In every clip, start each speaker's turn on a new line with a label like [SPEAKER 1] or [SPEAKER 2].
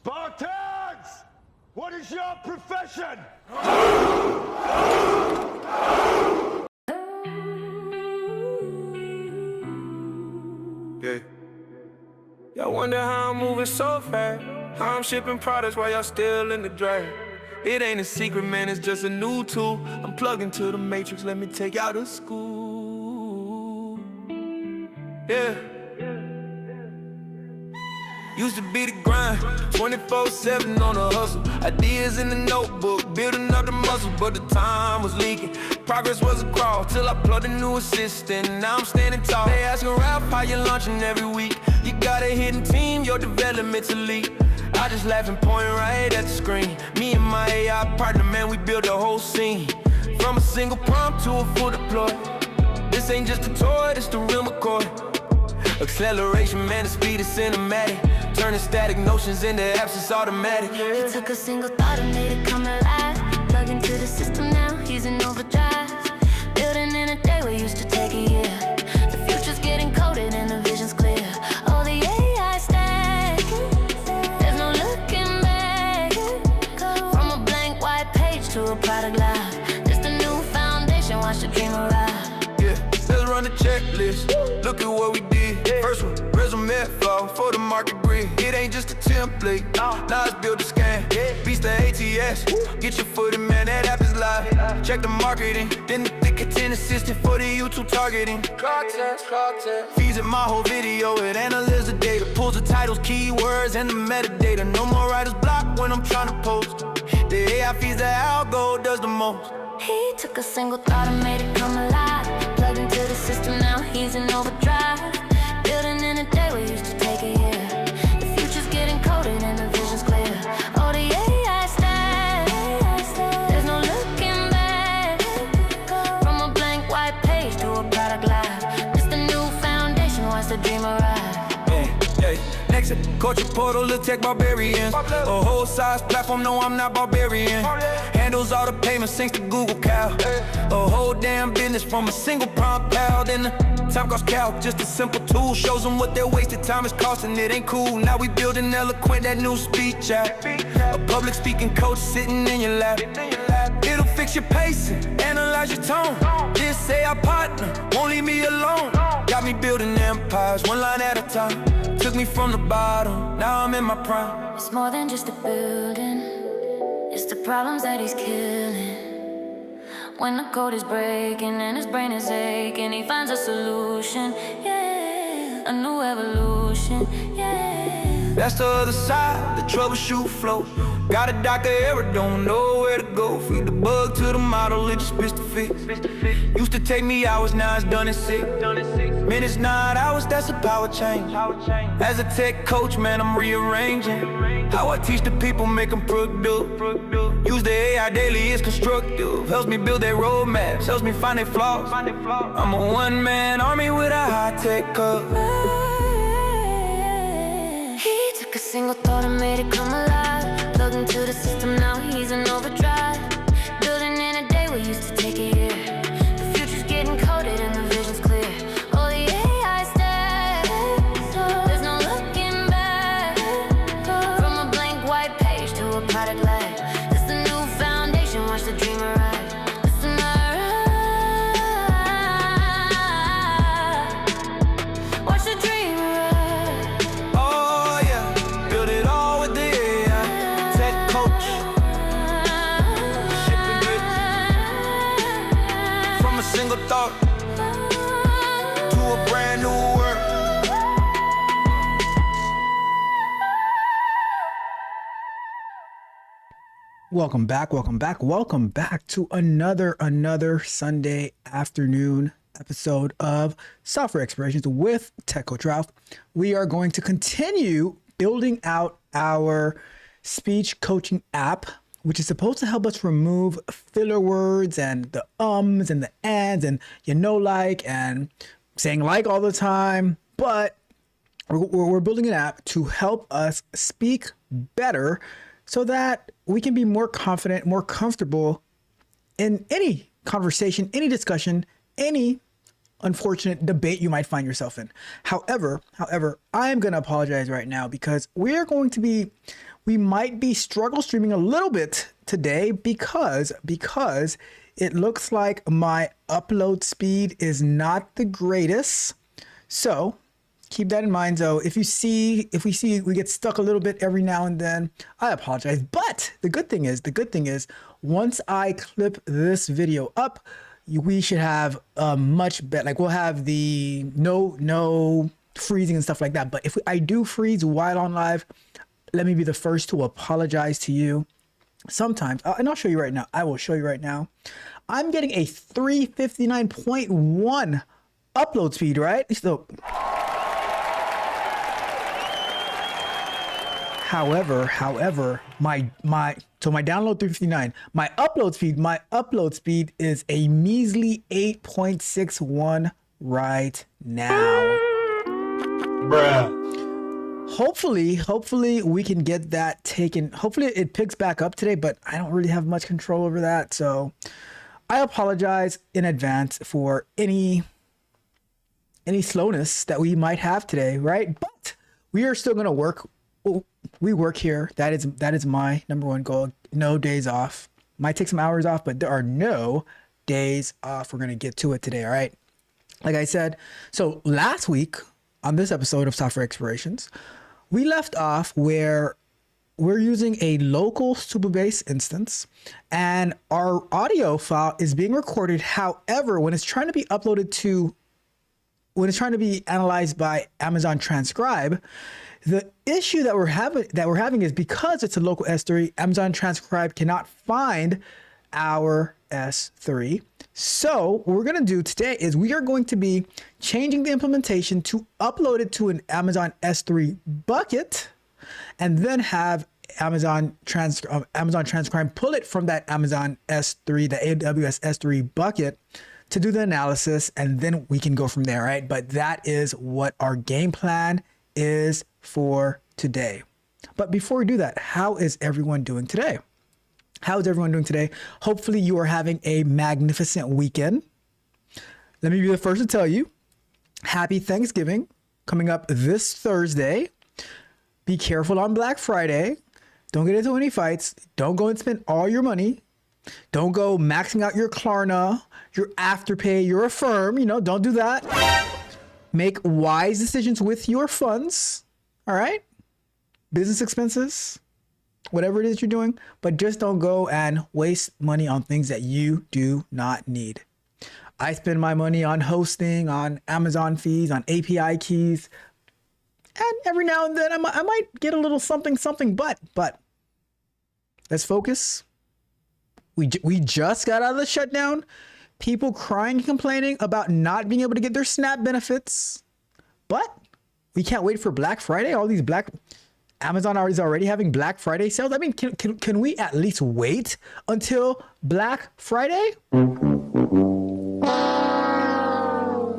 [SPEAKER 1] Spartans! What is your profession?
[SPEAKER 2] Yeah. Y'all wonder how I'm moving so fast. How I'm shipping products while y'all still in the drag. It ain't a secret, man, it's just a new tool. I'm plugged into the matrix, let me take y'all to school. Yeah. Used to be the grind, 24/7 on the hustle. Ideas in the notebook, building up the muscle, but the time was leaking. Progress was a crawl, till I plugged a new assistant. Now I'm standing tall. They asking Ralph how you launching every week. You got a hidden team, your development's elite. I just laugh and point right at the screen. Me and my AI partner, man, we built a whole scene. From a single prompt to a full deploy. This ain't just a toy, this the real McCoy. Acceleration, man, the speed is cinematic. Turning static notions into apps, it's automatic.
[SPEAKER 3] He took a single thought and made it come alive. Plug into the system now, he's in overdrive. Building in a day we used to take a year. The future's getting coded and the vision's clear. All the AI stack, there's no looking back. From a blank white page to a product live. Just a new foundation, watch the dream arrive.
[SPEAKER 2] Yeah, let's run the checklist. Look at what we did. First one, resume flaw for the market grid. It ain't just a template, now it's built to scan. Beats the ATS, get your foot in, man, that app is live. Check the marketing, then the thick content assistant for the YouTube targeting. Clock test. Feeds it my whole video, it analyzes the data. Pulls the titles, keywords, and the metadata. No more writer's block when I'm trying to post. The AI feeds the algo, does the most.
[SPEAKER 3] He took a single thought and made it come alive. Plugged into the system now, he's in overdrive. Building in a day we used to take a year. The future's getting coded and the vision's clear. Oh, the AI stack, there's no looking back. From a blank white page to a product live. Just a new foundation, watch the dream arrive.
[SPEAKER 2] Yeah. Next, culture portal, little tech barbarians. A whole size platform, no, I'm not barbarian. Handles all the payments, thanks to Google Cow. A whole damn business from a single prompt pal. Then the time cost cow, just a simple tool. Shows them what their wasted time is costing, it ain't cool. Now we building eloquent, that new speech app. A public speaking coach sitting in your lap. It'll fix your pacing, analyze your tone. This AI partner, won't leave me alone. Got me building empires, one line at a time. Took me from the bottom, now I'm in my prime.
[SPEAKER 3] It's more than just a building, it's the problems that he's killing. When the code is breaking and his brain is aching, he finds a solution, yeah, a new evolution, yeah.
[SPEAKER 2] That's the other side, the troubleshoot flow. Got a doctor error, don't know where to go. Feed the bug to the model, it just spits the fix. Used to take me hours, now it's done in 6 minutes, 9 hours, that's a power change. As a tech coach, man, I'm rearranging how I teach the people, make them productive. Use the AI daily, it's constructive. Helps me build their roadmaps, helps me find their flaws. I'm a one-man army with a high-tech code.
[SPEAKER 3] He took a single thought and made it come alive. Plugged into the system, now he's in overdrive. Building in a day we used to take a year. The future's getting coded and the vision's clear. Oh, the AI stack, there's no looking back. From a blank white page to a product live. This the new foundation, watch the dream arrive. Listen, watch the dream arrive.
[SPEAKER 2] Oh yeah, build it all with the AI. Tech coach, shipping goods. From a single thought to a brand new world.
[SPEAKER 4] Welcome back to another Sunday afternoon episode of Software Explorations with Tech Coach Ralph. We are going to continue building out our speech coaching app, which is supposed to help us remove filler words and the ums and the ands and and saying like all the time. But we're building an app to help us speak better so that we can be more confident, more comfortable in any conversation, any discussion, any unfortunate debate you might find yourself in. However, I am going to apologize right now because we might be struggle streaming a little bit today because it looks like my upload speed is not the greatest. So keep that in mind. Though, if we see we get stuck a little bit every now and then, I apologize. But the good thing is, once I clip this video up, we should have a much better, like we'll have the no freezing and stuff like that. But if I do freeze while on live, let me be the first to apologize to you. Sometimes, and I'll show you right now. I will show you right now. I'm getting a 359.1 upload speed, right? So, however, my download 359, my upload speed is a measly 8.61 right now.
[SPEAKER 1] Bruh.
[SPEAKER 4] Hopefully we can get that taken. Hopefully it picks back up today, but I don't really have much control over that. So I apologize in advance for any slowness that we might have today, right? But we are still going to work. We work here. That is my number one goal. No days off. Might take some hours off, but there are no days off. We're going to get to it today. All right. Like I said, so last week on this episode of Software Explorations, we left off where we're using a local Supabase instance and our audio file is being recorded. However, when it's trying to be analyzed by Amazon Transcribe, the issue that we're having is because it's a local S3, Amazon Transcribe cannot find our S3. So what we're going to do today is we are going to be changing the implementation to upload it to an Amazon S3 bucket and then have Amazon Transcribe pull it from that Amazon S3, the AWS S3 bucket to do the analysis, and then we can go from there, right? But that is what our game plan is for today. But before we do that, how is everyone doing today? Hopefully you are having a magnificent weekend. Let me be the first to tell you, happy Thanksgiving coming up this Thursday. Be careful on Black Friday. Don't get into any fights. Don't go and spend all your money. Don't go maxing out your Klarna, your Afterpay, your Affirm. Don't do that. Make wise decisions with your funds. All right? Business expenses, whatever it is you're doing, but just don't go and waste money on things that you do not need. I spend my money on hosting, on Amazon fees, on API keys, and every now and then I might get a little something, but let's focus. We just got out of the shutdown. People crying and complaining about not being able to get their SNAP benefits, but we can't wait for Black Friday. All these Amazon is already having Black Friday sales. I mean, can we at least wait until Black Friday?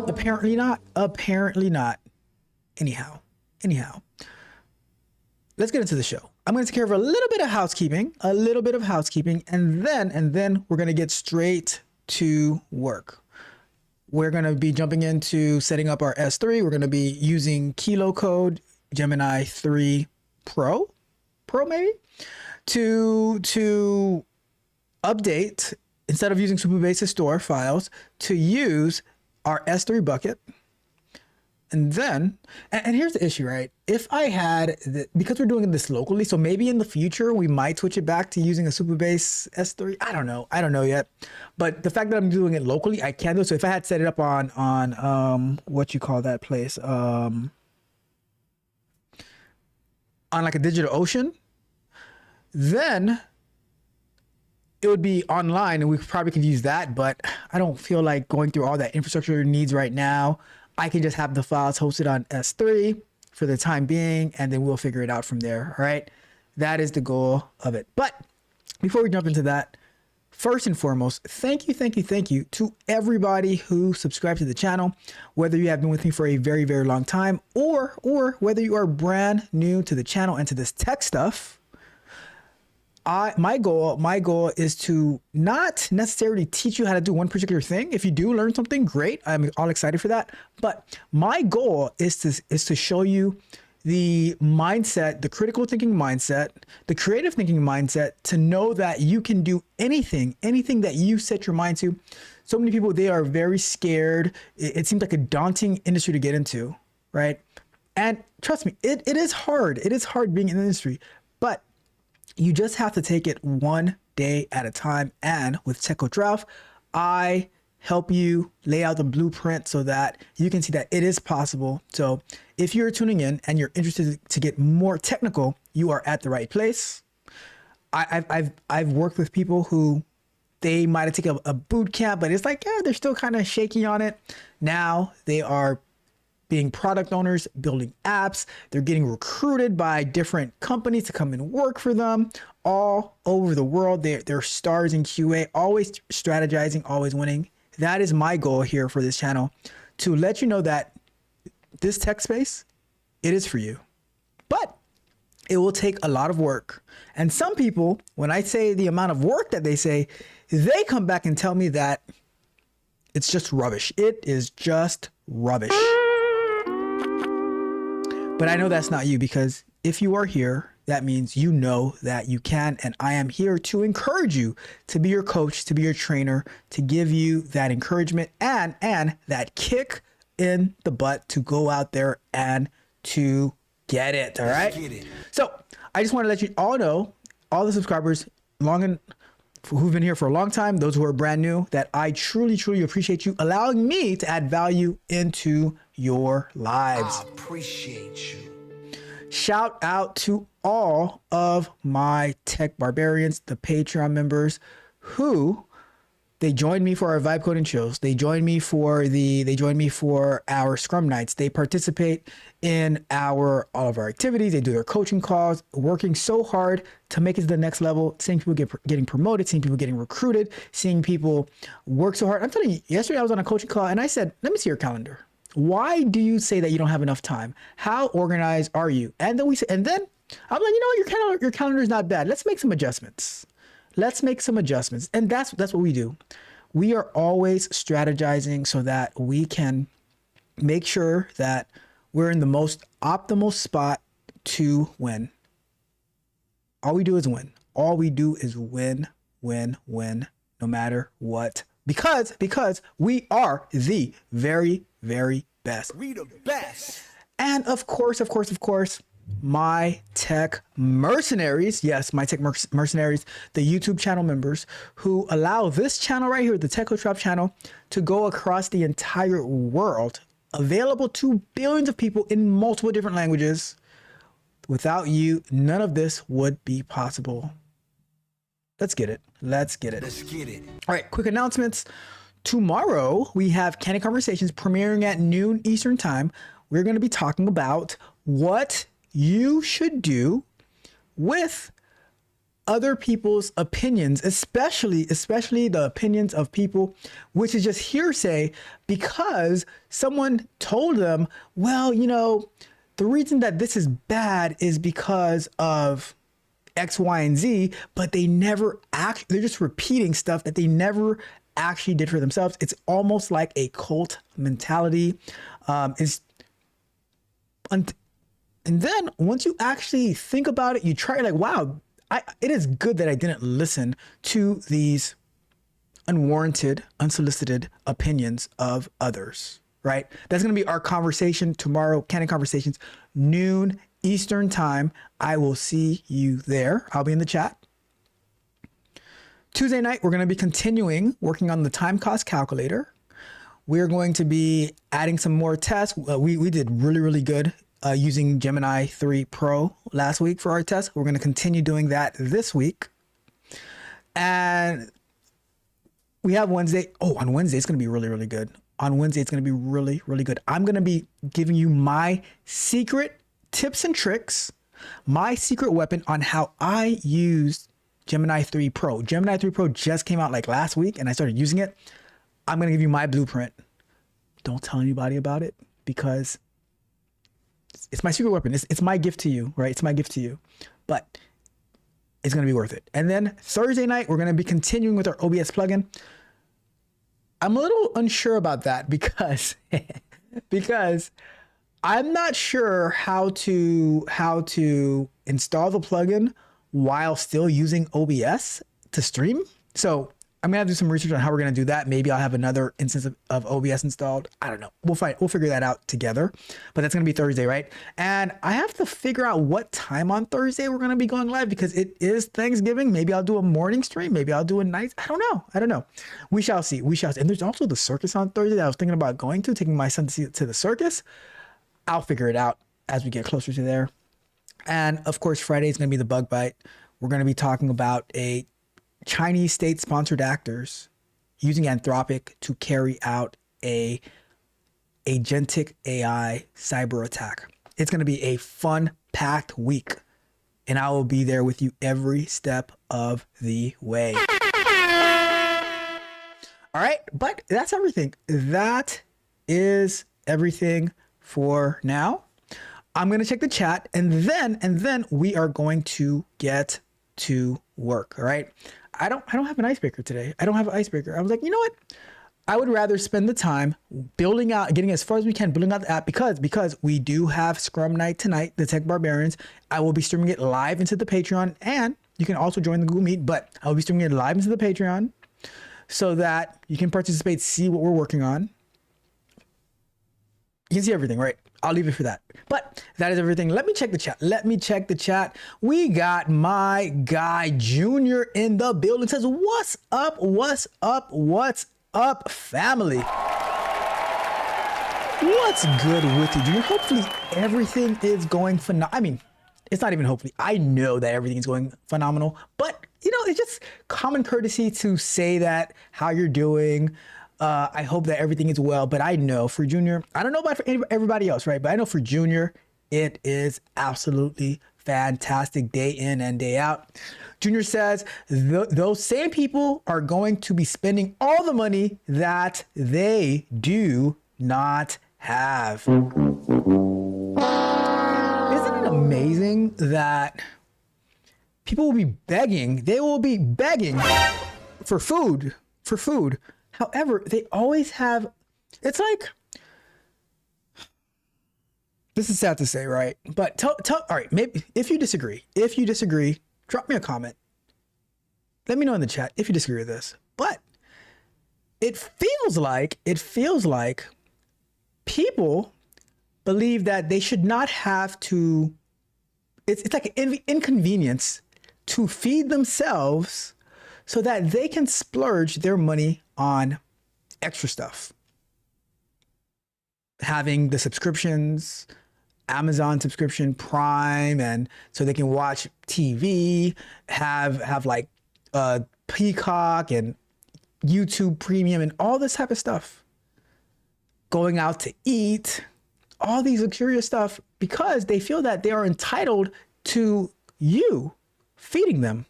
[SPEAKER 4] Apparently not. Anyhow, let's get into the show. I'm going to take care of a little bit of housekeeping, and then we're going to get straight to work. We're going to be jumping into setting up our S3. We're going to be using Kilo Code Gemini 3 Pro maybe, to update, instead of using Supabase to store files, to use our S3 bucket. And then, and here's the issue, right? If I had, because we're doing this locally, so maybe in the future we might switch it back to using a Supabase S3. I don't know yet. But the fact that I'm doing it locally, I can do it. So if I had set it up on what you call that place, on like a DigitalOcean, then it would be online and we probably could use that. But I don't feel like going through all that infrastructure needs right now. I can just have the files hosted on S3 for the time being, and then we'll figure it out from there. All right. That is the goal of it. But before we jump into that, first and foremost, thank you to everybody who subscribed to the channel, whether you have been with me for a very, very long time or whether you are brand new to the channel and to this tech stuff. my goal is to not necessarily teach you how to do one particular thing. If you do learn something, great. I'm all excited for that. But my goal is to show you the mindset, the critical thinking mindset, the creative thinking mindset, to know that you can do anything that you set your mind to. So many people, they are very scared. It seems like a daunting industry to get into, right? And trust me, it is hard. It is hard being in the industry, but you just have to take it one day at a time. And with Tech Coach Ralph, I help you lay out the blueprint so that you can see that it is possible. So if you're tuning in and you're interested to get more technical, you are at the right place. I've worked with people who they might have taken a boot camp, but it's like, yeah, they're still kind of shaky on it. Now they are being product owners, building apps. They're getting recruited by different companies to come and work for them all over the world. They're stars in QA, always strategizing, always winning. That is my goal here for this channel, to let you know that this tech space, it is for you, but it will take a lot of work. And some people, when I say the amount of work that they say, they come back and tell me that it's just rubbish. It is just rubbish. But I know that's not you, because if you are here, that means you know that you can. And I am here to encourage you, to be your coach, to be your trainer, to give you that encouragement and that kick in the butt to go out there and to get it. All right. So I just want to let you all know, all the subscribers who've been here for a long time, those who are brand new, that I truly, truly appreciate you allowing me to add value into your lives.
[SPEAKER 2] I appreciate you.
[SPEAKER 4] Shout out to all of my tech barbarians, the Patreon members who they joined me for our vibe coding shows. They joined me for our Scrum nights. They participate in all of our activities. They do their coaching calls, working so hard to make it to the next level, seeing people getting promoted, seeing people getting recruited, seeing people work so hard. I'm telling you, yesterday I was on a coaching call and I said, let me see your calendar. Why do you say that you don't have enough time? How organized are you? And then I'm like, you know what, your calendar is not bad. Let's make some adjustments. And that's what we do. We are always strategizing so that we can make sure that we're in the most optimal spot to win. All we do is win. All we do is win, no matter what. Because we are the very, very best.
[SPEAKER 2] We the best.
[SPEAKER 4] And of course, my tech mercenaries, yes, my tech mercenaries, the YouTube channel members who allow this channel right here, the Tech Coach Ralph channel, to go across the entire world, available to billions of people in multiple different languages. Without you, none of this would be possible. Let's get it. All right, quick announcements. Tomorrow, we have Candid Conversations premiering at noon Eastern time. We're going to be talking about what you should do with other people's opinions, especially the opinions of people, which is just hearsay because someone told them, well, you know, the reason that this is bad is because of X, Y, and Z, but they're just repeating stuff that they never actually did for themselves. It's almost like a cult mentality. And then once you actually think about it, you try, like, wow, it is good that I didn't listen to these unwarranted, unsolicited opinions of others, right? That's going to be our conversation tomorrow, Candid Conversations, noon Eastern time. I will see you there. I'll be in the chat. Tuesday night, we're going to be continuing working on the time cost calculator. We're going to be adding some more tests. We did really, really good using Gemini 3 Pro last week for our test. We're going to continue doing that this week. And we have Wednesday. Oh, on Wednesday, it's going to be really, really good. On Wednesday, it's going to be really, really good. I'm going to be giving you my secret tips and tricks, my secret weapon on how I used Gemini 3 Pro. Gemini 3 Pro just came out like last week and I started using it. I'm going to give you my blueprint. Don't tell anybody about it because it's my secret weapon. It's my gift to you, right? It's my gift to you. But it's going to be worth it. And then Thursday night, we're going to be continuing with our OBS plugin. I'm a little unsure about that because I'm not sure how to install the plugin while still using OBS to stream. So I'm gonna have to do some research on how we're gonna do that. Maybe I'll have another instance of OBS installed. I don't know. We'll figure that out together. But that's gonna be Thursday, right? And I have to figure out what time on Thursday we're gonna be going live because it is Thanksgiving. Maybe I'll do a morning stream. Maybe I'll do a night. I don't know. We shall see. And there's also the circus on Thursday that I was thinking about going to, taking my son to the circus. I'll figure it out as we get closer to there. And of course, Friday is gonna be the bug bite. We're gonna be talking about a Chinese state-sponsored actors using Anthropic to carry out a agentic AI cyber attack. It's going to be a fun-packed week, and I will be there with you every step of the way. All right, but that's everything. That is everything for now. I'm going to check the chat, and then we are going to get to work. All right. I don't have an icebreaker today. I don't have an icebreaker. I was like, you know what? I would rather spend the time getting as far as we can, building out the app because we do have Scrum Night tonight, the Tech Barbarians. I will be streaming it live into the Patreon, and you can also join the Google Meet, but I will be streaming it live into the Patreon so that you can participate, see what we're working on. You can see everything, right? I'll leave it for that. But that is everything. Let me check the chat. We got my guy Junior in the building. Says, what's up? What's up, family? What's good with you, Junior? Hopefully everything is going phenomenal. I mean, it's not even hopefully. I know that everything is going phenomenal. But, it's just common courtesy to say that, how you're doing. I hope that everything is well, but I know for Junior, I don't know about for everybody else, right? But I know for Junior, it is absolutely fantastic day in and day out. Junior says those same people are going to be spending all the money that they do not have. Isn't it amazing that people will be begging, for food. However, they always have, it's like, this is sad to say, right? But all right, maybe if you disagree, drop me a comment. Let me know in the chat if you disagree with this. But it feels like people believe that they should not have to, it's like an inconvenience to feed themselves so that they can splurge their money on extra stuff. Having the subscriptions, Amazon subscription, Prime, and so they can watch TV, have like Peacock and YouTube Premium and all this type of stuff. Going out to eat, all these luxurious stuff because they feel that they are entitled to you feeding them.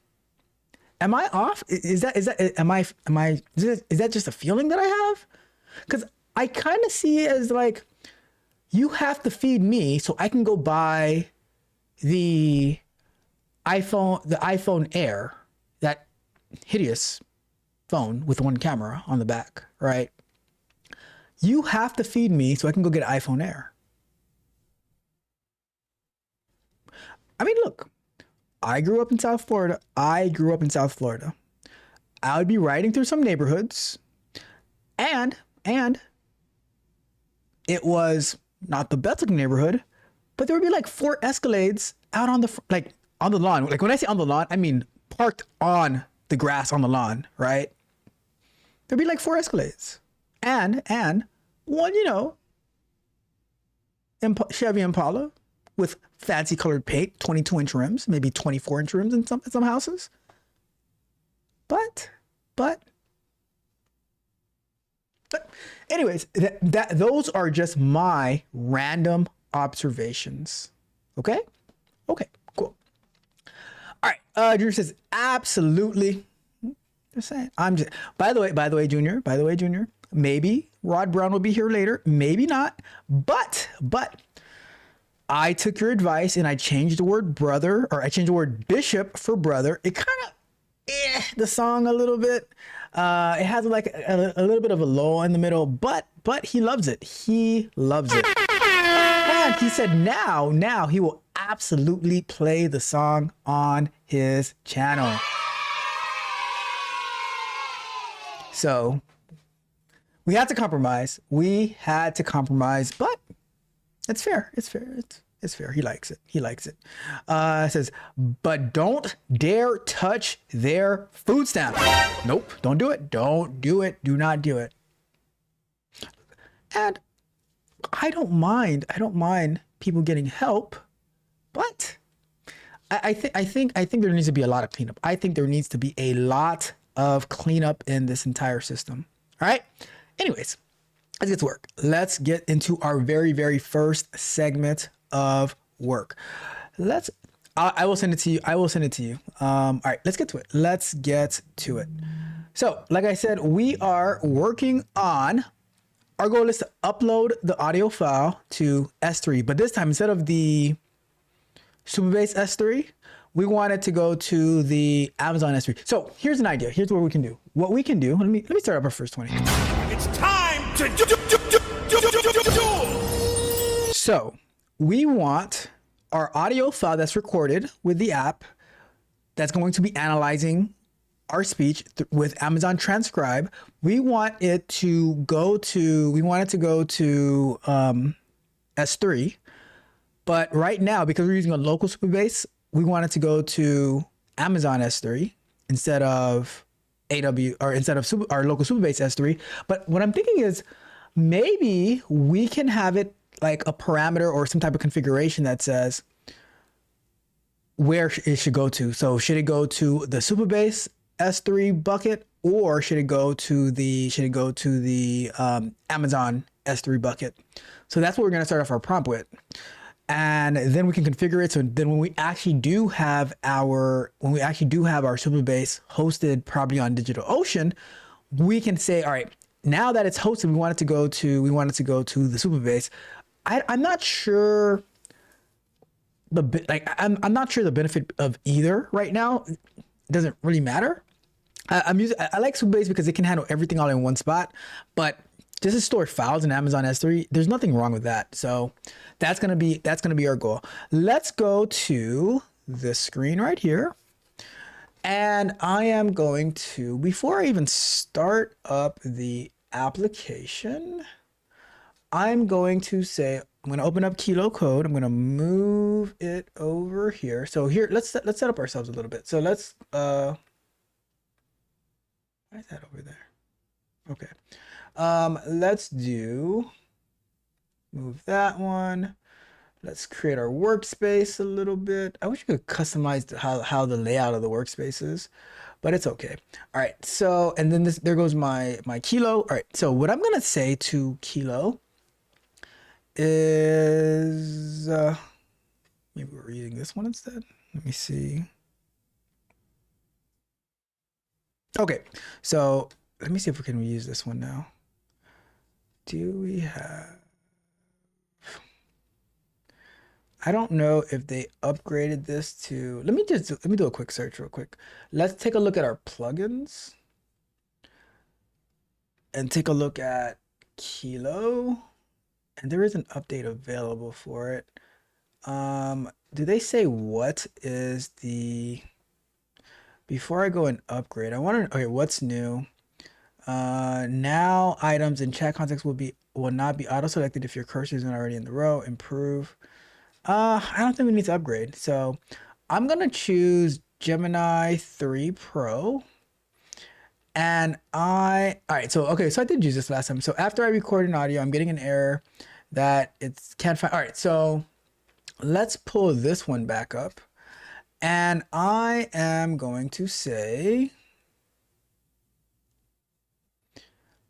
[SPEAKER 4] Am I off? Is that just a feeling that I have? Because I kind of see it as like, you have to feed me so I can go buy the iPhone Air, that hideous phone with one camera on the back, right? You have to feed me so I can go get an iPhone Air. I mean, look. I grew up in South Florida. I would be riding through some neighborhoods and it was not the best looking neighborhood, but there would be like 4 Escalades out on the lawn. Like when I say on the lawn, I mean parked on the grass on the lawn, right? There'd be like 4 Escalades and one, Chevy Impala with fancy colored paint, 22-inch rims, maybe 24-inch rims in some houses. But anyways, those are just my random observations. Okay, cool. All right, Junior says absolutely. Just saying. By the way, Junior. Maybe Rod Brown will be here later. Maybe not. But I took your advice and I changed the word brother, or I changed the word bishop for brother. It kind of the song a little bit. It has like a little bit of a lull in the middle, but he loves it. He loves it. And he said now he will absolutely play the song on his channel. So we had to compromise. But it's fair. It's fair. He likes it. It says, but don't dare touch their food stamp. Nope. Don't do it. Do not do it. And I don't mind people getting help, but I think there needs to be a lot of cleanup. I think there needs to be a lot of cleanup in this entire system. All right. Anyways, let's get to work. Let's get into our very, very first segment of work. I will send it to you. All right, let's get to it. So, like I said, we are working on, our goal is to upload the audio file to S3, but this time, instead of the Supabase S3, we want it to go to the Amazon S3. So here's an idea. Here's what we can do. What we can do, let me start up our first 20.
[SPEAKER 2] It's time to do.
[SPEAKER 4] So we want our audio file that's recorded with the app that's going to be analyzing our speech with Amazon Transcribe. We want it to go to S3, but right now, because we're using a local Supabase, we want it to go to Amazon S3 instead of our local Supabase S3. But what I'm thinking is maybe we can have it like a parameter or some type of configuration that says where it should go to. So should it go to the Supabase S3 bucket, or should it go to the Amazon S3 bucket? So that's what we're going to start off our prompt with. And then we can configure it. So then when we actually do have our Supabase hosted probably on DigitalOcean, we can say, all right, now that it's hosted, we want it to go to the Supabase. I'm not sure I'm not sure the benefit of either right now. It doesn't really matter. I like Supabase because it can handle everything all in one spot, but just to store files in Amazon S3, there's nothing wrong with that. So that's gonna be our goal. Let's go to the screen right here. And I am going to, before I even start up the application, I'm going to say, I'm going to open up Kilo Code. I'm going to move it over here. So here, let's set up ourselves a little bit. So let's, why is that over there? Okay. Let's move that one. Let's create our workspace a little bit. I wish you could customize how the layout of the workspace is, but it's okay. All right. So, and then there goes my Kilo. All right. So what I'm going to say to Kilo is, maybe we're using this one instead. Let me see. Okay. So let me see if we can use this one now. Do we have, I don't know if they upgraded this to, let me do a quick search real quick. Let's take a look at our plugins and take a look at Kilo, and there is an update available for it. Do they say what is the, before I go and upgrade, I want to, okay, what's new? Now items in chat context will not be auto selected if your cursor isn't already in the row. Improve. I don't think we need to upgrade. So I'm going to choose Gemini 3 Pro. And all right. So, okay. So I did use this last time. So after I record an audio, I'm getting an error that it can't find. All right. So let's pull this one back up. And I am going to say,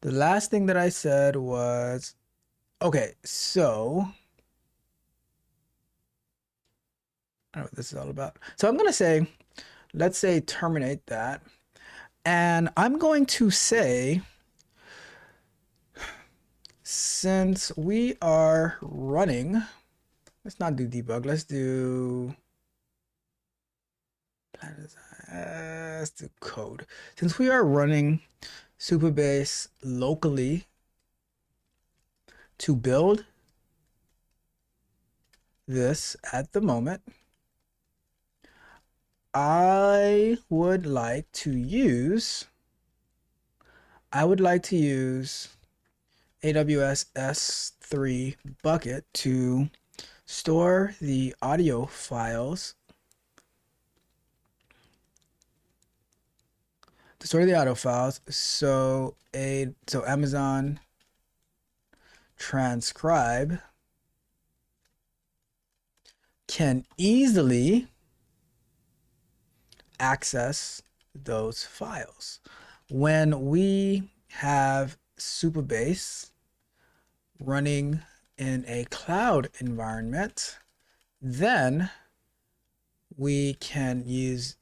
[SPEAKER 4] the last thing that I said was, okay, so I don't know what this is all about. So I'm going to say, let's say terminate that. And I'm going to say, since we are running let's not do debug. Let's do let's do code. Since we are running Supabase locally to build this at the moment, I would like to use AWS S3 bucket to store the audio files. So Amazon Transcribe can easily access those files. When we have Supabase running in a cloud environment, then we can use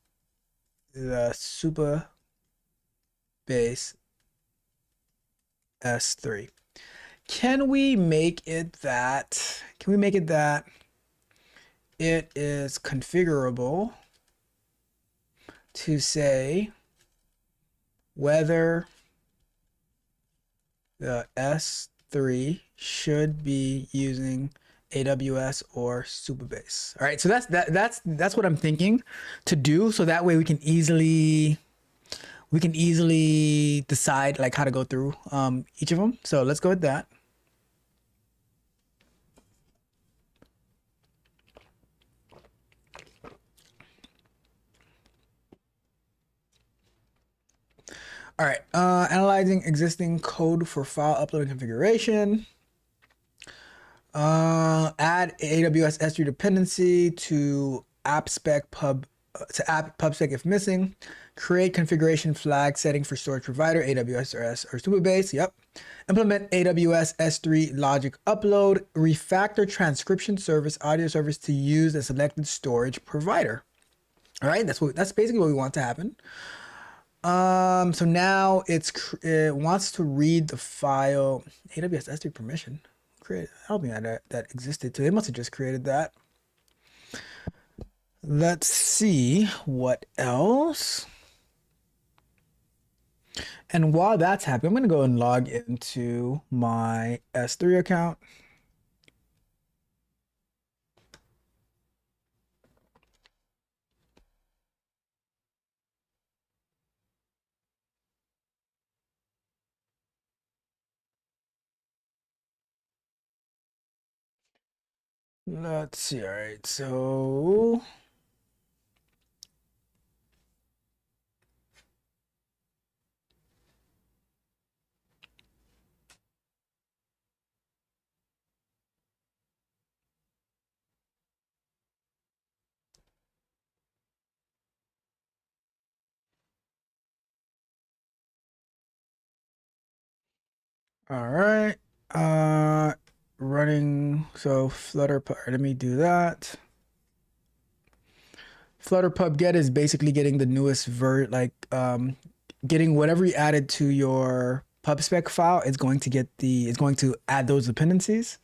[SPEAKER 4] the Supabase S3. Can we make it that it is configurable to say whether the S3 should be using AWS or Supabase? All right, so that's what I'm thinking to do, so that way we can easily decide like how to go through each of them. So let's go with that. All right, analyzing existing code for file upload configuration. Add AWS S3 dependency to pubspec if missing. Create configuration flag setting for storage provider, AWS or Supabase. Yep. Implement AWS S3 logic upload. Refactor transcription service, audio service to use the selected storage provider. All right, that's basically what we want to happen. So now it wants to read the file. AWS S3 permission. I don't think that existed. So they must have just created that. Let's see what else. And while that's happening, I'm going to go and log into my S3 account. Let's see. All right. So all right. Running. So Flutter. Let me do that. Flutter pub get is basically getting the newest getting whatever you added to your pubspec file. It's going to add those dependencies.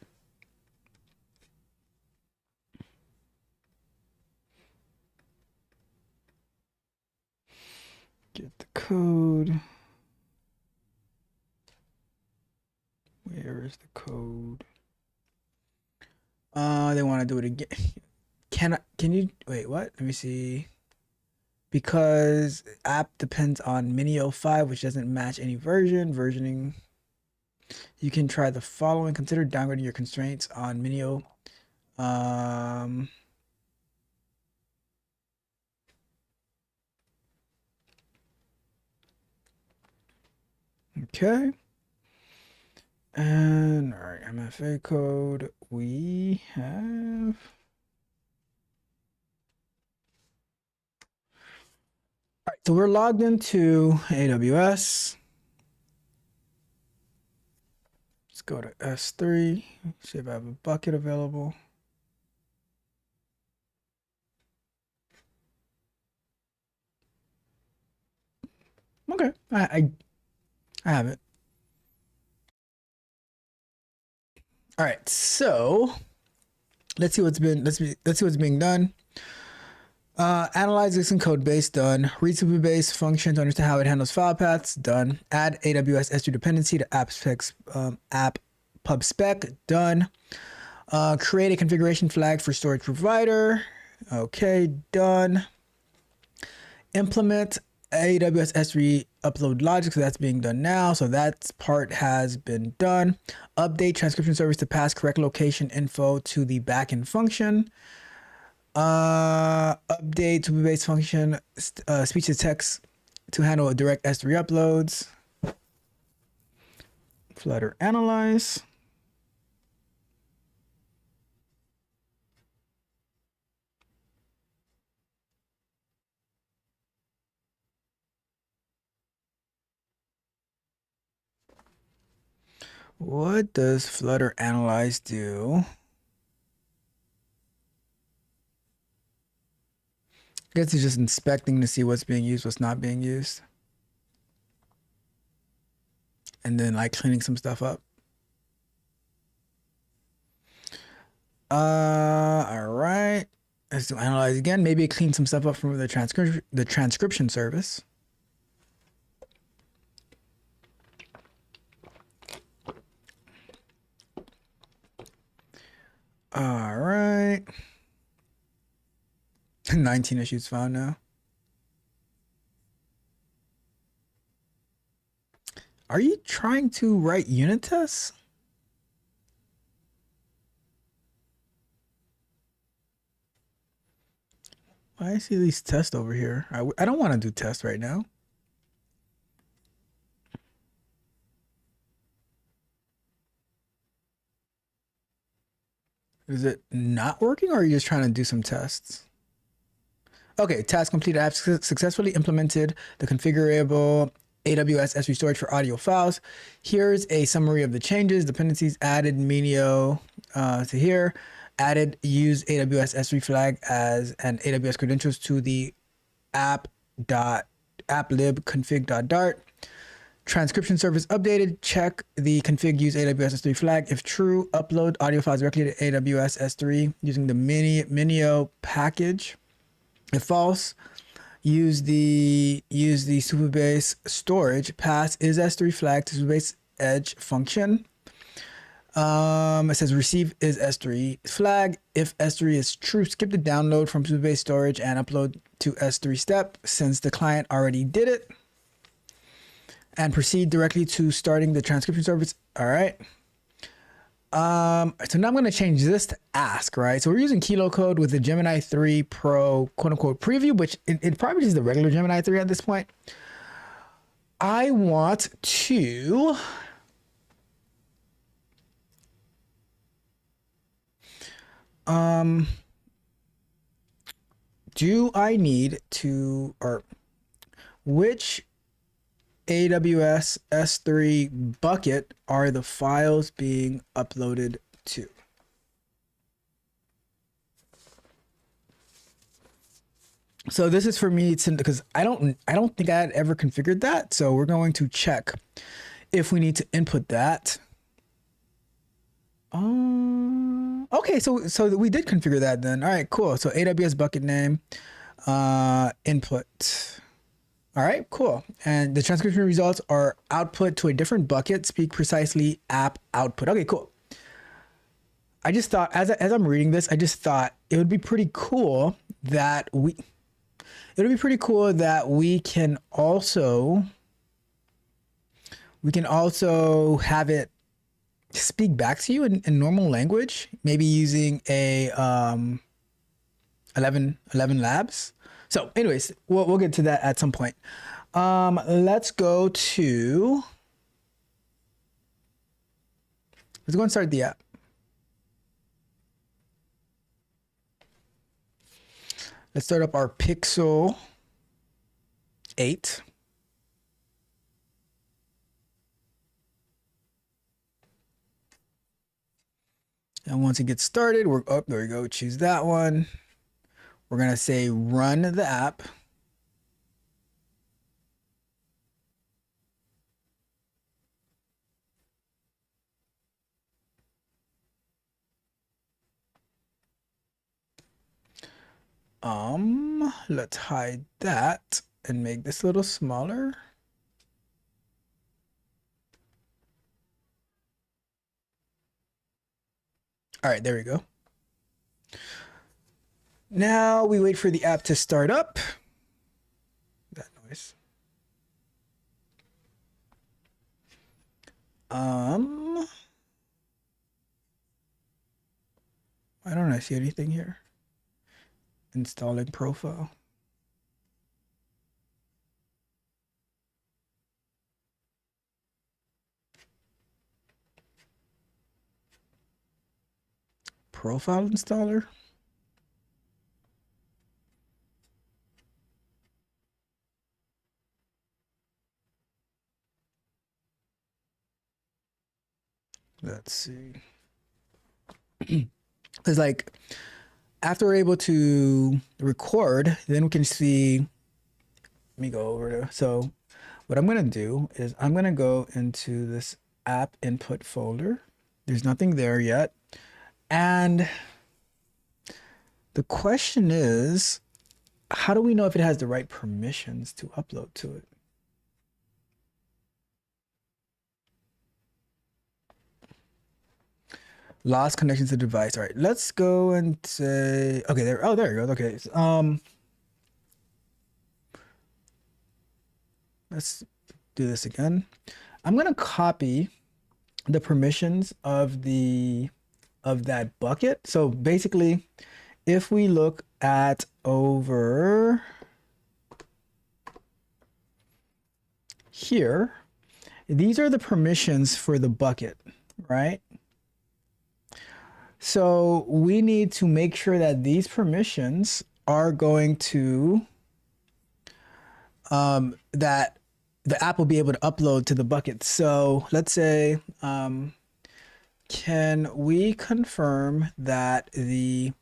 [SPEAKER 4] Get the code. Where is the code? They want to do it again. Can you wait? What? Let me see. Because app depends on Mini05, which doesn't match any versioning. You can try the following. Consider downgrading your constraints on Minio. Okay. And all right, MFA code. We have. All right, so we're logged into AWS. Let's go to S3. See if I have a bucket available. Okay, I have it. All right, so Let's see what's being done. Analyze existing code base, done. Read super base function to understand how it handles file paths, done. Add AWS S3 dependency to app pub spec, done. Create a configuration flag for storage provider, okay, done. Implement AWS S3 upload logic, so that's being done now. So that part has been done. Update transcription service to pass correct location info to the backend function. Update super-based function, speech to text to handle direct S3 uploads. Flutter analyze. What does Flutter analyze do? I guess it's just inspecting to see what's being used, what's not being used. And then like cleaning some stuff up. All right. Let's do analyze again. Maybe clean some stuff up from the transcription service. All right. 19 issues found now. Are you trying to write unit tests? Why I see these tests over here? I don't want to do tests right now. Is it not working, or are you just trying to do some tests? Okay, task completed. I've successfully implemented the configurable AWS S3 storage for audio files. Here's a summary of the changes. Dependencies added Minio to here. Added use AWS S3 flag as an AWS credentials to the app.applib.config.dart. Transcription service updated. Check the config use AWS S3 flag. If true, upload audio files directly to AWS S3 using the Minio package. If false, use the Supabase storage pass is S3 flag to Supabase edge function. It says receive is S3 flag. If S3 is true, skip the download from Supabase storage and upload to S3 step since the client already did it. And proceed directly to starting the transcription service. All right. So now I'm going to change this to ask, right? So we're using Kilo code with the Gemini 3 Pro quote unquote preview, which it probably is the regular Gemini 3 at this point. I want to do I need to, or which AWS S3 bucket are the files being uploaded to? So this is for me to, because I don't think I had ever configured that. So we're going to check if we need to input that. Okay, so we did configure that then. All right, cool. So AWS bucket name, input. All right, cool. And the transcription results are output to a different bucket. Speak precisely, app output. Okay, cool. I just thought, as I'm reading this, I just thought it would be pretty cool that we can also have it speak back to you in normal language, maybe using a 11 labs. So anyways, we'll get to that at some point. Let's go and start the app. Let's start up our Pixel 8. And once it gets started, there we go, choose that one. We're gonna say run the app. Let's hide that and make this a little smaller. All right, there we go. Now we wait for the app to start up. That noise. Why don't I see anything here? Installing profile. Profile installer. Let's see. Because like after we're able to record, then we can see. Let me go over to. So what I'm gonna do is I'm gonna go into this app input folder. There's nothing there yet. And the question is, how do we know if it has the right permissions to upload to it? Lost connection to the device. All right, let's go and say, okay, there. Oh, there it goes. Okay, let's do this again. I'm gonna copy the permissions of that bucket. So basically, if we look at over here, these are the permissions for the bucket, right? So we need to make sure that these permissions are going to, that the app will be able to upload to the bucket. So let's say, can we confirm that the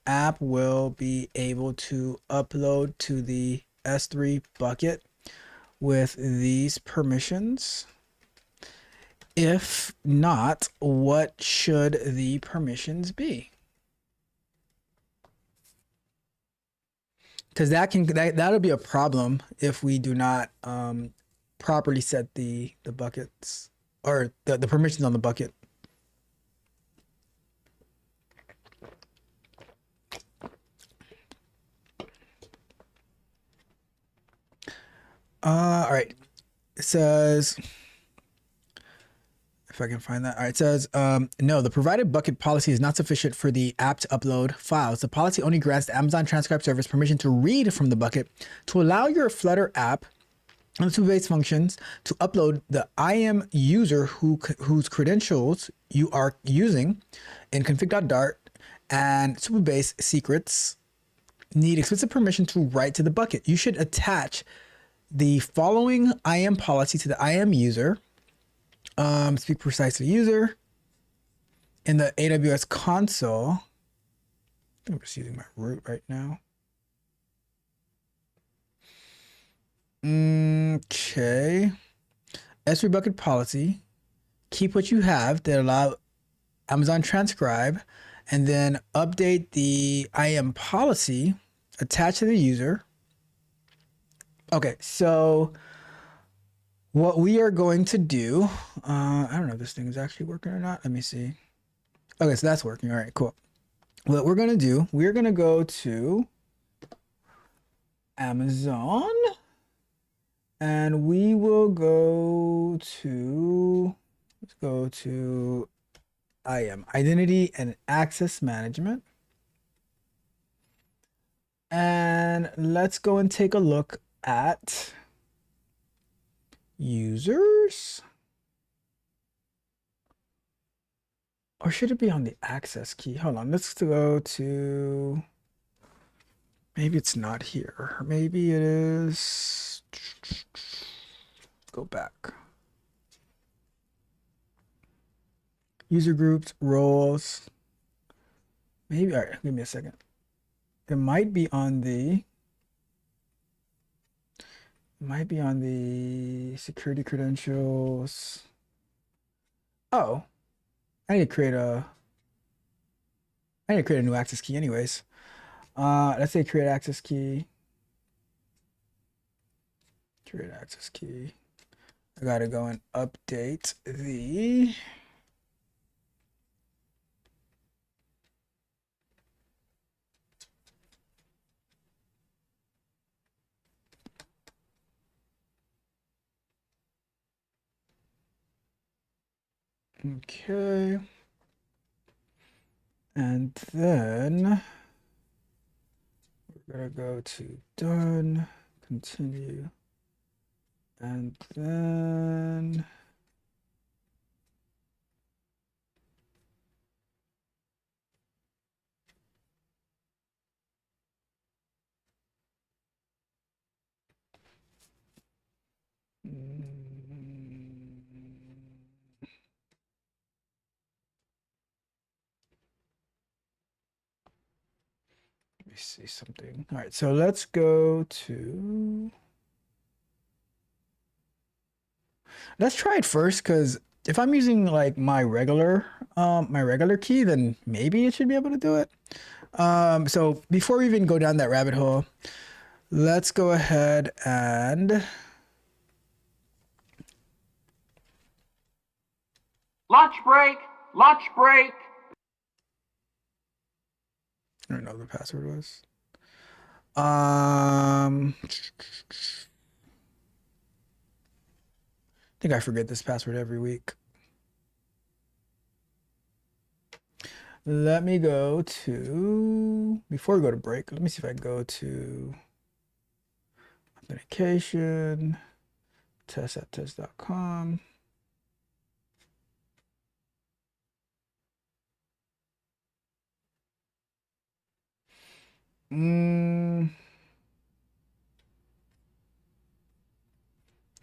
[SPEAKER 4] app will be able to upload to the S3 bucket with these permissions? If not, what should the permissions be? Because that'll be a problem if we do not properly set the buckets or the permissions on the bucket. All right. It says, if I can find that. All right, it says, no, the provided bucket policy is not sufficient for the app to upload files. The policy only grants the Amazon Transcribe service permission to read from the bucket. To allow your Flutter app and the Supabase functions to upload, the IAM user whose credentials you are using in config.dart and Supabase secrets need explicit permission to write to the bucket. You should attach the following IAM policy to the IAM user. Speak precise to the user in the AWS console. I think I'm just using my root right now. Okay. S3 bucket policy. Keep what you have that allow Amazon Transcribe, and then update the IAM policy attached to the user. Okay, so what we are going to do, I don't know if this thing is actually working or not. Let me see. Okay, so that's working. All right, cool. What we're going to do, we're going to go to Amazon and we will go to, let's go to IAM, Identity and Access Management. And let's go and take a look at users, or should it be on the access key? Hold on, let's go to, maybe it's not here. Maybe it is. Go back. User groups, roles. Maybe, all right, give me a second. It might be on the, security credentials. Oh, I need to create a new access key anyways. Let's say create access key. Create access key. I gotta go and update the okay. And then we're gonna go to done, continue, and then let me see something. All right, so let's go to, let's try it first, because if I'm using like my regular key, then maybe it should be able to do it. So before we even go down that rabbit hole, let's go ahead and
[SPEAKER 1] Lunch break! Lunch break!
[SPEAKER 4] I don't know what the password was. I think I forget this password every week. Let me go to, before we go to break, let me see if I can go to authentication, test@test.com. It's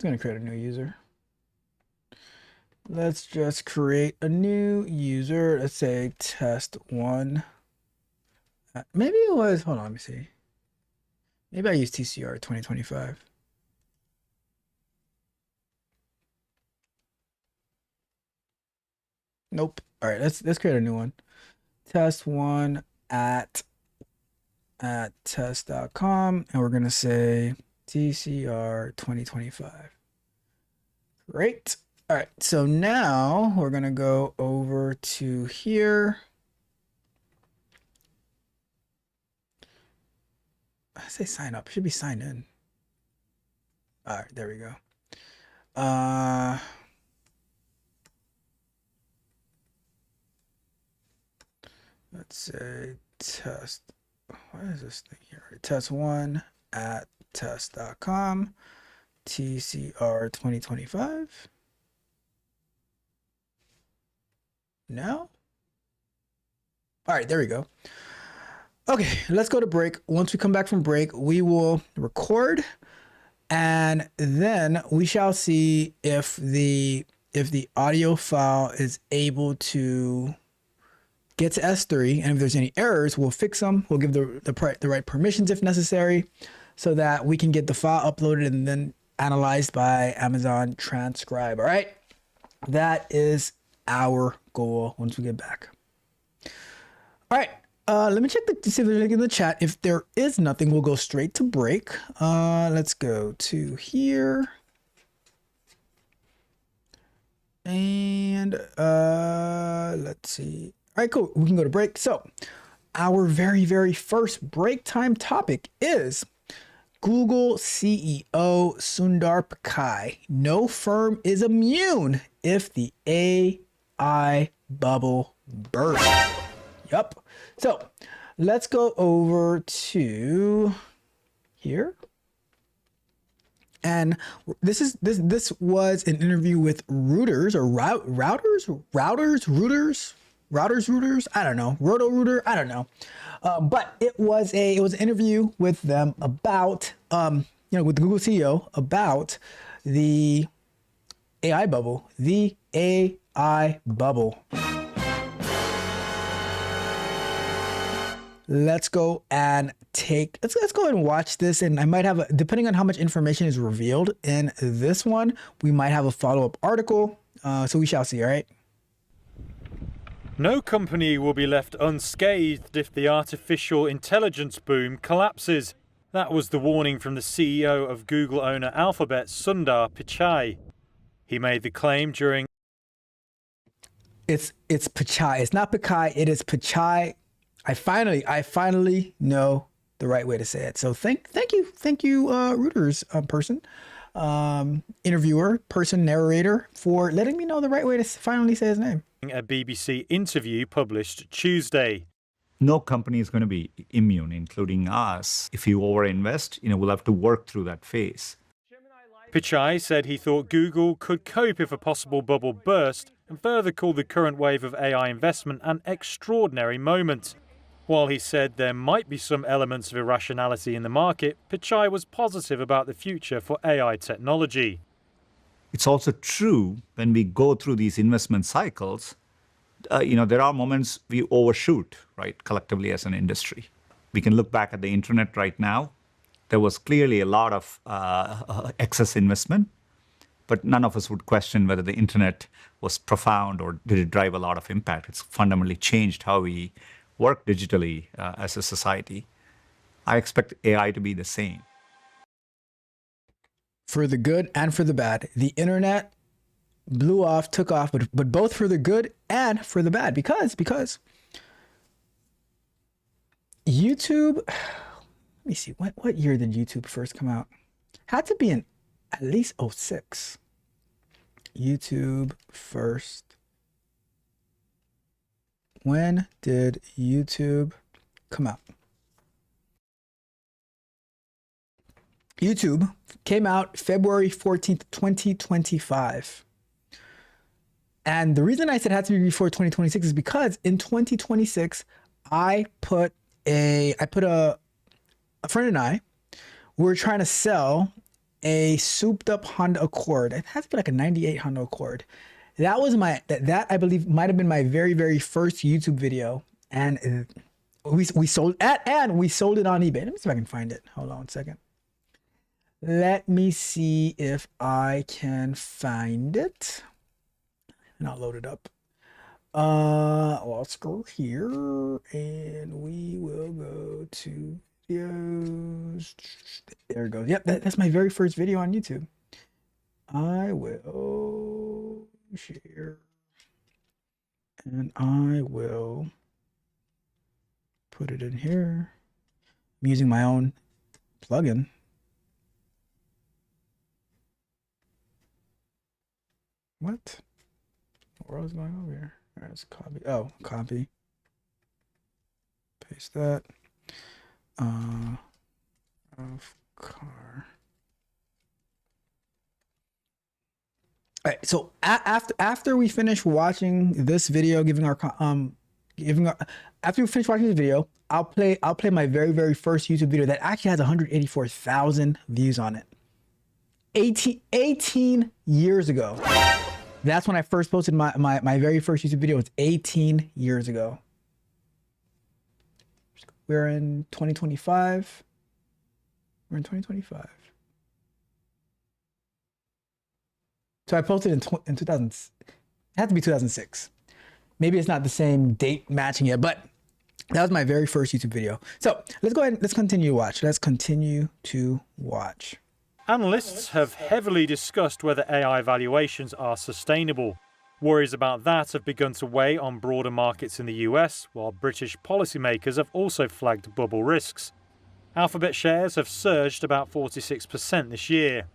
[SPEAKER 4] going to create a new user. Let's just create a new user. Let's say test1. Maybe it was, hold on, let me see. Maybe I used TCR 2025. Nope. All right, let's create a new one. Test1 at test.com, and we're going to say TCR 2025. Great. All right, so now we're going to go over to here. I say sign up. It should be sign in. All right, there we go. Let's say test. What is this thing here? Test1 at test.com, TCR 2025. No? All right, there we go. Okay, let's go to break. Once we come back from break, we will record, and then we shall see if the audio file is able to get to S3, and if there's any errors, we'll fix them. We'll give the right permissions if necessary, so that we can get the file uploaded and then analyzed by Amazon Transcribe. All right, that is our goal once we get back. All right, let me check to see if there's anything in the chat. If there is nothing, we'll go straight to break. Let's go to here. And let's see. All right, cool. We can go to break. So our very, very first break time topic is Google CEO Sundar Pichai. No firm is immune if the AI bubble bursts. Yup. So let's go over to here. And this was an interview with Routers or Routers. I don't know. Roto-Rooter. I don't know. But it was an interview with them about with the Google CEO about the AI bubble. The AI bubble. Let's go and let's go and watch this, and I might have depending on how much information is revealed in this one, we might have a follow-up article. So we shall see. All right.
[SPEAKER 5] No company will be left unscathed if the artificial intelligence boom collapses. That was the warning from the CEO of Google owner Alphabet, Sundar Pichai. He made the claim during...
[SPEAKER 4] It's Pichai. It's not Pichai. It is Pichai. I finally know the right way to say it. So thank you, Reuters person, interviewer, person, narrator, for letting me know the right way to finally say his name.
[SPEAKER 5] A BBC interview published Tuesday.
[SPEAKER 6] No company is going to be immune, including us. If you overinvest, we'll have to work through that phase.
[SPEAKER 5] Pichai said he thought Google could cope if a possible bubble burst, and further called the current wave of AI investment an extraordinary moment. While he said there might be some elements of irrationality in the market, Pichai was positive about the future for AI technology.
[SPEAKER 6] It's also true when we go through these investment cycles, there are moments we overshoot, right, collectively as an industry. We can look back at the internet right now. There was clearly a lot of excess investment, but none of us would question whether the internet was profound or did it drive a lot of impact. It's fundamentally changed how we work digitally as a society. I expect AI to be the same.
[SPEAKER 4] For the good and for the bad. The internet blew off, took off, but both for the good and for the bad. Because YouTube, let me see, what year did YouTube first come out? Had to be in at least 06. YouTube first. When did YouTube come out? YouTube came out February 14th, 2025. And the reason I said it had to be before 2026 is because in 2026, a friend and I were trying to sell a souped up Honda Accord. It has to be like a 98 Honda Accord. That was that I believe might have been my very, very first YouTube video. And we sold it, and we sold it on eBay. Let me see if I can find it. Hold on a second. Let me see if I can find it. And I'll load it up. I'll scroll here and we will go to videos. There it goes. Yep, that's my very first video on YouTube. I will share and I will put it in here. I'm using my own plugin. What? What was going over here? There's copy. Oh, copy. Paste that. Of car. All right. So after we finish watching this video, after we finish watching this video, I'll play my very, very first YouTube video that actually has 184,000 views on it. 18 years ago. That's when I first posted my very first YouTube video. It's 18 years ago. We're in 2025. We're in 2025. So I posted in 2000. It had to be 2006. Maybe it's not the same date matching yet, but that was my very first YouTube video. So let's go ahead and let's continue to watch. Let's continue to watch.
[SPEAKER 5] Analysts have heavily discussed whether AI valuations are sustainable. Worries about that have begun to weigh on broader markets in the US, while British policymakers have also flagged bubble risks. Alphabet shares have surged about 46% this year.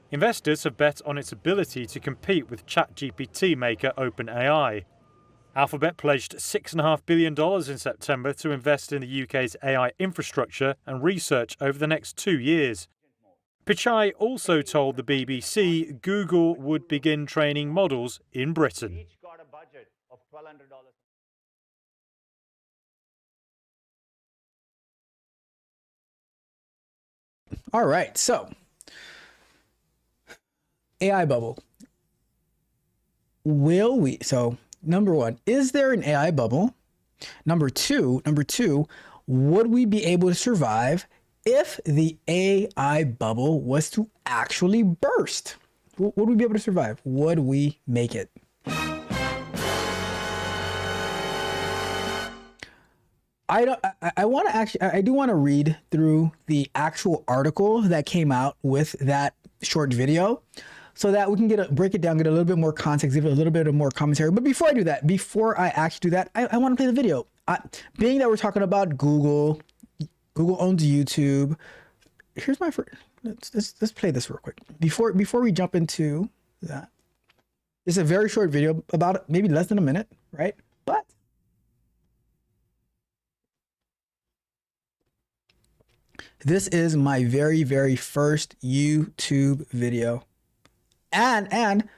[SPEAKER 5] Investors have bet on its ability to compete with ChatGPT maker OpenAI. Alphabet pledged $6.5 billion in September to invest in the UK's AI infrastructure and research over the next 2 years. Pichai also told the BBC Google would begin training models in Britain.
[SPEAKER 7] Each got a budget of $1,200.
[SPEAKER 4] All right, so AI bubble. Will we? So number one, is there an AI bubble? Number two, would we be able to survive if the AI bubble was to actually burst? Would we be able to survive? Would we make it? I don't. I want to actually. I do want to read through the actual article that came out with that short video, so that we can break it down, get a little bit more context, give it a little bit of more commentary. But before I do that, before I actually do that, I want to play the video. Being that we're talking about Google owns YouTube. Here's my first. Let's play this real quick before we jump into that. It's a very short video, about maybe less than a minute, right? But this is my very, very first YouTube video. And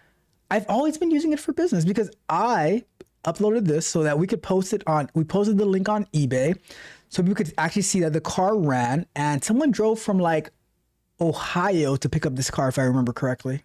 [SPEAKER 4] I've always been using it for business because I uploaded this so that we could post it on, we posted the link on eBay so we could actually see that the car ran, and someone drove from like Ohio to pick up this car, if I remember correctly.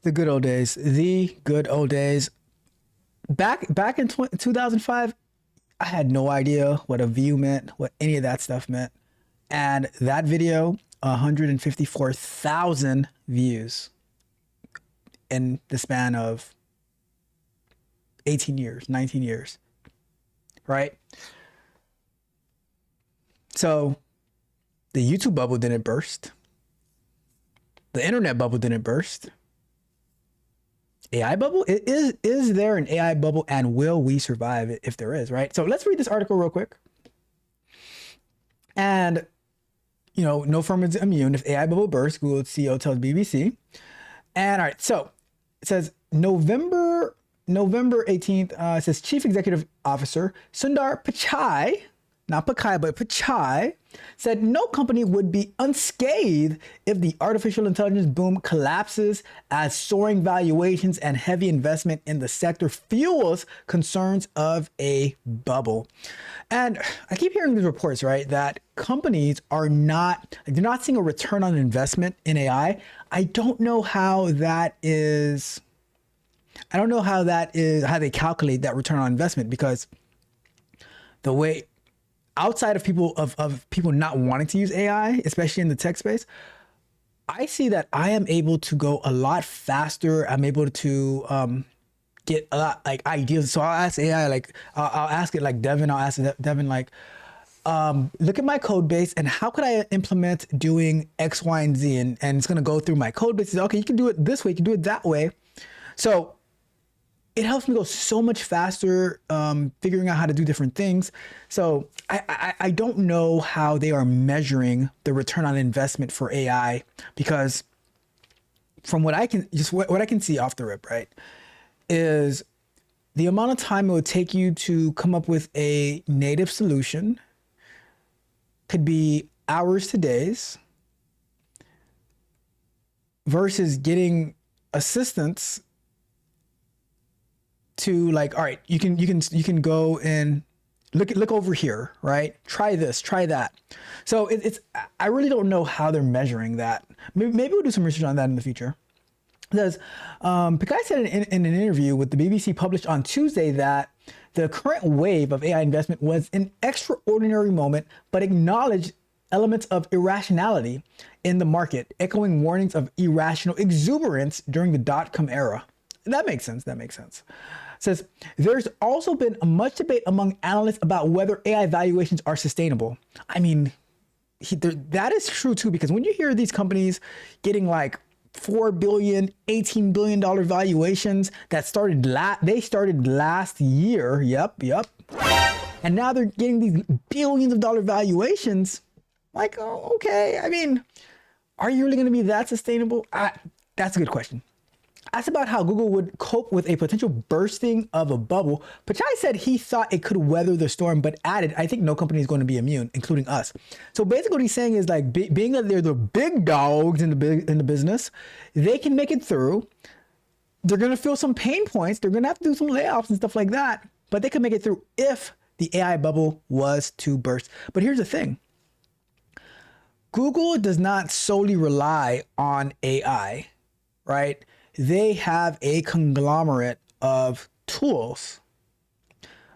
[SPEAKER 4] The good old days, the good old days. Back in 2005, I had no idea what a view meant, what any of that stuff meant. And that video, 154,000 views in the span of 18 years, 19 years, right? So the YouTube bubble didn't burst. The internet bubble didn't burst. AI bubble? Is there an AI bubble, and will we survive it if there is, right? So let's read this article real quick. And, you know, no firm is immune. If AI bubble bursts, Google CEO tells BBC. And all right, so it says November 18th, it says Chief Executive Officer Sundar Pichai, not Pichai, but Pichai, said no company would be unscathed if the artificial intelligence boom collapses, as soaring valuations and heavy investment in the sector fuels concerns of a bubble. And I keep hearing these reports, right, that companies are they're not seeing a return on investment in AI. I don't know how that is. I don't know how they calculate that return on investment, because the way outside of people not wanting to use AI, especially in the tech space, I see that I am able to go a lot faster. I'm able to get a lot like ideas. So I'll ask AI, like I'll ask it like Devin. I'll ask Devin like, look at my code base and how could I implement doing X, Y, and Z, and it's gonna go through my code base. Okay, you can do it this way. You can do it that way. So it helps me go so much faster, figuring out how to do different things. So I don't know how they are measuring the return on investment for AI, because from what I can what I can see off the rip, right, is the amount of time it would take you to come up with a native solution could be hours to days, versus getting assistance to like, all right, you can go and look over here, right? Try this, try that. So I really don't know how they're measuring that. Maybe we'll do some research on that in the future. It says, Pichai said in an interview with the BBC published on Tuesday that the current wave of AI investment was an extraordinary moment, but acknowledged elements of irrationality in the market, echoing warnings of irrational exuberance during the dot-com era. That makes sense. That makes sense. It says, there's also been much debate among analysts about whether AI valuations are sustainable. I mean, that is true too, because when you hear these companies getting like $4 billion, $18 billion valuations that started last year. Yep. And now they're getting these billions of dollar valuations. Like, oh, okay. I mean, are you really going to be that sustainable? That's a good question. asked about how Google would cope with a potential bursting of a bubble, Pichai said he thought it could weather the storm, but added, I think no company is going to be immune, including us. So basically what he's saying is like, being that they're the big dogs in the business, they can make it through. They're going to feel some pain points. They're going to have to do some layoffs and stuff like that, but they can make it through if the AI bubble was to burst. But here's the thing. Google does not solely rely on AI, right? They have a conglomerate of tools.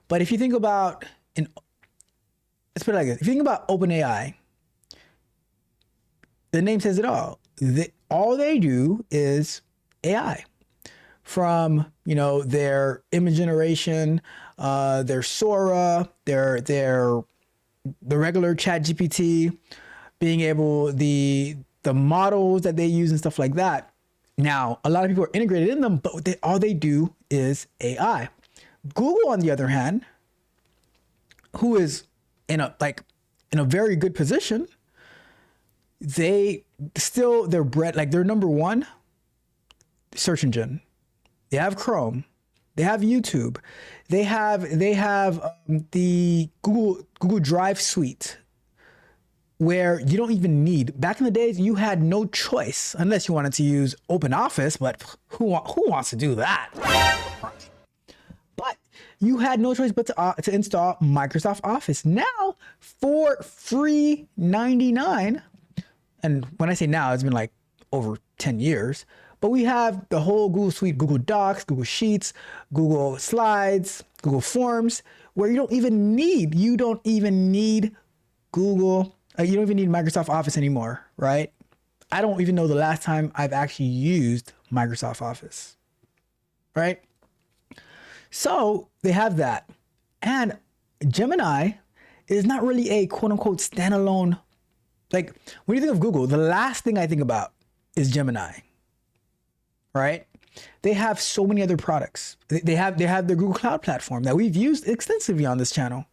[SPEAKER 4] But if you think about, let's put it like this. If you think about OpenAI, the name says it all. All they do is AI. From, their image generation, their Sora, the regular ChatGPT, being able, the models that they use and stuff like that. Now, a lot of people are integrated in them, but all they do is AI. Google, on the other hand, who is in a very good position, they're number one search engine. They have Chrome, they have YouTube, they have the Google Drive suite, where you don't even need. Back in the days, you had no choice unless you wanted to use OpenOffice, but who wants to do that? But you had no choice but to install Microsoft Office. Now, for free $99, and when I say now, it's been like over 10 years, but we have the whole Google suite, Google Docs, Google Sheets, Google Slides, Google Forms, where you don't even need Google. You don't even need Microsoft Office anymore, right? I don't even know the last time I've actually used Microsoft Office, right? So they have that. And Gemini is not really a quote unquote standalone. Like when you think of Google, the last thing I think about is Gemini, right? They have so many other products. They have their Google Cloud platform that we've used extensively on this channel.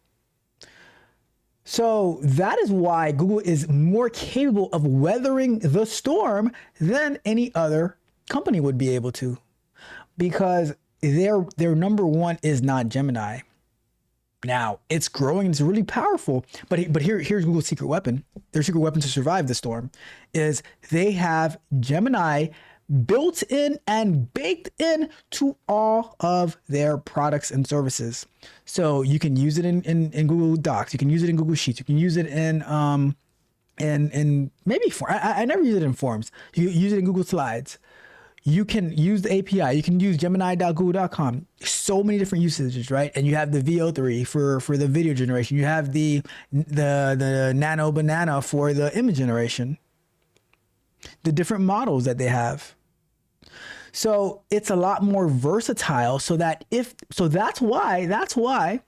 [SPEAKER 4] So that is why Google is more capable of weathering the storm than any other company would be able to, because their number one is not Gemini. Now it's growing, it's really powerful, but here's Google's secret weapon. Their secret weapon to survive the storm is they have Gemini built in and baked in to all of their products and services. So you can use it in Google Docs, you can use it in Google Sheets, you can use it in maybe I never use it in Forms. You use it in Google Slides. You can use the API. You can use Gemini.google.com. So many different usages, right? And you have the VO3 for the video generation. You have the Nano Banana for the image generation. The different models that they have. So it's a lot more versatile. So that's why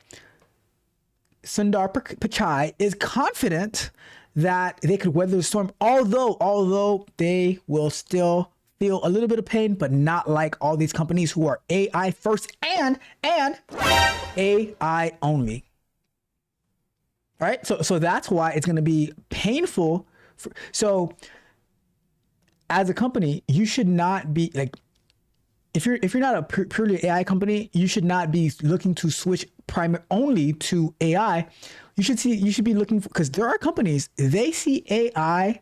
[SPEAKER 4] Sundar Pichai is confident that they could weather the storm, although they will still feel a little bit of pain, but not like all these companies who are AI first and AI only. Right? So that's why it's going to be painful. So as a company, you should not be like, if you're not a purely AI company, you should not be looking to switch only to AI. You should be looking for, because there are companies, they see AI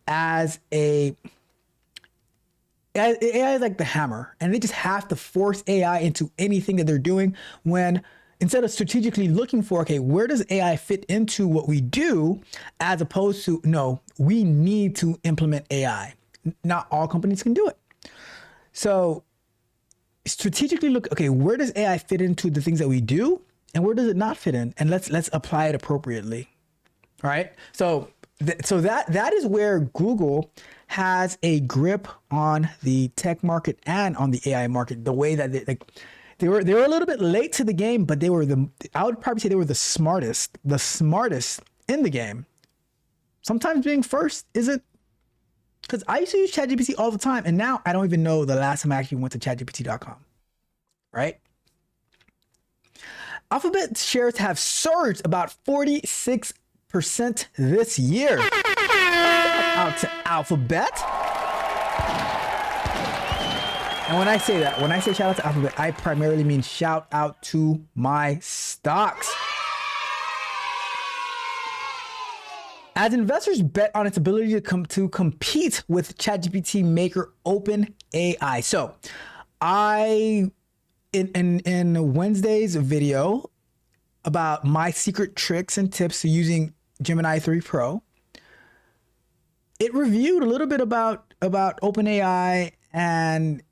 [SPEAKER 4] as AI is like the hammer, and they just have to force AI into anything that they're doing, when instead of strategically looking for, okay, where does AI fit into what we do, as opposed to, no, we need to implement AI. Not all companies can do it. So strategically look, okay, where does AI fit into the things that we do, and where does it not fit in? And let's apply it appropriately. All right. So that is where Google has a grip on the tech market and on the AI market. The way that they were a little bit late to the game, but I would probably say they were the smartest in the game. Sometimes being first isn't, because I used to use ChatGPT all the time, and now I don't even know the last time I actually went to ChatGPT.com. Right? Alphabet shares have surged about 46% this year. Out to Alphabet. And when I say that, when I say shout out to Alphabet, I primarily mean shout out to my stocks. As investors bet on its ability to compete with ChatGPT maker OpenAI. So in Wednesday's video about my secret tricks and tips to using Gemini 3 Pro, it reviewed a little bit about OpenAI and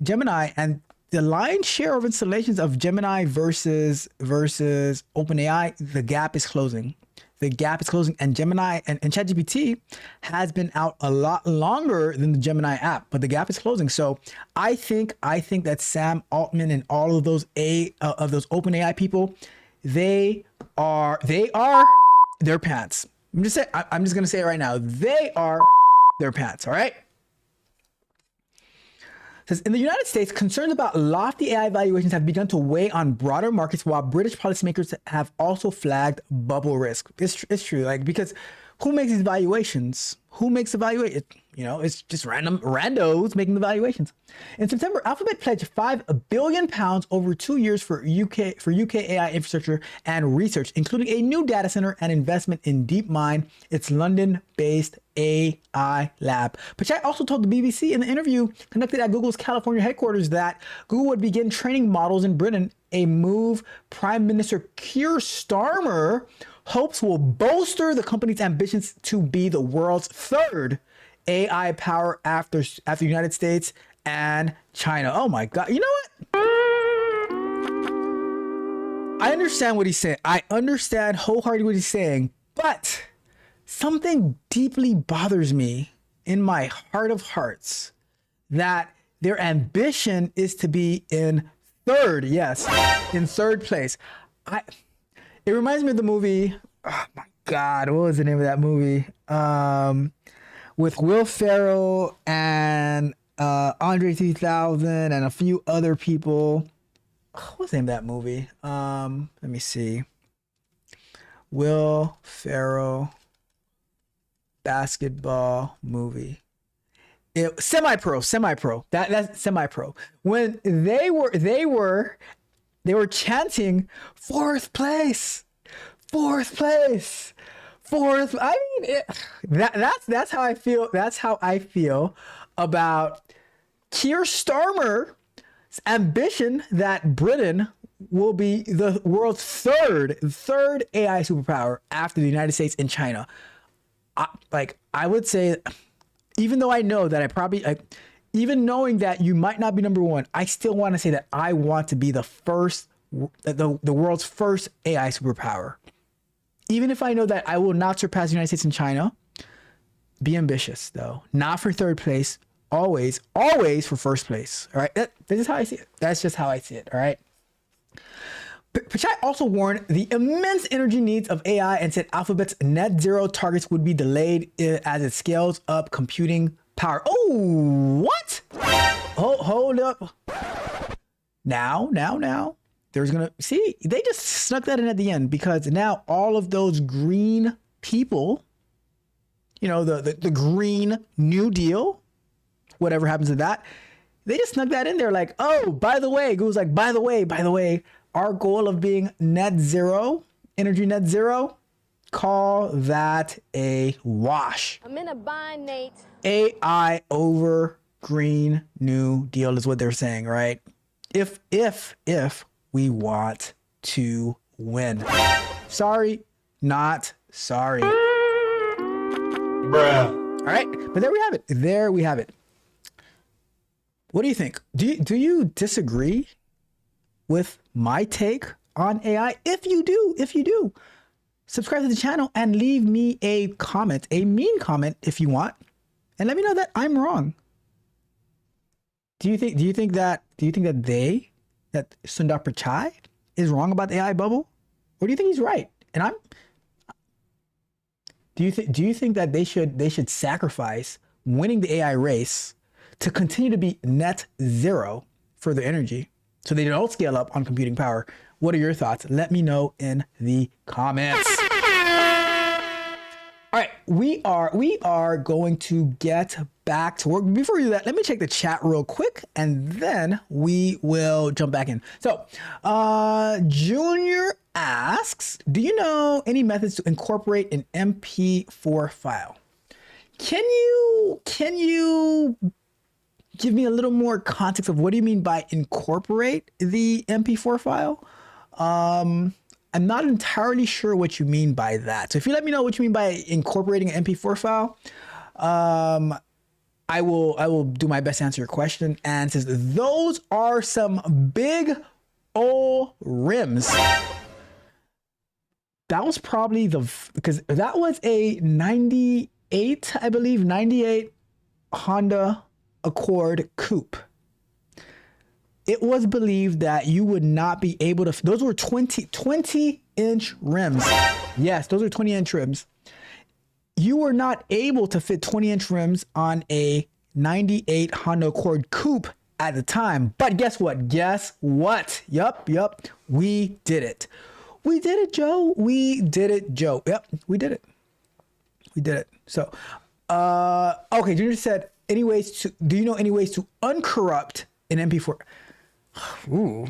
[SPEAKER 4] Gemini, and the lion's share of installations of Gemini versus OpenAI, the gap is closing. The gap is closing, and Gemini and ChatGPT has been out a lot longer than the Gemini app, but the gap is closing. So I think that Sam Altman and all of those OpenAI people, they are their pants. I'm just gonna say it right now. They are their pants. All right. Says, in the United States, concerns about lofty AI valuations have begun to weigh on broader markets, while British policymakers have also flagged bubble risk. It's true, like, because who makes these valuations? Who makes the valuation? You know, it's just random randos making the valuations. In September, Alphabet pledged £5 billion over 2 years for UK AI infrastructure and research, including a new data center and investment in DeepMind, its London-based AI lab. Pichai also told the BBC in the interview conducted at Google's California headquarters that Google would begin training models in Britain, a move Prime Minister Keir Starmer hopes will bolster the company's ambitions to be the world's third AI power after the United States and China. Oh my God. You know what? I understand what he's saying. I understand wholeheartedly what he's saying, but something deeply bothers me in my heart of hearts that their ambition is to be in third. Yes, in third place. It reminds me of the movie. Oh my God, what was the name of that movie? With Will Ferrell and Andre 3000 and a few other people. What's the name of that movie? Let me see. Will Ferrell basketball movie. Semi-pro. That's semi-pro. When they were chanting fourth place. I mean, that's how I feel. That's how I feel about Keir Starmer's ambition that Britain will be the world's third AI superpower after the United States and China. I would say, even though I know that even knowing that you might not be number one, I still want to say that I want to be the world's first AI superpower. Even if I know that I will not surpass the United States and China, be ambitious though. Not for third place, always for first place. All right, this is how I see it. That's just how I see it. All right. Pichai also warned the immense energy needs of AI and said Alphabet's net zero targets would be delayed as it scales up computing power. Oh, what? Hold up. Now. There's they just snuck that in at the end, because now all of those green people, you know, the Green New Deal, whatever happens to that, they just snuck that in there like, oh, by the way, Google's like, by the way, our goal of being net zero, energy net zero, call that a wash.
[SPEAKER 8] I'm in a bind, Nate.
[SPEAKER 4] AI over Green New Deal is what they're saying, right? If we want to win. Sorry, not sorry.
[SPEAKER 2] Bruh.
[SPEAKER 4] All right, but there we have it. What do you think? Do you disagree with my take on AI? If you do, subscribe to the channel and leave me a comment, a mean comment if you want, and let me know that I'm wrong. Do you think that Sundar Pichai is wrong about the AI bubble, or do you think he's right? And do you think that they should sacrifice winning the AI race to continue to be net zero for their energy so they don't scale up on computing power? What are your thoughts? Let me know in the comments. All right, we are going to get back to work. Before we do that, let me check the chat real quick, and then we will jump back in. So, Junior asks, do you know any methods to incorporate an MP4 file? Can you give me a little more context of what do you mean by incorporate the MP4 file? I'm not entirely sure what you mean by that. So if you let me know what you mean by incorporating an MP4 file, I will do my best to answer your question. And it says those are some big old rims. That was probably because that was a 98, I believe, 98 Honda Accord Coupe. It was believed that you would not be able to, those were 20-inch rims. Yes, those are 20-inch rims. You were not able to fit 20-inch rims on a 98 Honda Accord Coupe at the time. But guess what? Guess what? Yup. We did it. We did it, Joe. We did it, Joe. Yep, we did it. We did it. So, okay, Junior said, do you know any ways to uncorrupt an MP4? Ooh.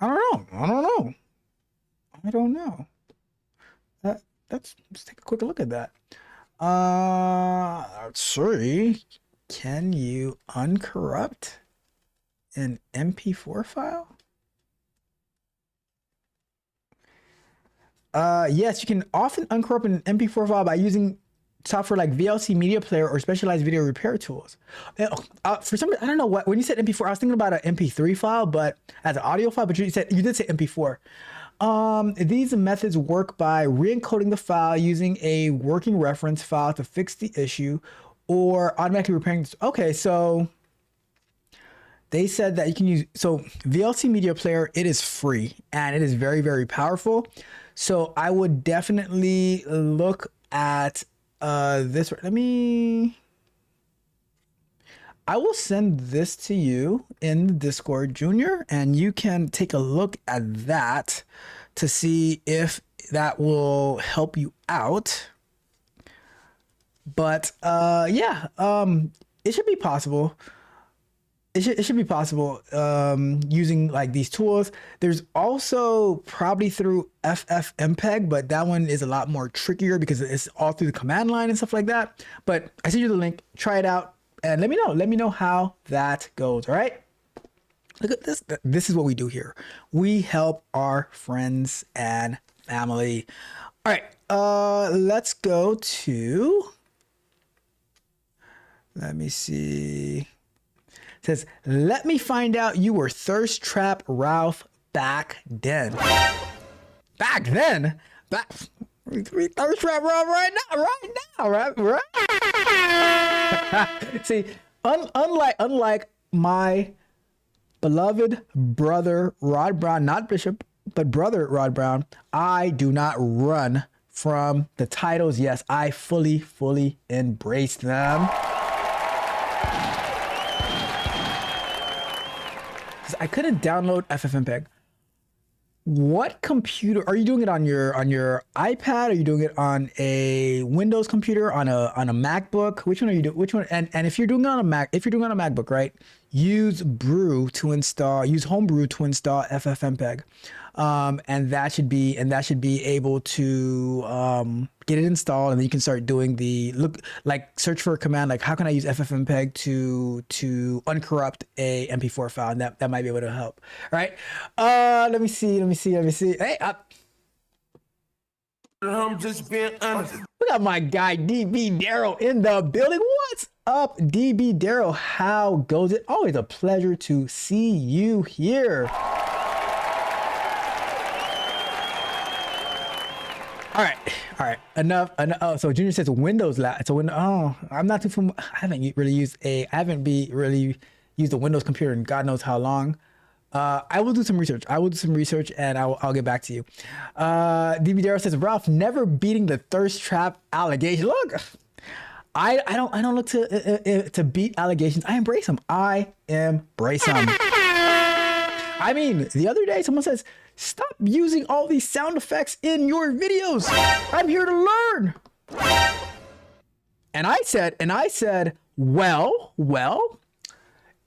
[SPEAKER 4] I don't know. Let's take a quick look at that. Let's see. Can you uncorrupt an MP4 file? Yes, you can often uncorrupt an MP4 file by using software like VLC Media Player or specialized video repair tools. For some reason, I don't know what, when you said MP4, I was thinking about an MP3 file, but as an audio file, but you did say MP4. These methods work by re-encoding the file using a working reference file to fix the issue or automatically repairing. Okay, so they said that you can use, so VLC Media Player, it is free and it is very, very powerful. So I would definitely look at this. I will send this to you in the Discord, Junior, and you can take a look at that to see if that will help you out. But yeah, it should be possible. It should be possible using like these tools. There's also probably through FFmpeg, but that one is a lot more trickier because it's all through the command line and stuff like that. But I sent you the link. Try it out and let me know. Let me know how that goes. All right. Look at this. This is what we do here. We help our friends and family. All right. Let's go to. Let me see. It says, let me find out you were Thirst Trap Ralph back then. Back then? We Thirst Trap Ralph right now, right? See, unlike my beloved brother Rod Brown, not Bishop, but brother Rod Brown, I do not run from the titles. Yes, I fully embrace them. I couldn't download FFmpeg. What computer are you doing it on? Your iPad? Are you doing it on a Windows computer? On a MacBook? Which one are you doing? Which one? And if you're doing it on a Mac, if you're doing it on a MacBook, right? Use Homebrew to install FFmpeg, and that should be able to get it installed, and then you can start doing search for a command like how can I use FFmpeg to uncorrupt a MP4 file, and that might be able to help. All right. Let me see. Hey,
[SPEAKER 2] I'm just being honest.
[SPEAKER 4] we got my guy DB Darrow in the building. What's up, DB Darrow? How goes it? Always a pleasure to see you here. All right. Enough. Oh, so Junior says Windows lab. So I'm not too familiar. I haven't really used a Windows computer in God knows how long. I will do some research. And I'll get back to you. DB Darrow says Ralph never beating the thirst trap allegation. Look, I don't look to beat allegations. I embrace them. I mean, the other day someone says, stop using all these sound effects in your videos. I'm here to learn. And I said, well,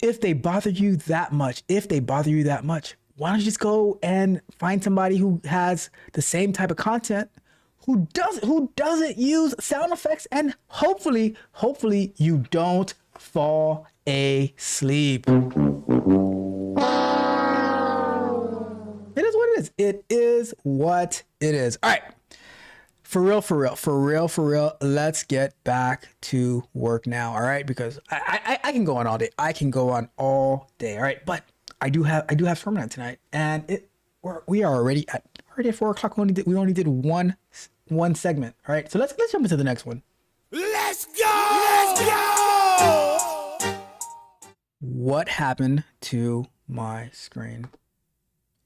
[SPEAKER 4] if they bother you that much, why don't you just go and find somebody who has the same type of content, who doesn't use sound effects, and hopefully you don't fall asleep. It is what it is. It is what it is. All right. For real, let's get back to work now, all right? Because I can go on all day. All right? But I do have Streamline tonight, and we are already at 4 o'clock. We only did one segment, all right? So let's jump into the next one.
[SPEAKER 2] Let's go!
[SPEAKER 4] What happened to my screen?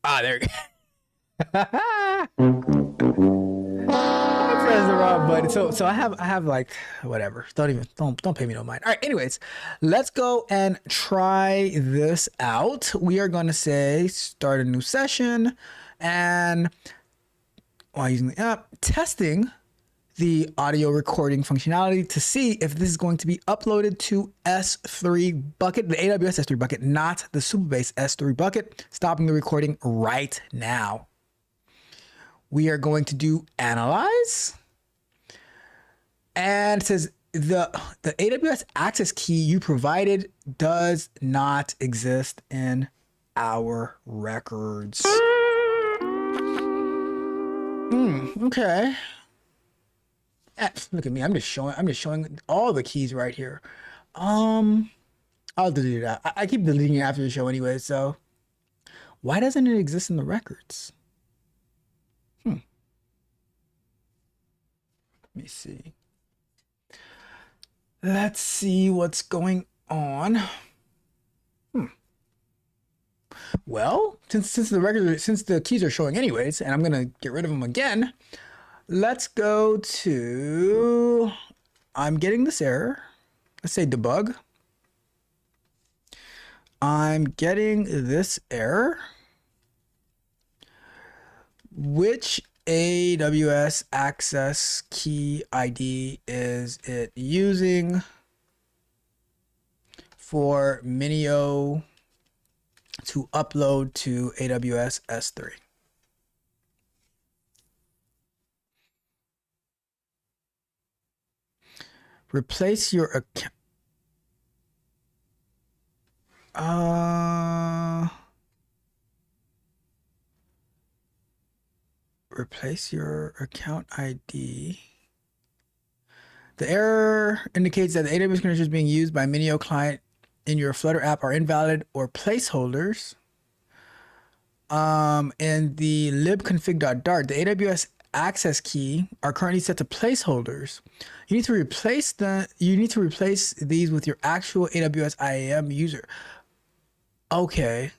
[SPEAKER 4] There you go. Press the wrong button. So I have like whatever. Don't pay me no mind. All right. Anyways, let's go and try this out. We are going to say start a new session, and while using the app, testing the audio recording functionality to see if this is going to be uploaded to S3 bucket, the AWS S3 bucket, not the Supabase S3 bucket. Stopping the recording right now. We are going to do analyze, and it says the AWS access key you provided does not exist in our records. Okay. Look at me. I'm just showing all the keys right here. I'll delete that. I keep deleting it after the show anyway. So why doesn't it exist in the records? Let me see. Let's see what's going on. Well, since the keys are showing anyways, and I'm gonna get rid of them again, let's go to, I'm getting this error. Let's say debug. I'm getting this error. Which AWS access key ID is it using for Minio to upload to AWS S3? Replace your account. Replace your account ID. The error indicates that the AWS credentials being used by Minio client in your Flutter app are invalid or placeholders. In the libconfig.dart, the AWS access key are currently set to placeholders. You need to replace these with your actual AWS IAM user. Okay.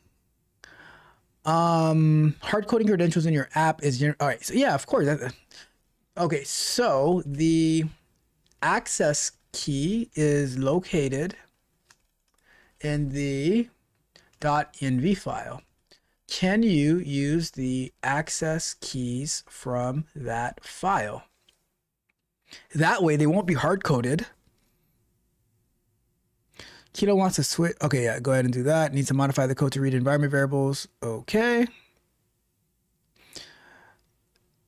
[SPEAKER 4] Hard coding credentials in your app is all right. So yeah, of course. Okay, so the access key is located in the .env file. Can you use the access keys from that file? That way they won't be hard coded. Keto wants to switch. Okay, yeah, go ahead and do that. Needs to modify the code to read environment variables. Okay.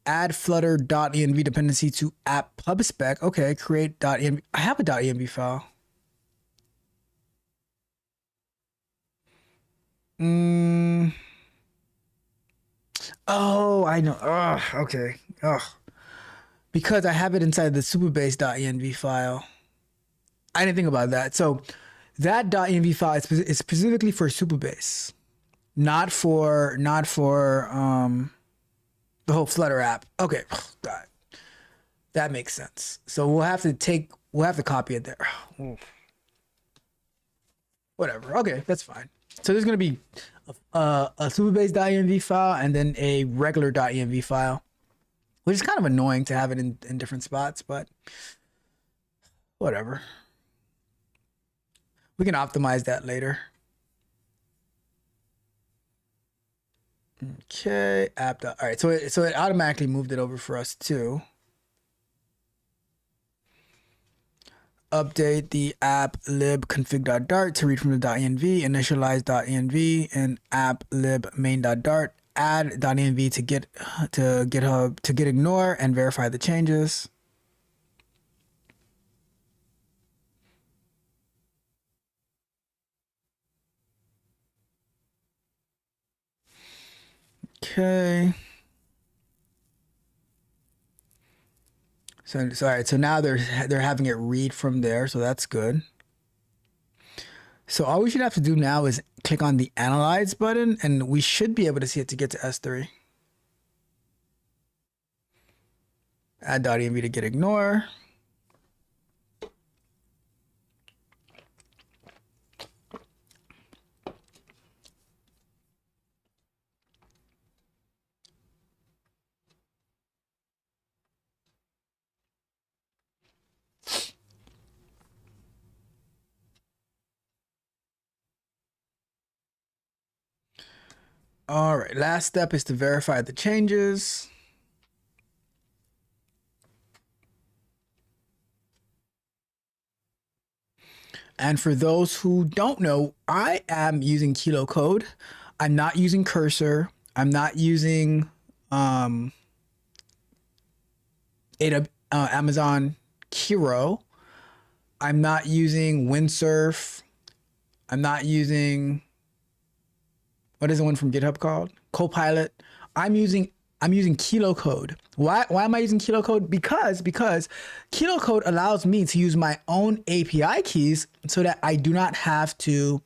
[SPEAKER 4] Add flutter.env dependency to app pubspec. Okay, create .env. I have a .env file. Oh, I know. Okay. Because I have it inside the Supabase.env file. I didn't think about that. So that .env file is specifically for Supabase, not for the whole Flutter app. Okay, God, that makes sense. So we'll have to copy it there. Whatever. Okay, that's fine. So there's gonna be a Supabase.env file and then a regular .env file, which is kind of annoying to have it in different spots, but whatever. We can optimize that later. Okay, app. All right, so it automatically moved it over for us too. update the app lib config.dart to read from the .env, initialize .env, and app lib main.dart. Add .env to GitHub to git ignore and verify the changes. Okay. So all right, so now they're having it read from there, so that's good. So all we should have to do now is click on the Analyze button, and we should be able to see it to get to S3. Add .env to git ignore. All right, last step is to verify the changes. And for those who don't know, I am using Kilo Code. I'm not using Cursor. I'm not using Amazon Kiro. I'm not using Windsurf. I'm not using, what is the one from GitHub called? Copilot. I'm using Kilo Code. Why am I using Kilo Code? Because Kilo Code allows me to use my own API keys so that I do not have to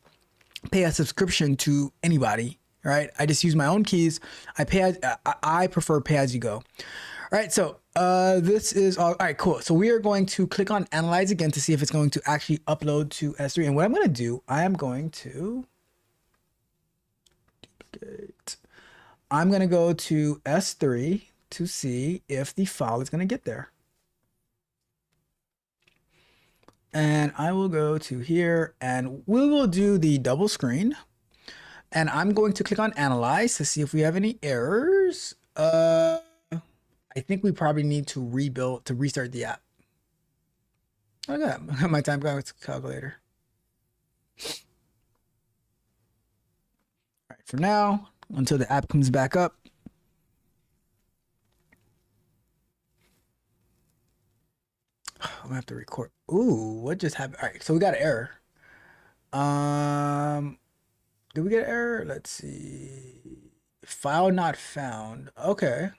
[SPEAKER 4] pay a subscription to anybody, right? I just use my own keys. I prefer pay as you go. All right, so this is all right, cool. So we are going to click on Analyze again to see if it's going to actually upload to S3. And what I'm going to do, I am going to duplicate. I'm going to go to S3 to see if the file is going to get there. And I will go to here and we will do the double screen. And I'm going to click on Analyze to see if we have any errors. I think we probably need to restart the app. Look at that. I got my time calculator. All right, for now, until the app comes back up. I'm gonna have to record. Ooh, what just happened? All right, so we got an error. Did we get an error? Let's see. File not found. Okay.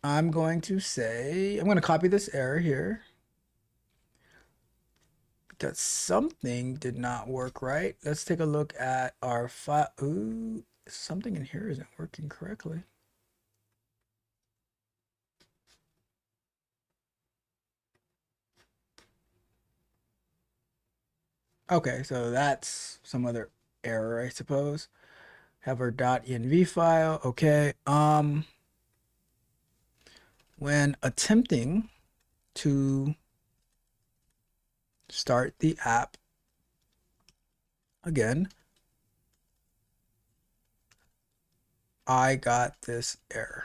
[SPEAKER 4] I'm going to copy this error here because something did not work right. Let's take a look at our file. Ooh, something in here isn't working correctly. Okay, so that's some other error, I suppose. Have our .env file. Okay. When attempting to start the app again, I got this error.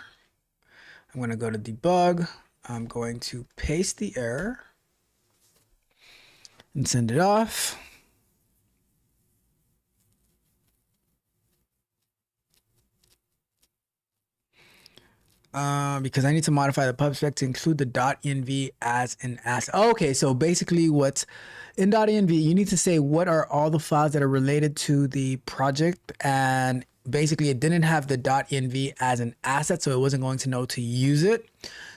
[SPEAKER 4] I'm going to go to debug. I'm going to paste the error and send it off. Because I need to modify the pub spec to include the .env as an asset. Okay, so basically what's in .env, you need to say what are all the files that are related to the project, and basically it didn't have the .env as an asset, so it wasn't going to know to use it.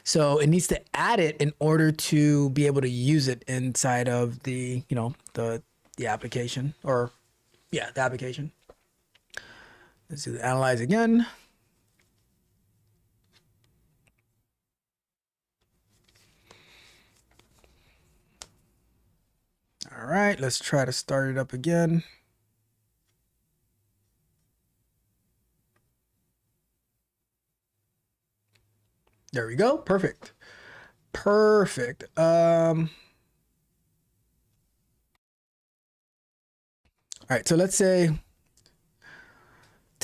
[SPEAKER 4] So it needs to add it in order to be able to use it inside of the, the application, or yeah, the application. Let's do the Analyze again. All right, let's try to start it up again. There we go. Perfect. Perfect. All right, so let's say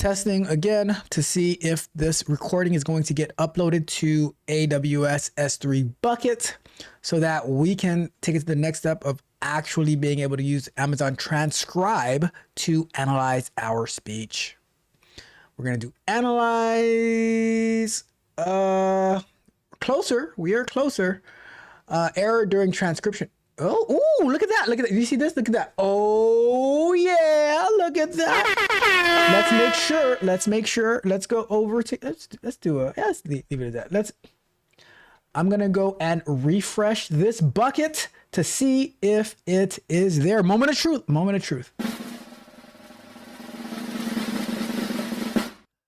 [SPEAKER 4] Testing again to see if this recording is going to get uploaded to AWS S3 bucket so that we can take it to the next step of actually being able to use Amazon Transcribe to analyze our speech. We're going to do analyze. Closer. We are closer. Error during transcription. Oh, ooh, look at that. Look at that. You see this? Look at that. Oh, yeah. Look at that. Let's make sure. Let's go over to, let's leave it at that. I'm going to go and refresh this bucket to see if it is there. Moment of truth.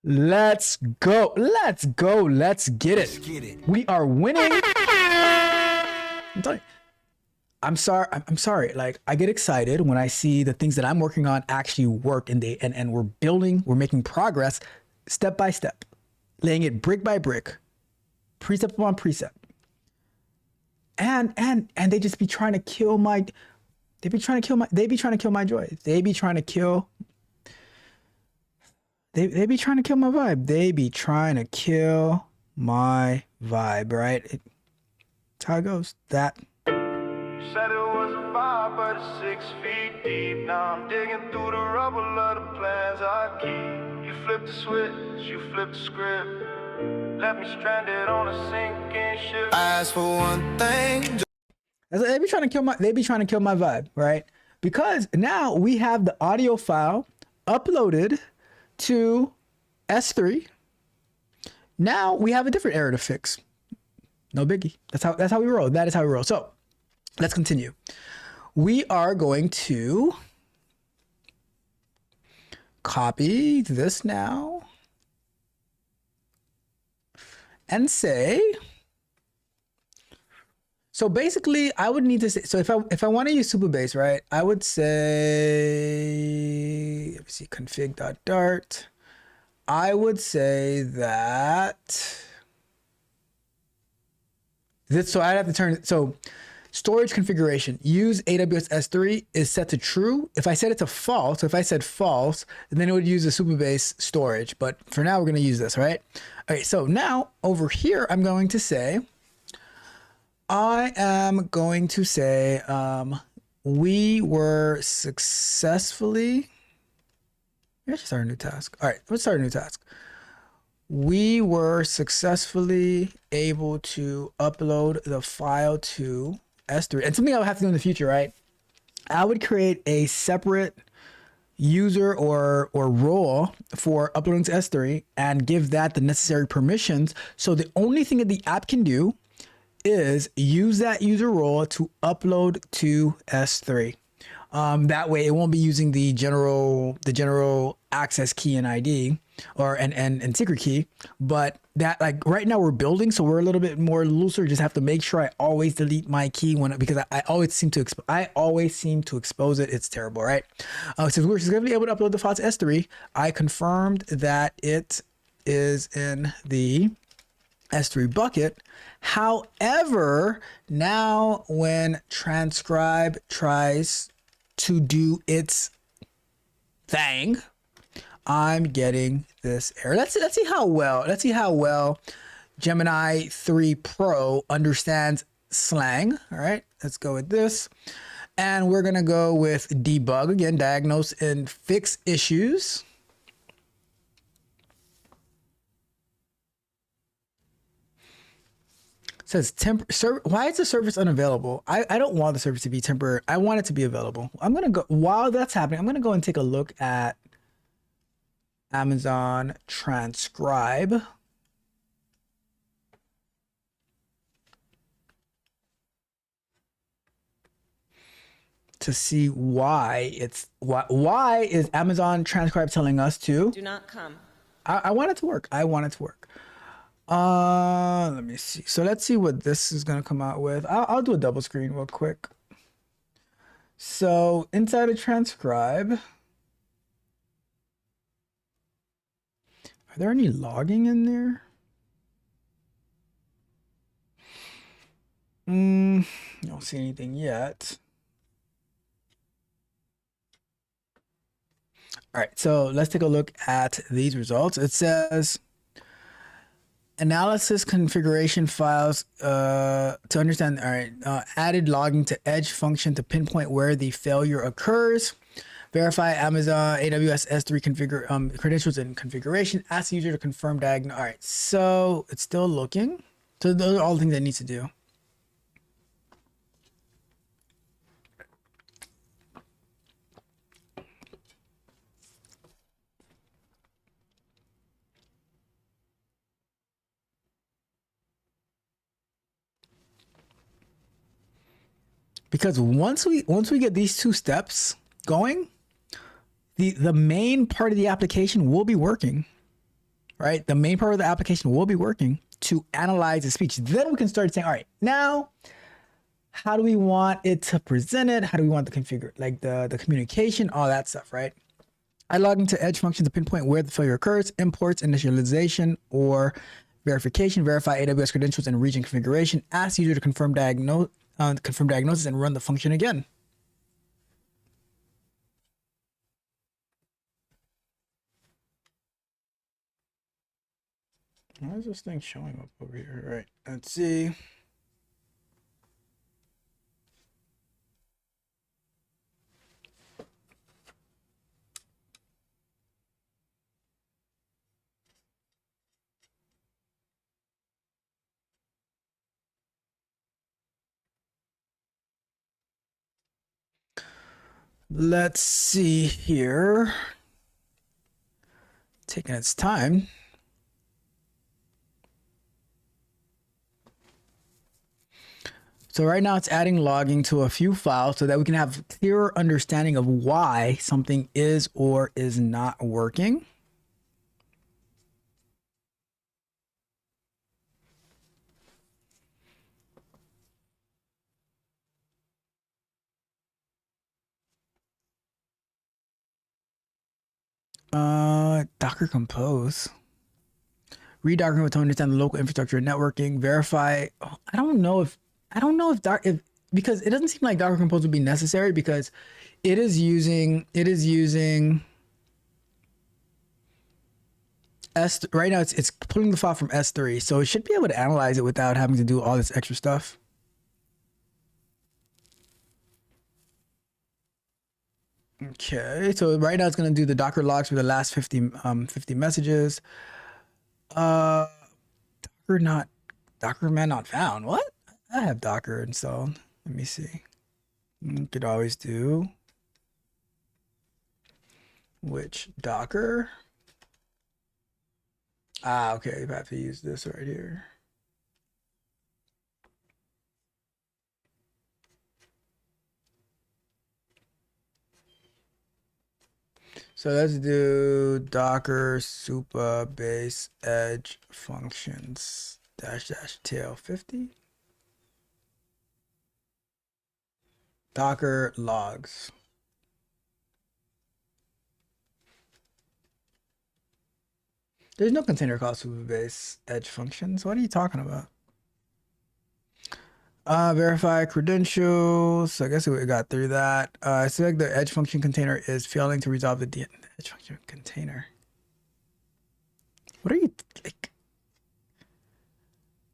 [SPEAKER 4] Let's go. Let's get it. We are winning. I'm telling you. I'm sorry. Like, I get excited when I see the things that I'm working on actually work and we're making progress step by step, laying it brick by brick, precept upon precept. And they just be trying to kill my joy. They be trying to kill my vibe. They be trying to kill my vibe, right? That's how it goes. That.
[SPEAKER 2] Said it was a vibe, but it's 6 feet deep. Now I'm digging through the rubble of the plans I keep. You flipped the switch, you flipped the script. Left me stranded on a sinking ship. I asked for one thing.
[SPEAKER 4] They be trying to kill my vibe, right? Because now we have the audio file uploaded to S3. Now we have a different error to fix. No biggie. That's how we roll. That is how we roll. So let's continue. We are going to copy this now and say, so basically I would need to say, so if I want to use Supabase, right, I would say, let me see, config.dart. I would say that this, so I'd have to turn, so storage configuration, use AWS S3 is set to true. If I set it to false, so if I said false, then it would use the Supabase storage. But for now, we're going to use this, right? All right, so now over here, I'm going to say, we were successfully, let's start a new task. All right, let's start a new task. We were successfully able to upload the file to S3. And something I would have to do in the future, right? I would create a separate user or role for uploading to S3 and give that the necessary permissions. So the only thing that the app can do is use that user role to upload to S3. That way it won't be using the general access key and ID and secret key, but that, like, right now we're building, so we're a little bit more looser. Just have to make sure I always delete my key because I always seem to expose it. It's terrible, right? So we're successfully able to upload the file to S3. I confirmed that it is in the S3 bucket. However, now when Transcribe tries to do its thing, I'm getting this error. Let's see how well Gemini 3 Pro understands slang. All right, let's go with this. And we're gonna go with debug again, diagnose and fix issues. It says why is the service unavailable? I don't want the service to be temporary. I want it to be available. I'm gonna go, while that's happening, I'm gonna go and take a look at Amazon Transcribe. To see why is Amazon Transcribe telling us to
[SPEAKER 8] do not come.
[SPEAKER 4] I want it to work. Let me see. So let's see what this is going to come out with. I'll do a double screen real quick. So inside of Transcribe, are there any logging in there? I don't see anything yet. All right, so let's take a look at these results. It says analysis configuration files to understand. All right, added logging to edge function to pinpoint where the failure occurs. Verify Amazon AWS S3 credentials and configuration. Ask the user to confirm diagnose. All right, so it's still looking. So those are all the things that it needs to do. Because once we get these two steps going, the main part of the application will be working, right? The main part of the application will be working to analyze the speech. Then we can start saying, all right, now how do we want it to present it? How do we want the configure, like the communication, all that stuff, right? I log into edge function to pinpoint where the failure occurs, imports, initialization, or verification, verify AWS credentials and region configuration, ask user to confirm diagnosis and run the function again. Why is this thing showing up over here? All right, let's see. Let's see here. Taking its time. So right now it's adding logging to a few files so that we can have clearer understanding of why something is or is not working. Docker Compose. Read Docker to understand the local infrastructure and networking. Verify. Oh, I don't know if because it doesn't seem like Docker Compose would be necessary because it is using S right now. It's pulling the file from S3, so it should be able to analyze it without having to do all this extra stuff. Okay, so right now it's going to do the Docker logs for the last 50 messages. Docker man not found. What? I have Docker installed. Let me see. You could always do which Docker. Okay, you have to use this right here. So let's do Docker super base edge functions --tail 50. Docker logs. There's no container called super base edge functions. What are you talking about? Verify credentials. I guess we got through that. Select the edge function container is failing to resolve the edge function container. What are you like?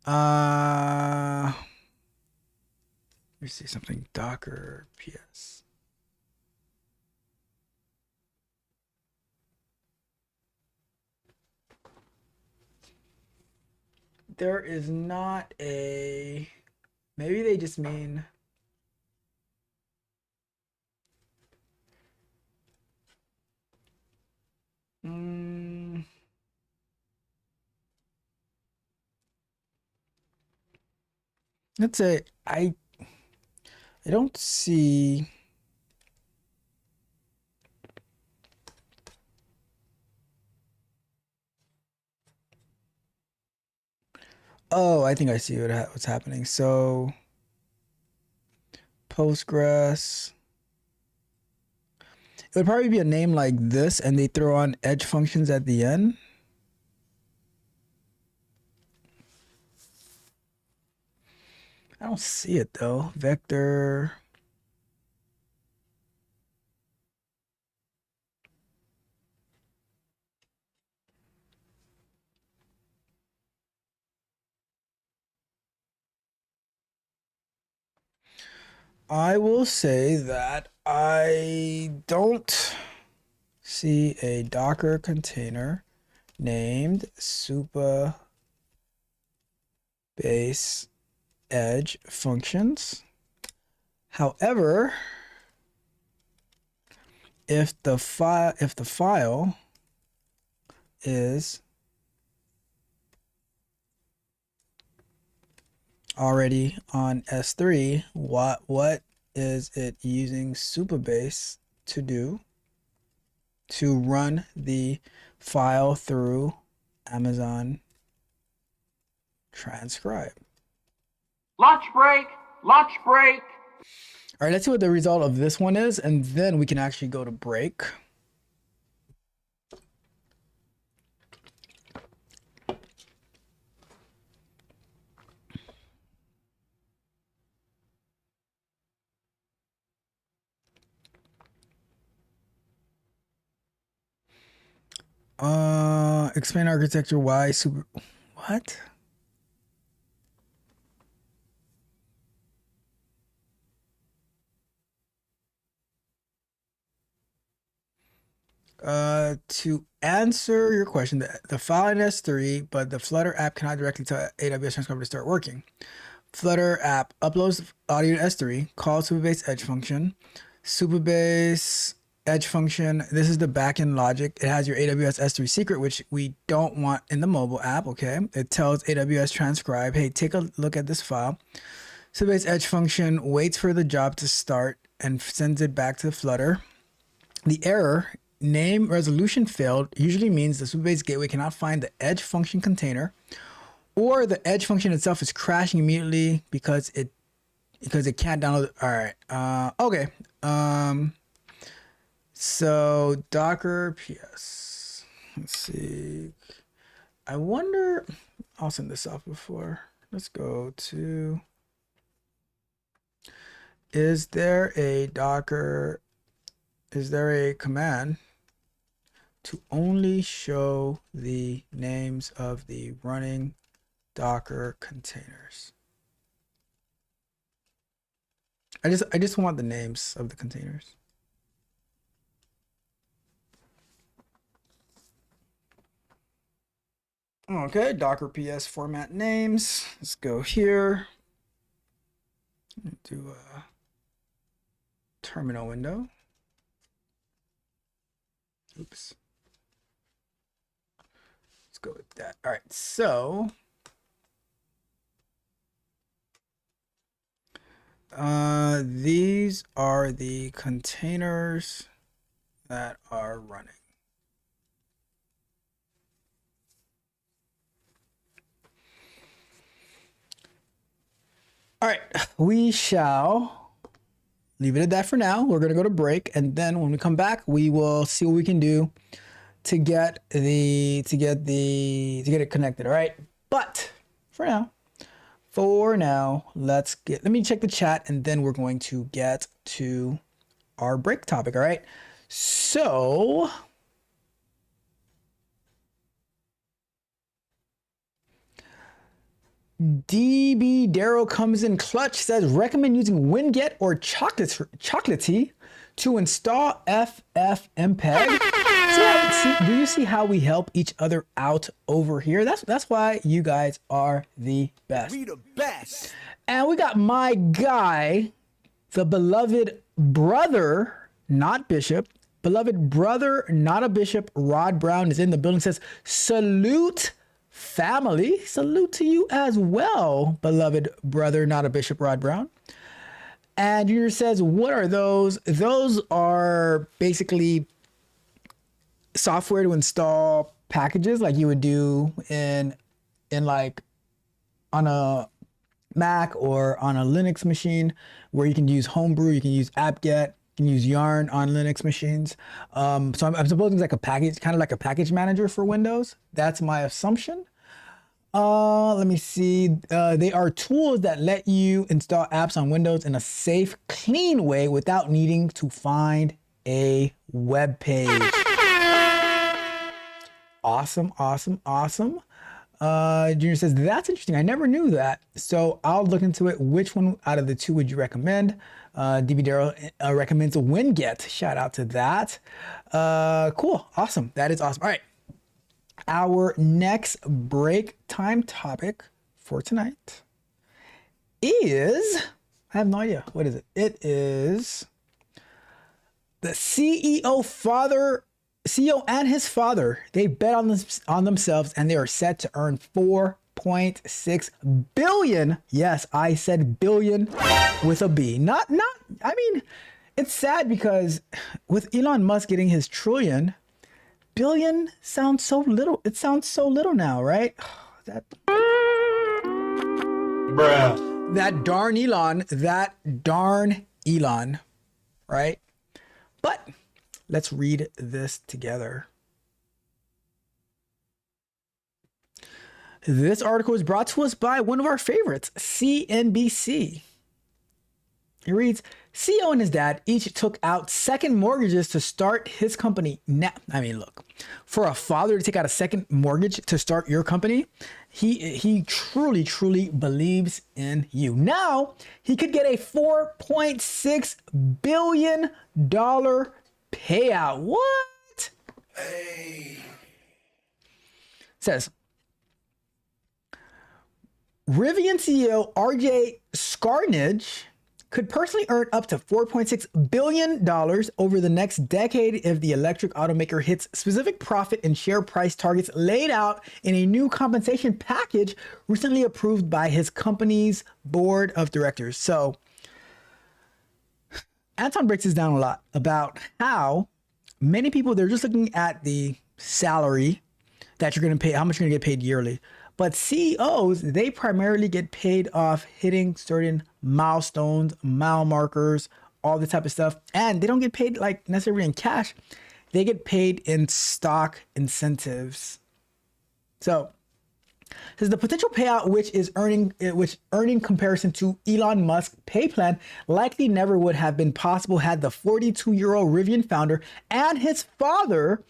[SPEAKER 4] Let me see something. Docker PS. There is not a. Maybe they just mean. Let's say I don't see. Oh, I think I see what's happening. So Postgres. It would probably be a name like this, and they throw on edge functions at the end. I don't see it though. Vector. I will say that I don't see a Docker container named Supabase Edge Functions. However, if the file is already on S3, what is it using Supabase to do to run the file through Amazon Transcribe?
[SPEAKER 1] Lunch break, lunch break.
[SPEAKER 4] All right, let's see what the result of this one is, and then we can actually go to break. Explain architecture, why super, what? To answer your question, the file in S3, but the Flutter app cannot directly tell AWS Transcribe to start working. Flutter app uploads audio to S3, calls Supabase Edge function. Supabase Edge function, this is the backend logic. It has your AWS S3 secret, which we don't want in the mobile app, okay? It tells AWS Transcribe, hey, take a look at this file. Supabase Edge function waits for the job to start and sends it back to Flutter. The error, name resolution failed, usually means the Supabase gateway cannot find the Edge function container, or the Edge function itself is crashing immediately because it can't download. All right. Okay. So Docker PS. Let's see. I wonder. I'll send this off before. Let's go to. Is there a Docker? Is there a command to only show the names of the running Docker containers? I just want the names of the containers. Okay, Docker PS format names. Let's go here. Do a terminal window. Oops. Let's go with that. All right, so these are the containers that are running. All right, we shall leave it at that for now. We're gonna go to break, and then when we come back, we will see what we can do to get it connected. All right, but for now, let me check the chat, and then we're going to get to our break topic. All right, so DB Darrow comes in clutch, says recommend using Winget or Chocolatey to install FFmpeg. Do you see how we help each other out over here? That's why you guys are the best.
[SPEAKER 2] We the best.
[SPEAKER 4] And we got my guy, the beloved brother, not bishop, beloved brother, not a bishop, Rod Brown is in the building, says salute family. Salute to you as well, beloved brother, not a bishop, Rod Brown. And Junior says, what are those? Those are basically software to install packages like you would do in like on a Mac or on a Linux machine, where you can use Homebrew, you can use apt-get, you can use Yarn on Linux machines. So I'm supposing it's like a package, kind of like a package manager for Windows. That's my assumption. Let me see. They are tools that let you install apps on Windows in a safe, clean way without needing to find a web page. Awesome, awesome, awesome. Junior says, that's interesting. I never knew that. So I'll look into it. Which one out of the two would you recommend? DB Darrow recommends Winget. Shout out to that. Cool. Awesome. That is awesome. All right. Our next break time topic for tonight is, I have no idea. What is it? It is the CEO and his father, they bet on themselves and they are set to earn 4.6 billion. Yes, I said billion with a B. I mean, it's sad because with Elon Musk getting his trillion, billion sounds so little. It sounds so little now, right? That darn Elon, right? But let's read this together. This article is brought to us by one of our favorites, CNBC. It reads, CEO and his dad each took out second mortgages to start his company. Now, I mean, look, for a father to take out a second mortgage to start your company, he truly, truly believes in you. Now, he could get a $4.6 billion payout. What? Hey. Says, Rivian CEO RJ Scarnage could personally earn up to $4.6 billion over the next decade if the electric automaker hits specific profit and share price targets laid out in a new compensation package recently approved by his company's board of directors. So Anton breaks this down a lot about how many people, they're just looking at the salary that you're going to pay, how much you're going to get paid yearly. But CEOs, they primarily get paid off hitting certain milestones, mile markers, all this type of stuff. And they don't get paid like necessarily in cash. They get paid in stock incentives. So says the potential payout, which earning comparison to Elon Musk's pay plan, likely never would have been possible had the 42-year-old Rivian founder and his father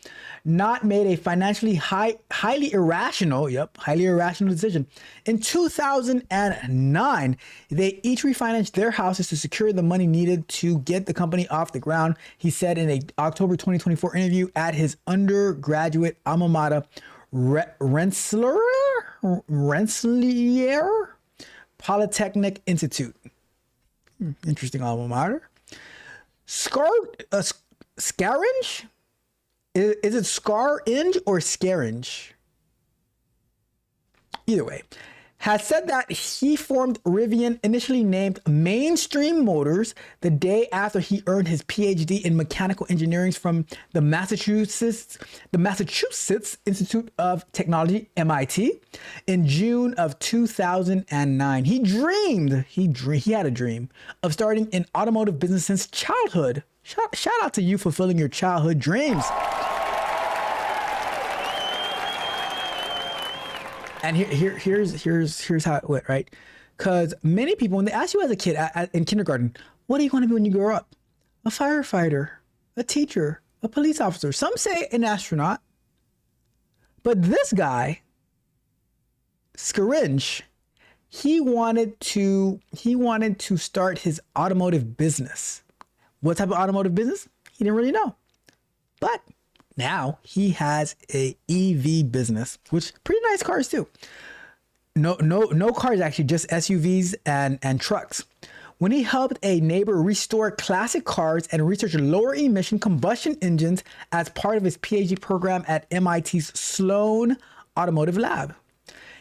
[SPEAKER 4] not made a financially highly irrational decision. In 2009, they each refinanced their houses to secure the money needed to get the company off the ground, he said in an October 2024 interview at his undergraduate alma mater, Rensselaer Polytechnic Institute. Interesting alma mater. Scaringe? Is it Scaringe or Scaringe? Either way, has said that he formed Rivian, initially named Mainstream Motors, the day after he earned his PhD in mechanical engineering from the Massachusetts Institute of Technology, MIT, in June of 2009. He had a dream of starting an automotive business since childhood. Shout out to you fulfilling your childhood dreams. And here's how it went, right? Because many people, when they ask you as a kid in kindergarten, what do you want to be when you grow up? A firefighter, a teacher, a police officer. Some say an astronaut. But this guy, Scaringe, he wanted to start his automotive business. What type of automotive business? He didn't really know. But now he has a EV business, which pretty nice cars too. No cars, actually, just SUVs and trucks. When he helped a neighbor restore classic cars and research lower emission combustion engines as part of his PhD program at MIT's Sloan Automotive Lab.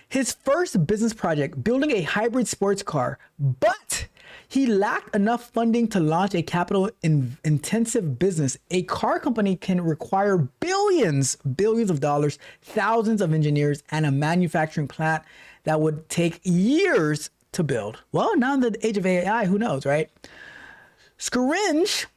[SPEAKER 4] His first business project, building a hybrid sports car, but he lacked enough funding to launch a capital-intensive business. A car company can require billions of dollars, thousands of engineers, and a manufacturing plant that would take years to build. Well, now in the age of AI, who knows, right? Scaringe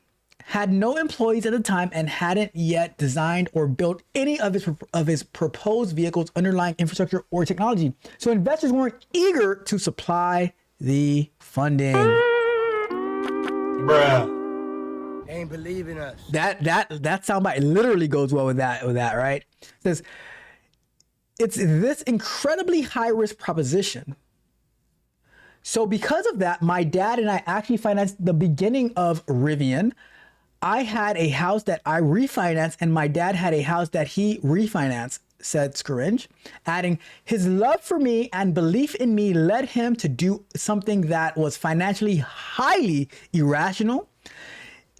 [SPEAKER 4] had no employees at the time and hadn't yet designed or built any of his proposed vehicles' underlying infrastructure or technology. So investors weren't eager to supply the funding.
[SPEAKER 8] Bruh. Ain't believing us.
[SPEAKER 4] That soundbite literally goes well with that, right? It says it's this incredibly high risk proposition. So because of that, my dad and I actually financed the beginning of Rivian. I had a house that I refinanced and my dad had a house that he refinanced, said Scaringe, adding, his love for me and belief in me led him to do something that was financially highly irrational.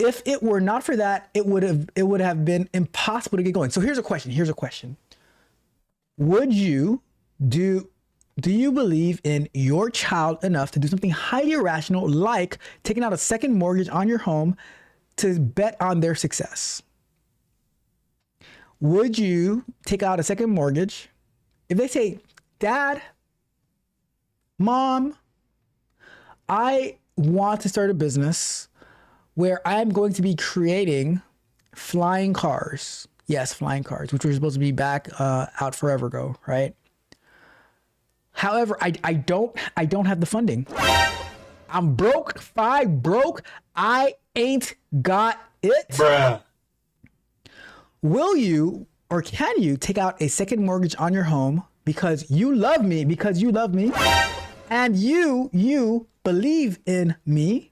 [SPEAKER 4] If it were not for that, it would have been impossible to get going. So here's a question. Do you believe in your child enough to do something highly irrational, like taking out a second mortgage on your home to bet on their success? Would you take out a second mortgage if they say, Dad, Mom, I want to start a business where I'm going to be creating flying cars? Yes, flying cars, which were supposed to be back out forever ago, right? However, I don't have the funding. I'm broke, broke. I ain't got it.
[SPEAKER 5] Bruh.
[SPEAKER 4] Will you or can you take out a second mortgage on your home because you love me, and you believe in me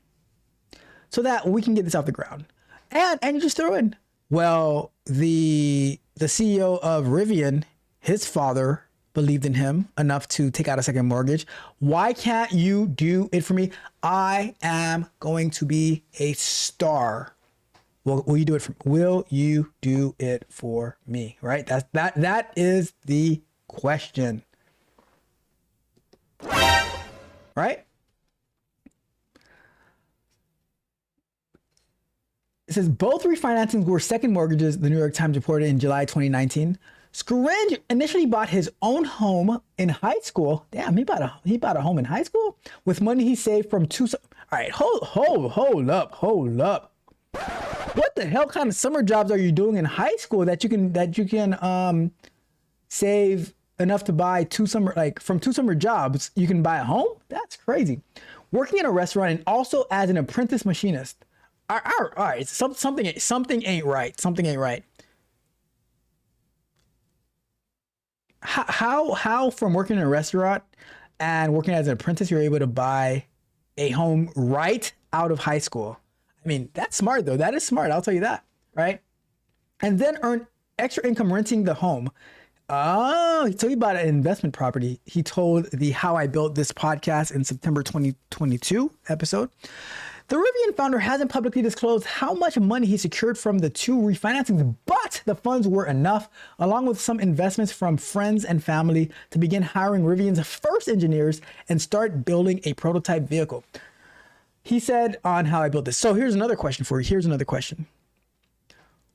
[SPEAKER 4] so that we can get this off the ground? And you just throw in, well, the CEO of Rivian, his father believed in him enough to take out a second mortgage. Why can't you do it for me? I am going to be a star. Well, will you do it for me? Right? That is the question. Right? It says both refinancings were second mortgages, the New York Times reported in July 2019. Scaringe initially bought his own home in high school. Damn, he bought a home in high school with money he saved from two. All right, hold up. What the hell kind of summer jobs are you doing in high school that you can save enough to buy from two summer jobs you can buy a home? That's crazy. Working in a restaurant and also as an apprentice machinist. All right, something ain't right. Something ain't right. How from working in a restaurant and working as an apprentice, you're able to buy a home right out of high school? I mean, that's smart though. That is smart. I'll tell you that, right? And then earn extra income renting the home. Oh, so he bought an investment property. He told the How I Built This podcast in September 2022 episode. The Rivian founder hasn't publicly disclosed how much money he secured from the two refinancings, but the funds were enough, along with some investments from friends and family, to begin hiring Rivian's first engineers and start building a prototype vehicle. He said on How I Built This. So here's another question for you.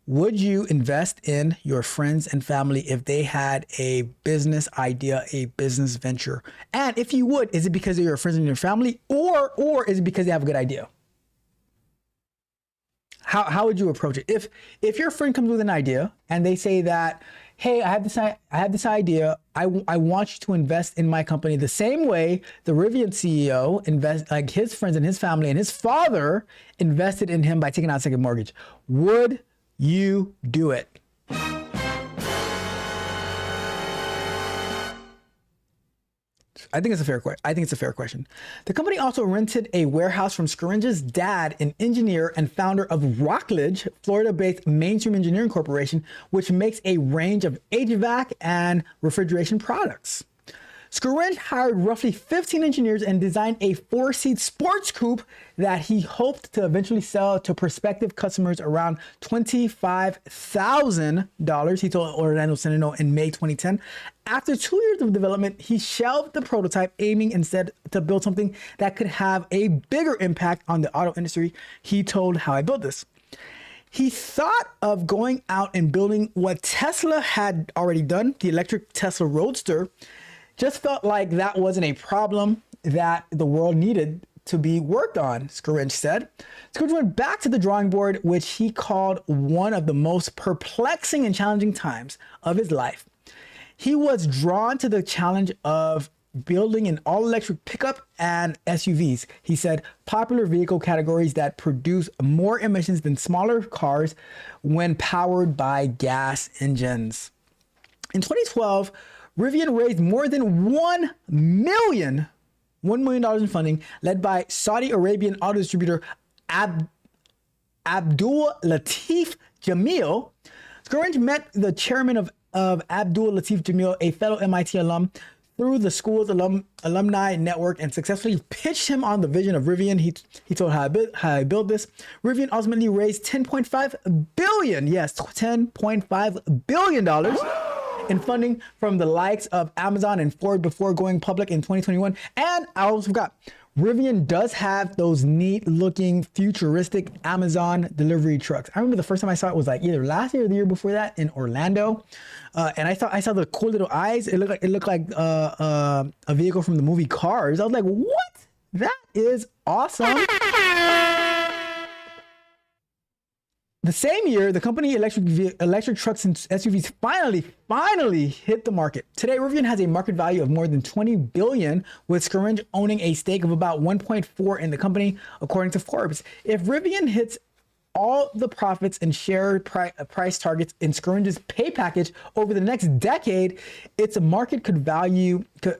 [SPEAKER 4] Would you invest in your friends and family if they had a business idea, a business venture? And if you would, is it because they're your friends and your family, or is it because they have a good idea? How would you approach it? If your friend comes with an idea and they say that, hey, I have this idea. I want you to invest in my company the same way the Rivian CEO like his friends and his family and his father invested in him by taking out a second mortgage. Would you do it? I think it's a fair question. The company also rented a warehouse from Scaringe's dad, an engineer and founder of Rockledge, Florida-based Mainstream Engineering Corporation, which makes a range of HVAC and refrigeration products. Scaringe hired roughly 15 engineers and designed a 4-seat sports coupe that he hoped to eventually sell to prospective customers around $25,000, he told Orlando Sentinel in May 2010. After 2 years of development, he shelved the prototype, aiming instead to build something that could have a bigger impact on the auto industry, he told How I Built This. He thought of going out and building what Tesla had already done, the electric Tesla Roadster. Just felt like that wasn't a problem that the world needed to be worked on, Scaringe said. Scaringe went back to the drawing board, which he called one of the most perplexing and challenging times of his life. He was drawn to the challenge of building an all-electric pickup and SUVs. He said popular vehicle categories that produce more emissions than smaller cars when powered by gas engines. In 2012, Rivian raised more than $1 million in funding, led by Saudi Arabian auto distributor Abdul Latif Jamil. Scourge met the chairman of Abdul Latif Jamil, a fellow MIT alum, through the school's alumni network and successfully pitched him on the vision of Rivian. He told how I built this. Rivian ultimately raised $10.5 billion. Yes, $10.5 billion in funding from the likes of Amazon and Ford before going public in 2021. And I almost forgot, Rivian does have those neat looking futuristic Amazon delivery trucks. I remember the first time I saw it was like either last year or the year before that in Orlando. And I saw the cool little eyes. It looked like a vehicle from the movie Cars. I was like, what? That is awesome. The same year, the company electric trucks and SUVs finally hit the market. Today, Rivian has a market value of more than $20 billion, with Scourge owning a stake of about 1.4 in the company, according to Forbes. If Rivian hits all the profits and share price targets in Scourge's pay package over the next decade, its market value could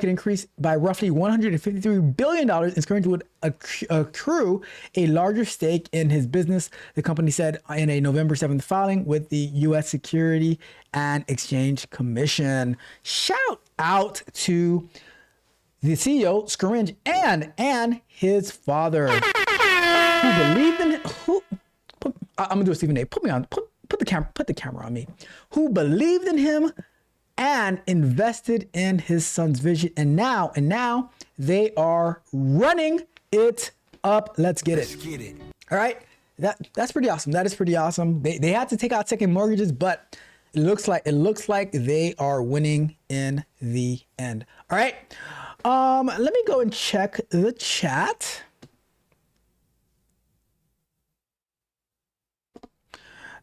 [SPEAKER 4] increase by roughly $153 billion, and Scourge would accrue a larger stake in his business, the company said in a November 7th filing with the U.S. Security and Exchange Commission. Shout out to the CEO, Scourge, and his father, who believed in I'm gonna do a Stephen A. Put the camera on me. Who believed in him and invested in his son's vision, and now they are running it up. Let's get it. All right, that's pretty awesome. That is pretty awesome. They had to take out second mortgages, but it looks like they are winning in the end. All right, let me go and check the chat.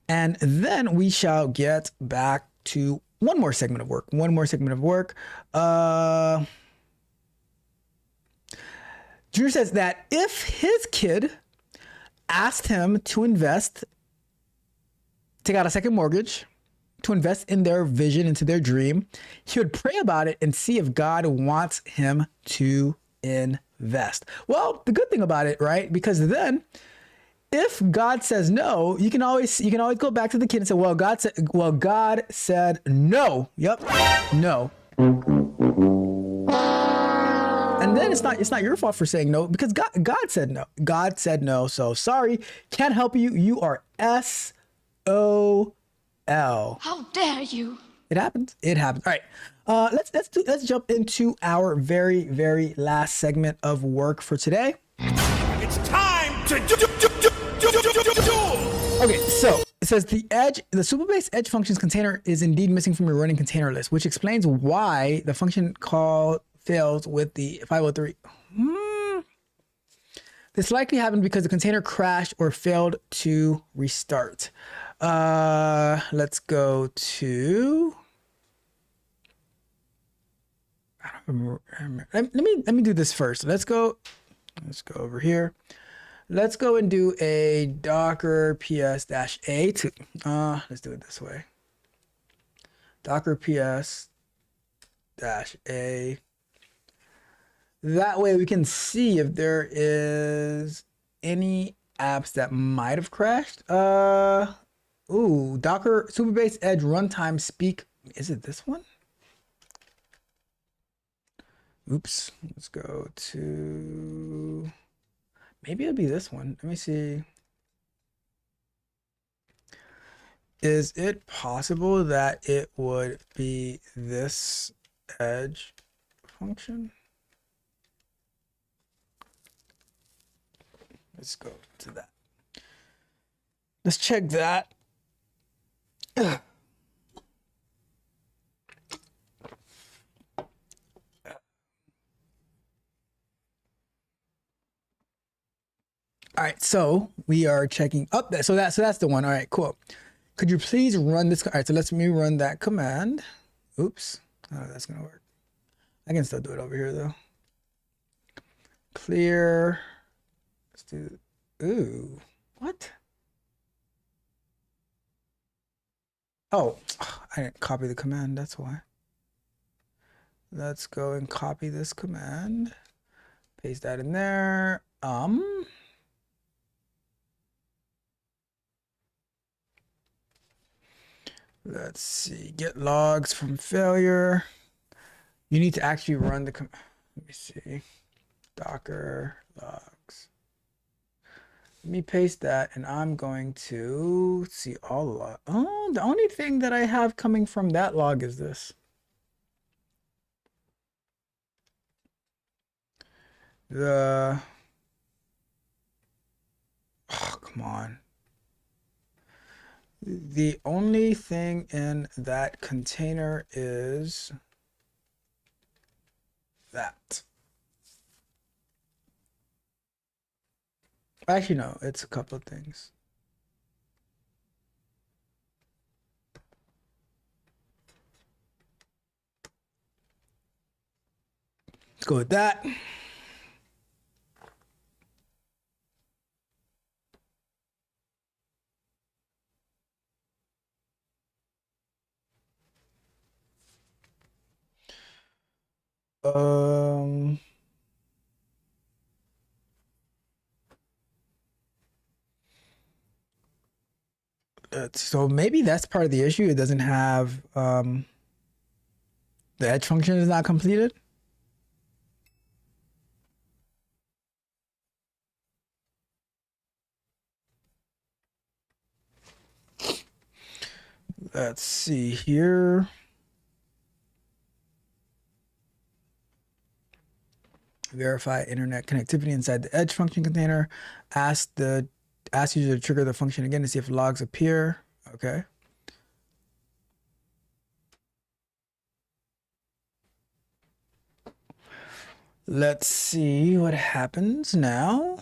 [SPEAKER 4] And then we shall get back to one more segment of work. Junior says that if his kid asked him to take out a second mortgage, to invest in their vision, into their dream, he would pray about it and see if God wants him to invest. Well, the good thing about it, right? Because then, if God says no, you can always go back to the kid and say, well, God said no. Yep, no. And then it's not your fault for saying no, because God said no. God said no. So sorry, can't help you. You are SOL.
[SPEAKER 9] How dare you?
[SPEAKER 4] It happens. All right. Let's jump into our very, very last segment of work for today.
[SPEAKER 2] It's time to do.
[SPEAKER 4] Okay, so it says the Superbase Edge functions container is indeed missing from your running container list, which explains why the function call fails with the 503. This likely happened because the container crashed or failed to restart. Let's go to. I don't remember. Let me do this first. Let's go over here. Let's go and do a Docker ps-a to, let's do it this way. Docker ps-a. That way we can see if there is any apps that might have crashed. Docker Superbase Edge runtime speak. Is it this one? Oops. Let's go to. Maybe it'll be this one. Let me see. Is it possible that it would be this edge function? Let's go to that. Let's check that. Ugh. All right, so we are checking up that. So that's the one. All right, cool. Could you please run this? All right, so let me run that command. Oops. Oh, that's gonna work. I can still do it over here though. Clear. Let's do. Ooh, what? Oh, I didn't copy the command. That's why. Let's go and copy this command. Paste that in there. Let's see. Get logs from failure. You need to actually run the command. Let me see. Docker logs. Let me paste that, and I'm going to see all the log. Oh, the only thing that I have coming from that log is this. Oh, come on. The only thing in that container is that. Actually, no, it's a couple of things. Let's go with that. So maybe that's part of the issue. It doesn't have the edge function is not completed. Let's see here. Verify internet connectivity inside the edge function container. Ask user to trigger the function again to see if logs appear. Okay. Let's see what happens now.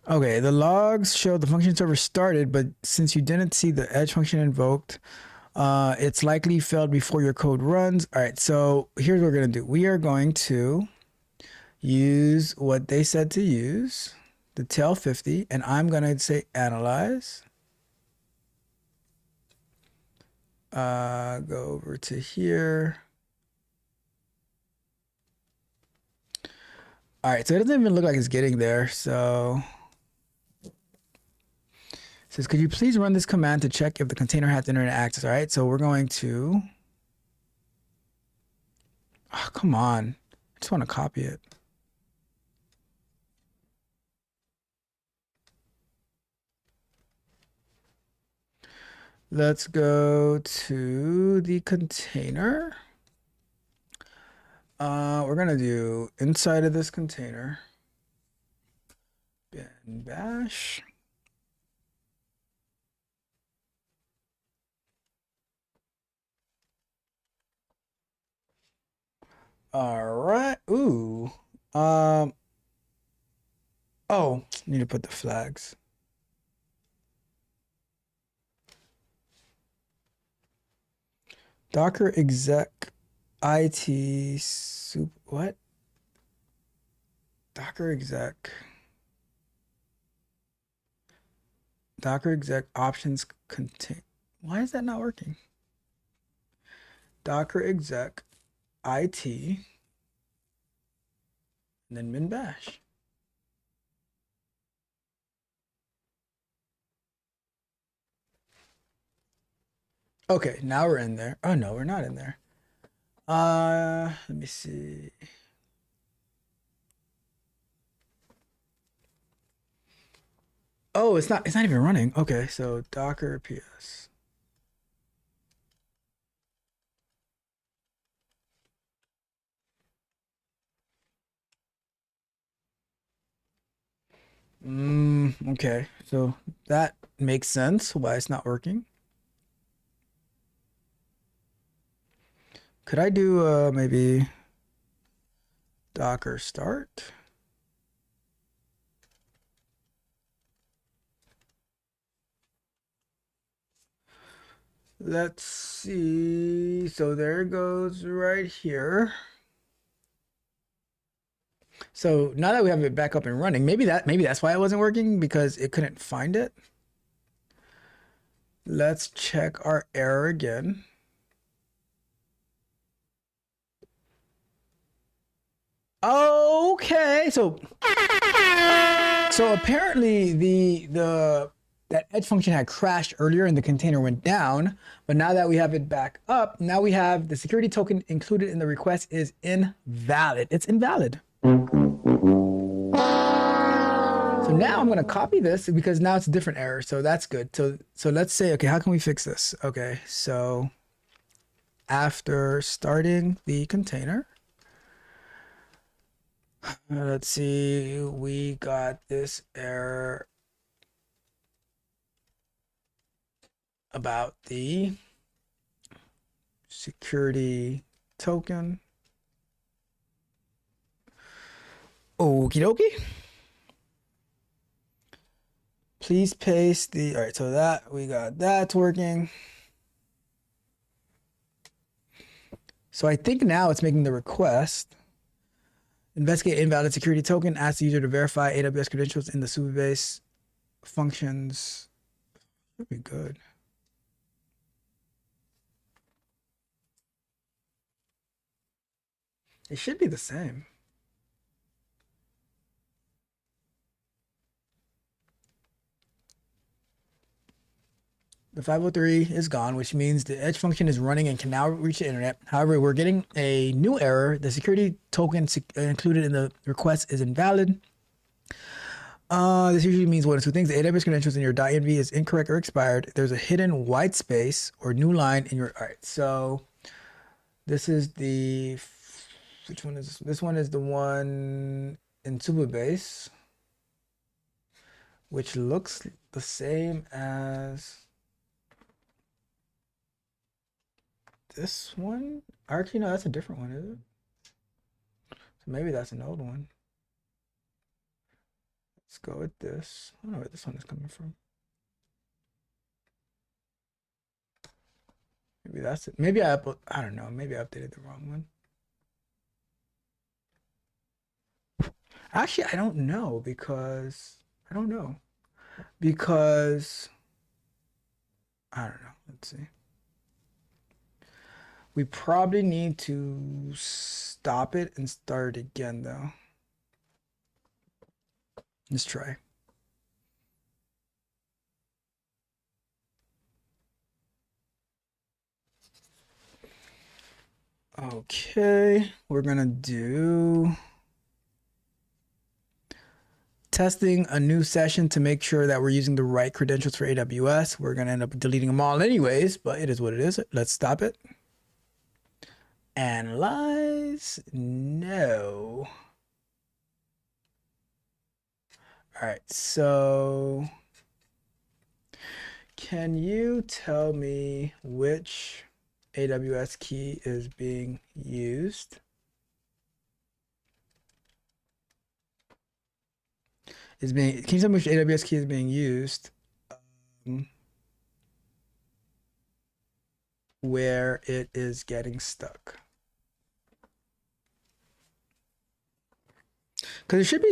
[SPEAKER 4] Okay, the logs show the function server started, but since you didn't see the edge function invoked, it's likely failed before your code runs. All right, so here's what we're going to do. We are going to use what they said to use, the tail 50, and I'm going to say analyze. Go over to here. All right, so it doesn't even look like it's getting there. So it says, could you please run this command to check if the container has internet access? All right, so we're going to, oh, come on. I just want to copy it. Let's go to the container. We're gonna do inside of this container, bin bash. All right. Ooh. Oh, need to put the flags. Docker exec IT soup. What? Docker exec options contain. Why is that not working? Docker exec IT and then min bash. Okay, now we're in there. Oh no, we're not in there. Let me see. Oh, it's not even running. Okay, so Docker PS. Okay, so that makes sense why it's not working. Could I do maybe Docker start? Let's see. So there it goes right here. So now that we have it back up and running, maybe that's why it wasn't working, because it couldn't find it. Let's check our error again. Okay, so apparently that edge function had crashed earlier and the container went down, but now that we have it back up, now we have the security token included in the request is invalid. It's invalid. So now I'm going to copy this because now it's a different error. So that's good. So let's say, okay, how can we fix this? Okay, so after starting the container, let's see, we got this error about the security token. Okie dokie. Please paste the, all right, so that we got that's working. So I think now it's making the request. Investigate invalid security token. Ask the user to verify AWS credentials in the Supabase functions. Should be good. It should be the same. The 503 is gone, which means the edge function is running and can now reach the internet. However, we're getting a new error. The security token included in the request is invalid. This usually means one of two things. The AWS credentials in your .env is incorrect or expired. There's a hidden white space or new line in your, all right, so this is the, which one is this? This one is the one in Supabase, which looks the same as this one. Actually, no, that's a different one, is it? So maybe that's an old one. Let's go with this. I don't know where this one is coming from. Maybe that's it. Maybe I don't know. Maybe I updated the wrong one. Actually, I don't know because I don't know. Let's see. We probably need to stop it and start it again though. Let's try. Okay, we're gonna do testing a new session to make sure that we're using the right credentials for AWS. We're gonna end up deleting them all anyways, but it is what it is. Let's stop it. Analyze, no. All right, so can you tell me which AWS key is being used? Can you tell me which AWS key is being used where it is getting stuck? Because it should be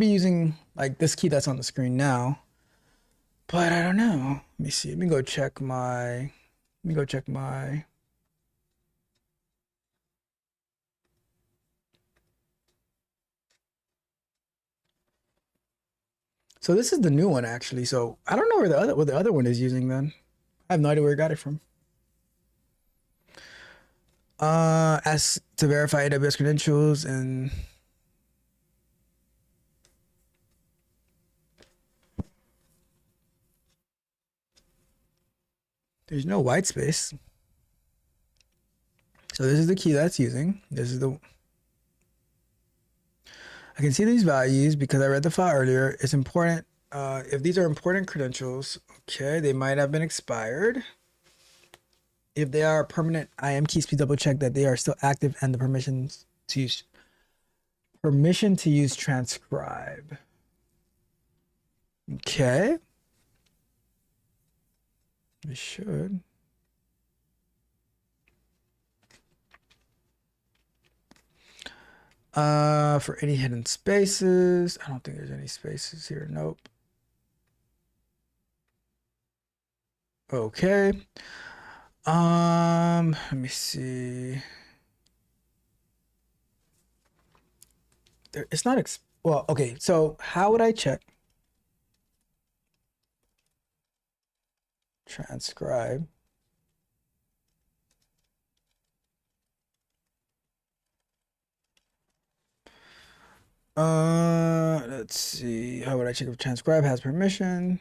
[SPEAKER 4] using like this key that's on the screen now, but I don't know. Let me see. Let me go check my. So this is the new one actually. So I don't know what the other one is using then. I have no idea where I got it from. As to verify AWS credentials and there's no white space. So this is the key that's using. This is the, I can see these values because I read the file earlier. It's important. If these are important credentials, okay, they might have been expired. If they are permanent IAM keys, please double check that they are still active and the permission to use Transcribe. Okay. We should. For any hidden spaces, I don't think there's any spaces here. Nope. Okay. Let me see. It's not well, okay, so how would I check? Transcribe. Let's see. How would I check if transcribe has permission?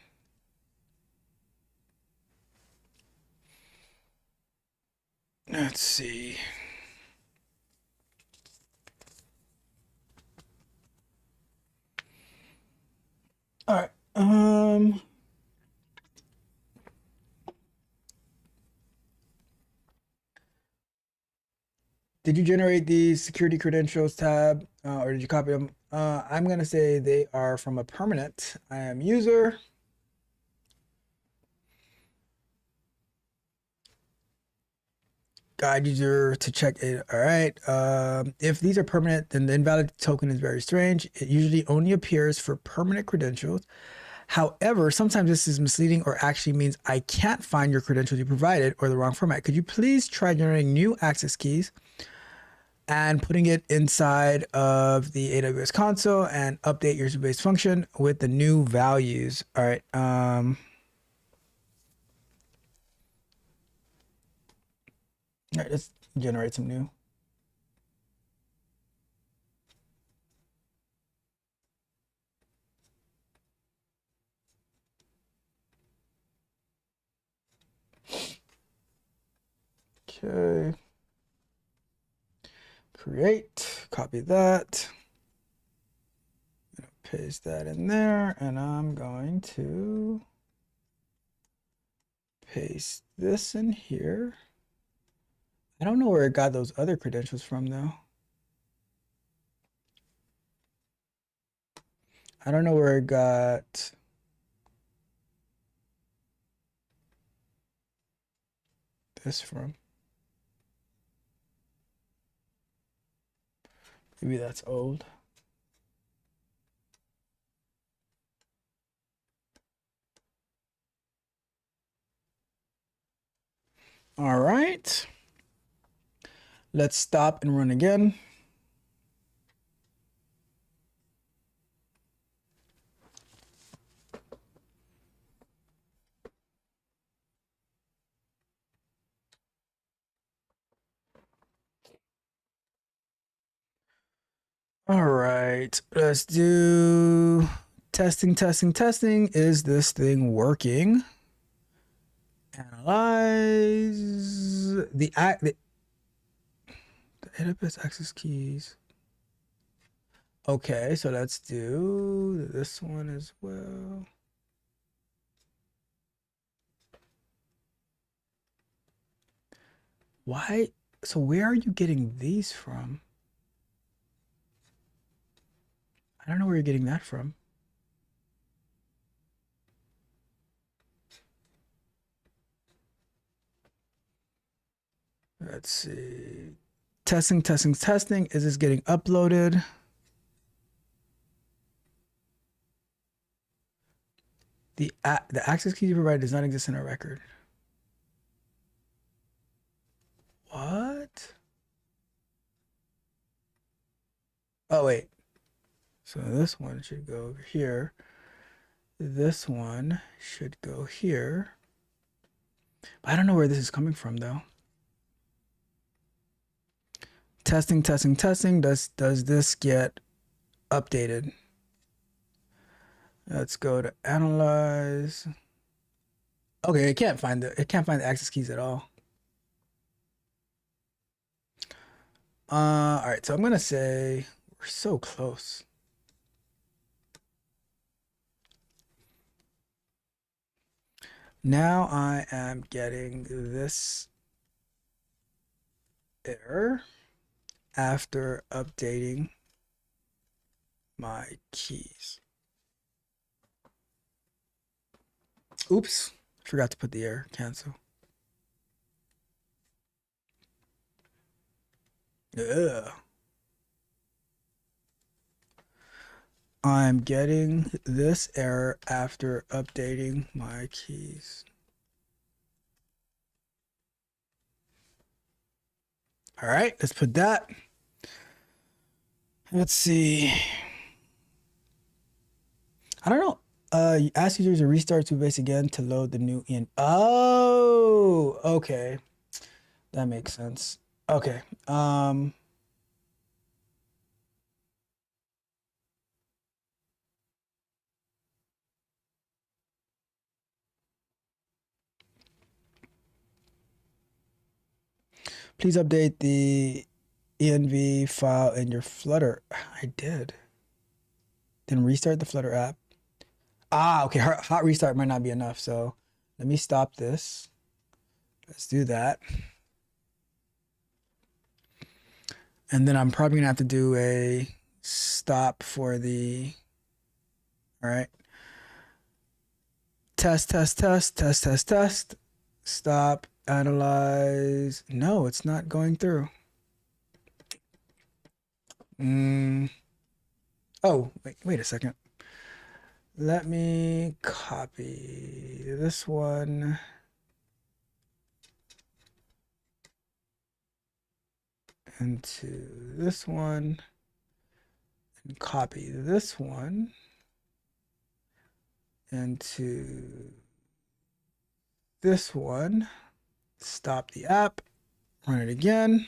[SPEAKER 4] Let's see. All right. Did you generate the security credentials tab, or did you copy them? I'm gonna say they are from a permanent. I am user. Guide user to check it. All right. If these are permanent, then the invalid token is very strange. It usually only appears for permanent credentials. However, sometimes this is misleading or actually means I can't find your credentials you provided or the wrong format. Could you please try generating new access keys and putting it inside of the AWS console and update your user-based function with the new values? All right. All right, let's generate some new. Okay. Create, copy that. Paste that in there, and I'm going to paste this in here. I don't know where it got those other credentials from though. I don't know where it got this from. Maybe that's old. All right. Let's stop and run again. All right, let's do testing. Is this thing working? Analyze the AWS access keys. Okay, so let's do this one as well. Why? So where are you getting these from? I don't know where you're getting that from. Let's see. Testing. Is this getting uploaded? The access key you provided does not exist in our record. What? Oh, wait. So this one should go over here. This one should go here. But I don't know where this is coming from though. Testing. Does this get updated? Let's go to analyze. Okay, it can't find the access keys at all. All right, so I'm gonna say we're so close. Now I am getting this error after updating my keys. Oops, forgot to put the error, cancel. Ugh. I'm getting this error after updating my keys. All right, let's put that. Let's see. I don't know. You ask users to restart to base again to load the new in. Oh, okay. That makes sense. Okay. Please update the env file in your Flutter. I did. Then restart the Flutter app. Ah, okay. Hot restart might not be enough. So let me stop this. Let's do that. And then I'm probably gonna have to do a stop for the, all right. Test. Stop, analyze. No, it's not going through. Oh, wait a second. Let me copy this one. Into this one. And copy this one. Into this one. Stop the app. Run it again.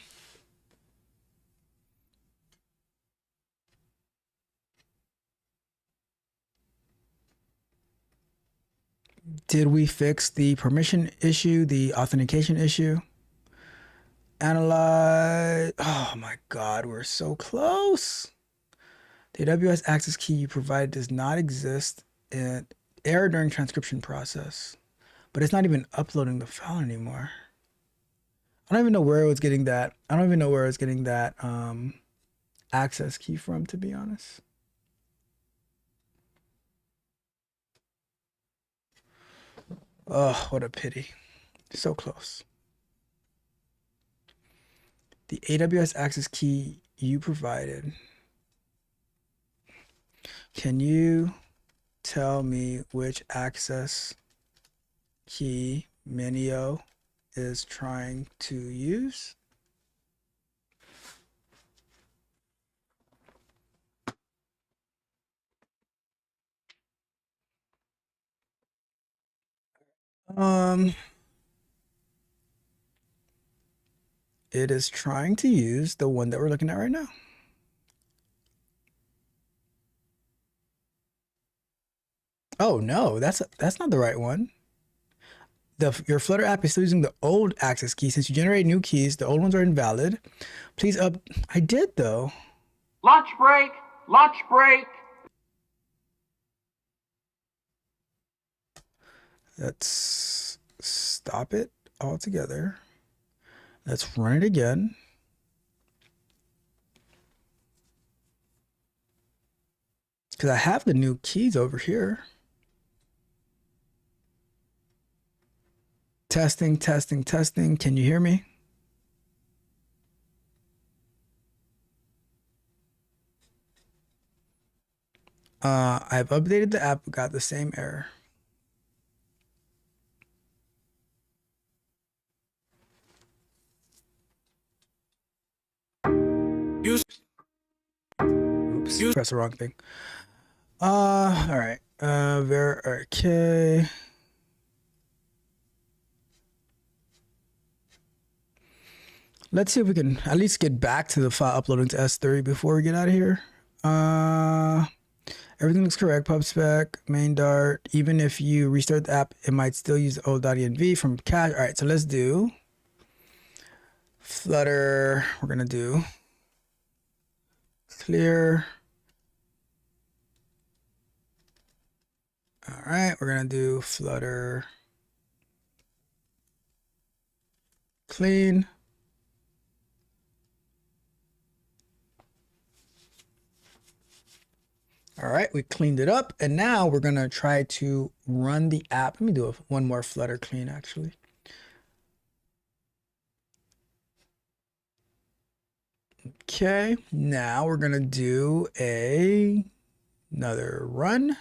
[SPEAKER 4] Did we fix the permission issue, the authentication issue? Analyze. Oh my God, we're so close. The AWS access key you provided does not exist. In error during transcription process, but it's not even uploading the file anymore. I don't even know where it was getting that. I don't even know where it was getting that access key from, to be honest. Oh, what a pity. So close. The AWS access key you provided. Can you tell me which access key Minio is trying to use? It is trying to use the one that we're looking at right now. Oh no, that's not the right one. Your Flutter app is still using the old access key. Since you generate new keys, the old ones are invalid. Please I did though.
[SPEAKER 1] Lunch break. Lunch break.
[SPEAKER 4] Let's stop it altogether. Let's run it again. Because I have the new keys over here. Testing. Can you hear me? I've updated the app, got the same error. Oops, press the wrong thing. All right. Okay. Let's see if we can at least get back to the file uploading to S3 before we get out of here. Everything looks correct. Pub spec, main Dart. Even if you restart the app, it might still use the old .env from cache. All right, so let's do Flutter. We're gonna do clear. All right, we're gonna do Flutter clean. All right, we cleaned it up, and now we're gonna try to run the app. Let me do one more Flutter clean, actually. Okay, now we're gonna do another run.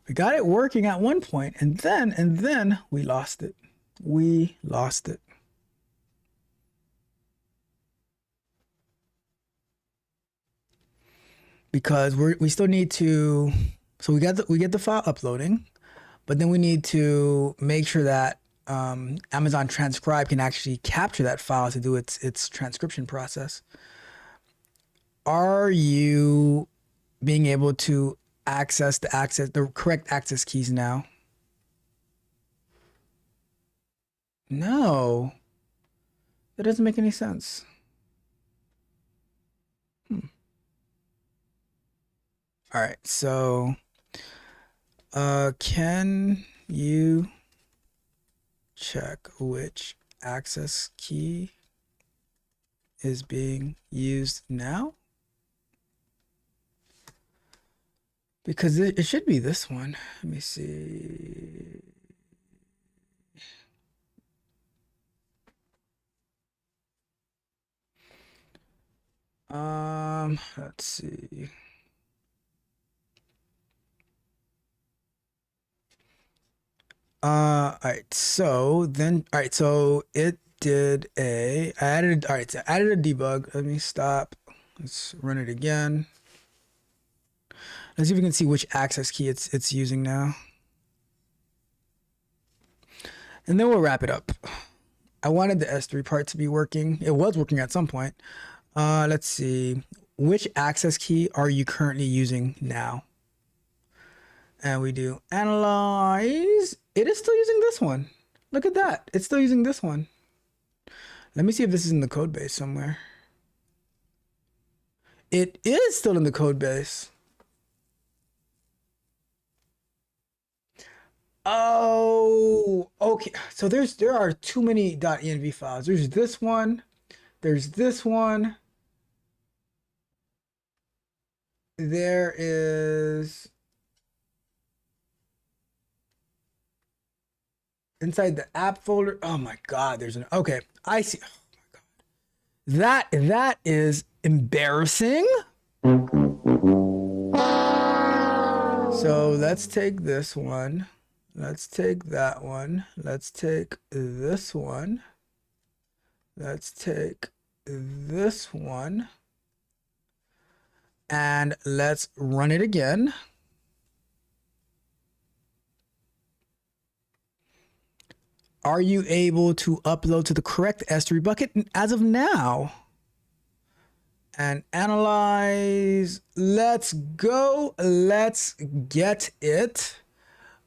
[SPEAKER 4] We got it working at one point, and then we lost it. We lost it. Because we still need to, so we get the file uploading, but then we need to make sure that Amazon Transcribe can actually capture that file to do its transcription process. Are you being able to access the correct access keys now? No, that doesn't make any sense. All right, so can you check which access key is being used now? Because it should be this one. Let me see. Let's see. All right, so it did I added a debug. Let me stop. Let's run it again. Let's see if we can see which access key it's using now. And then we'll wrap it up. I wanted the S3 part to be working. It was working at some point. Let's see. Which access key are you currently using now? And we do analyze. It is still using this one. Look at that. It's still using this one. Let me see if this is in the code base somewhere. It is still in the code base. Oh, okay. So there are too many .env files. There's this one. There's this one. There is inside the app folder. Oh my God, there's an, okay, I see. Oh my God. That is embarrassing. So let's take this one. Let's take that one. Let's take this one. Let's take this one. And let's run it again. Are you able to upload to the correct S3 bucket as of now? And analyze. Let's go. Let's get it.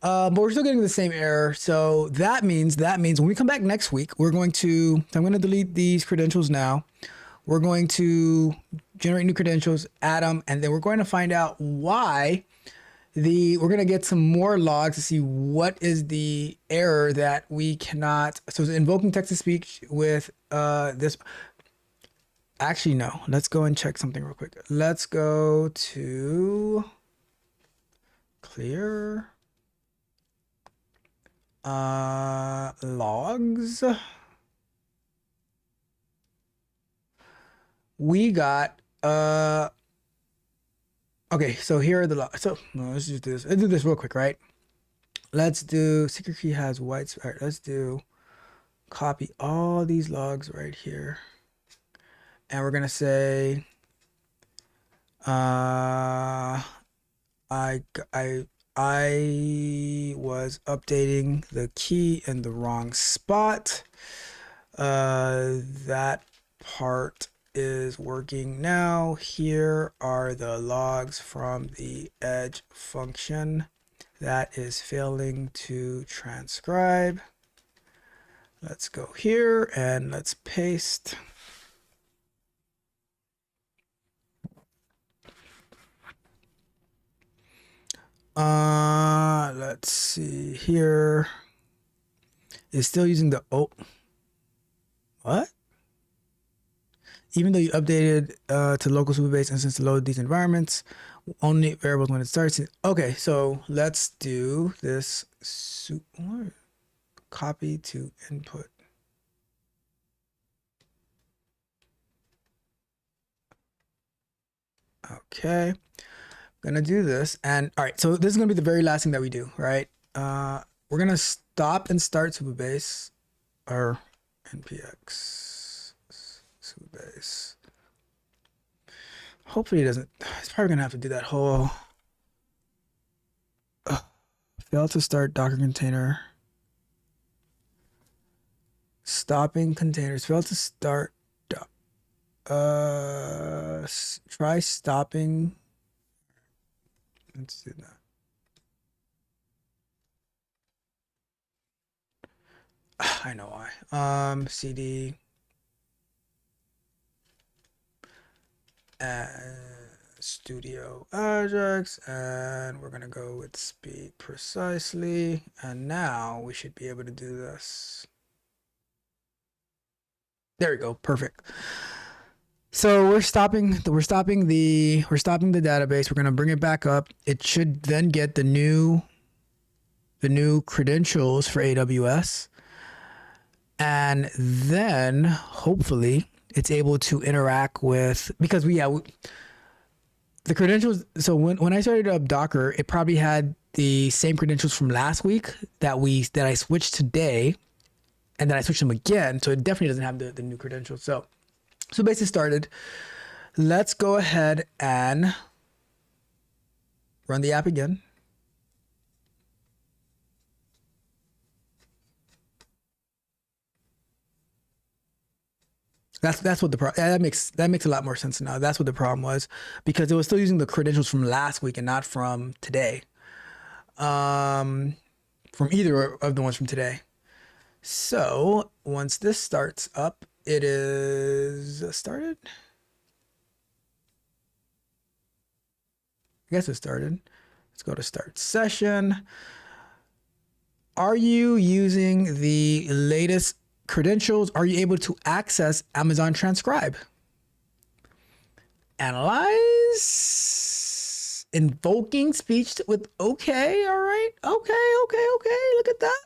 [SPEAKER 4] But we're still getting the same error. So that means when we come back next week, I'm going to delete these credentials now. We're going to generate new credentials, add them, and then we're going to find out why we're going to get some more logs to see what is the error that we cannot. So it's invoking text-to-speech with this. Actually, no. Let's go and check something real quick. Let's go to clear logs. We got okay, so here are the logs. So let's just do this. Let's do this real quick, right? Let's do secret key has whites. All right, let's do copy all these logs right here. And we're gonna say I was updating the key in the wrong spot. That part is working now. Here are the logs from the edge function that is failing to transcribe. Let's go here and let's paste. Let's see here. It's still using the what? Even though you updated to local superbase instance to load these environments, only variables when it starts. Okay, so let's do this. Copy to input. Okay. Gonna do this. And all right, so this is gonna be the very last thing that we do, right? We're gonna stop and start Supabase or npx Supabase. Hopefully it doesn't. It's probably gonna have to do that whole fail to start Docker container. Stopping containers. Fail to start. Try stopping. Let's do that. I know why. CD studio Ajax, and we're gonna go with speed precisely. And now we should be able to do this. There we go. Perfect. So we're stopping the database. We're gonna bring it back up. It should then get the new credentials for AWS, and then hopefully it's able to interact with, because the credentials. So when I started up Docker, it probably had the same credentials from last week that I switched today, and then I switched them again. So it definitely doesn't have the new credentials. So basically started. Let's go ahead and run the app again. That's what the problem. That makes a lot more sense now. That's what the problem was, because it was still using the credentials from last week and not from today. From either of the ones from today. So once this starts up, it is started. I guess it started. Let's go to start session. Are you using the latest credentials? Are you able to access Amazon Transcribe? Analyze. Invoking speech with okay. All right. Okay. Look at that.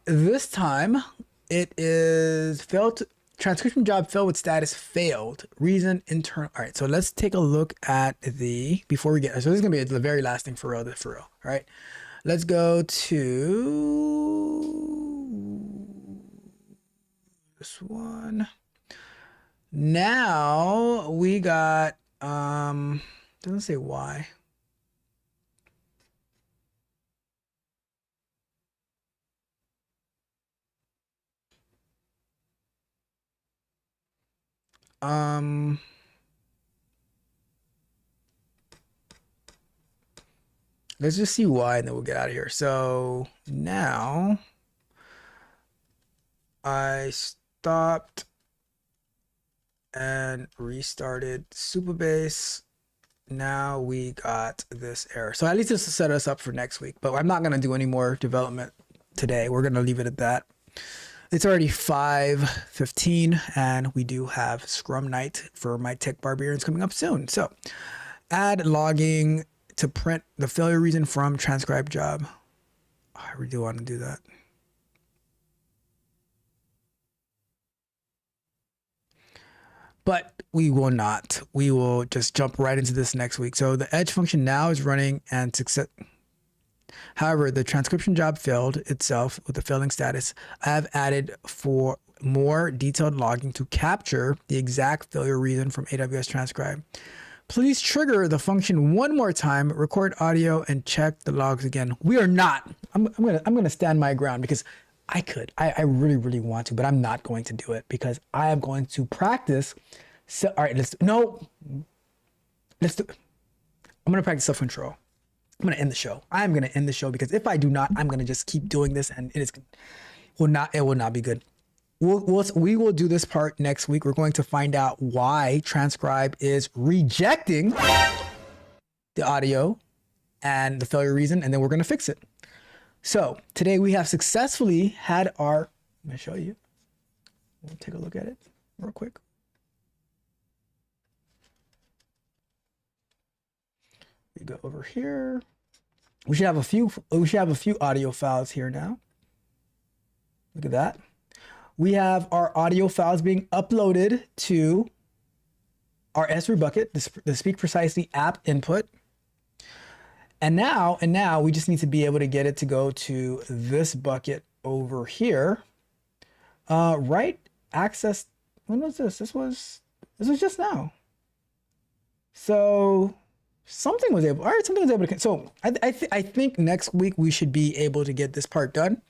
[SPEAKER 4] This time it is failed. Transcription job failed with status failed. Reason internal. All right. So let's take a look at before we get. So this is gonna be the very last thing for real. All right. Let's go to this one. Now we got, doesn't say why. Let's just see why, and then we'll get out of here. So now I stopped and restarted Supabase. Now we got this error. So at least this will set us up for next week, but I'm not going to do any more development today. We're going to leave it at that. It's already 5:15 and we do have Scrum Night for my Tech Barbarians coming up soon. So add logging to print the failure reason from transcribe job. Oh, I really do want to do that. But we will not. We will just jump right into this next week. So the edge function now is running and success. However, the transcription job failed itself with the failing status. I have added for more detailed logging to capture the exact failure reason from AWS Transcribe. Please trigger the function one more time, record audio, and check the logs again. We are not. I'm gonna stand my ground because I really want to, but I'm not going to do it because I am going to practice. So, all right, let's do. I'm gonna practice self-control. I'm gonna end the show. I'm gonna end the show because if I do not, I'm gonna just keep doing this, and it will not be good. We will do this part next week. We're going to find out why Transcribe is rejecting the audio and the failure reason, and then we're going to fix it. So today we have successfully had our, I'm going to show you. We'll take a look at it real quick. We go over here. We should have a few audio files here now. Look at that. We have our audio files being uploaded to our S3 bucket, the Speak Precisely app input. And now we just need to be able to get it to go to this bucket over here. Right access. When was this? This was just now. So something was able. All right, something was able to. So I think next week we should be able to get this part done.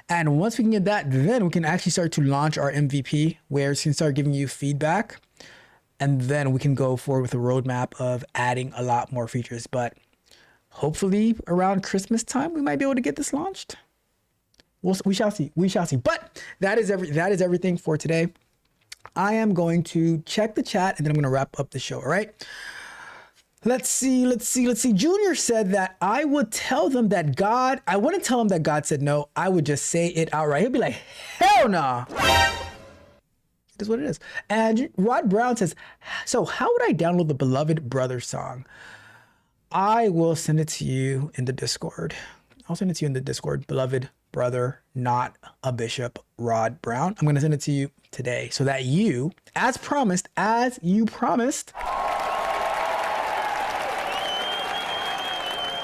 [SPEAKER 4] And once we can get that, then we can actually start to launch our MVP, where it's going to start giving you feedback. And then we can go forward with a roadmap of adding a lot more features. But hopefully around Christmas time, we might be able to get this launched. We shall see. We shall see. But that is everything for today. I am going to check the chat and then I'm going to wrap up the show. All right. Let's see. Junior said that I wouldn't tell them that God said no. I would just say it outright. He'll be like, hell nah. It is what it is. And Rod Brown says, so how would I download the Beloved Brother song? I will send it to you in the Discord. I'll send it to you in the Discord. Beloved Brother, not a bishop, Rod Brown. I'm going to send it to you today so that you, as you promised,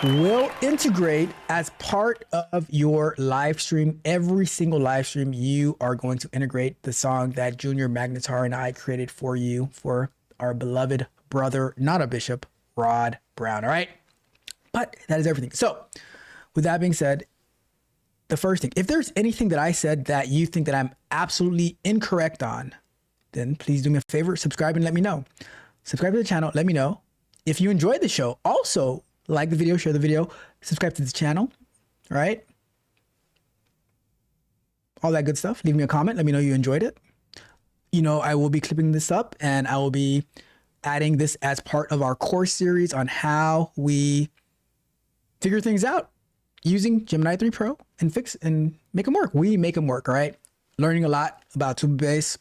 [SPEAKER 4] will integrate as part of your live stream. Every single live stream, you are going to integrate the song that Junior Magnetar and I created for you, for our beloved brother, not a bishop, Rod Brown. All right. But that is everything. So with that being said, the first thing, if there's anything that I said that you think that I'm absolutely incorrect on, then please do me a favor, subscribe and let me know. Subscribe to the channel. Let me know. If you enjoyed the show, also like the video, share the video, subscribe to the channel, all right? All that good stuff. Leave me a comment. Let me know you enjoyed it. You know, I will be clipping this up and I will be adding this as part of our course series on how we figure things out using Gemini 3 Pro and make them work. We make them work, all right? Learning a lot about Tubebase,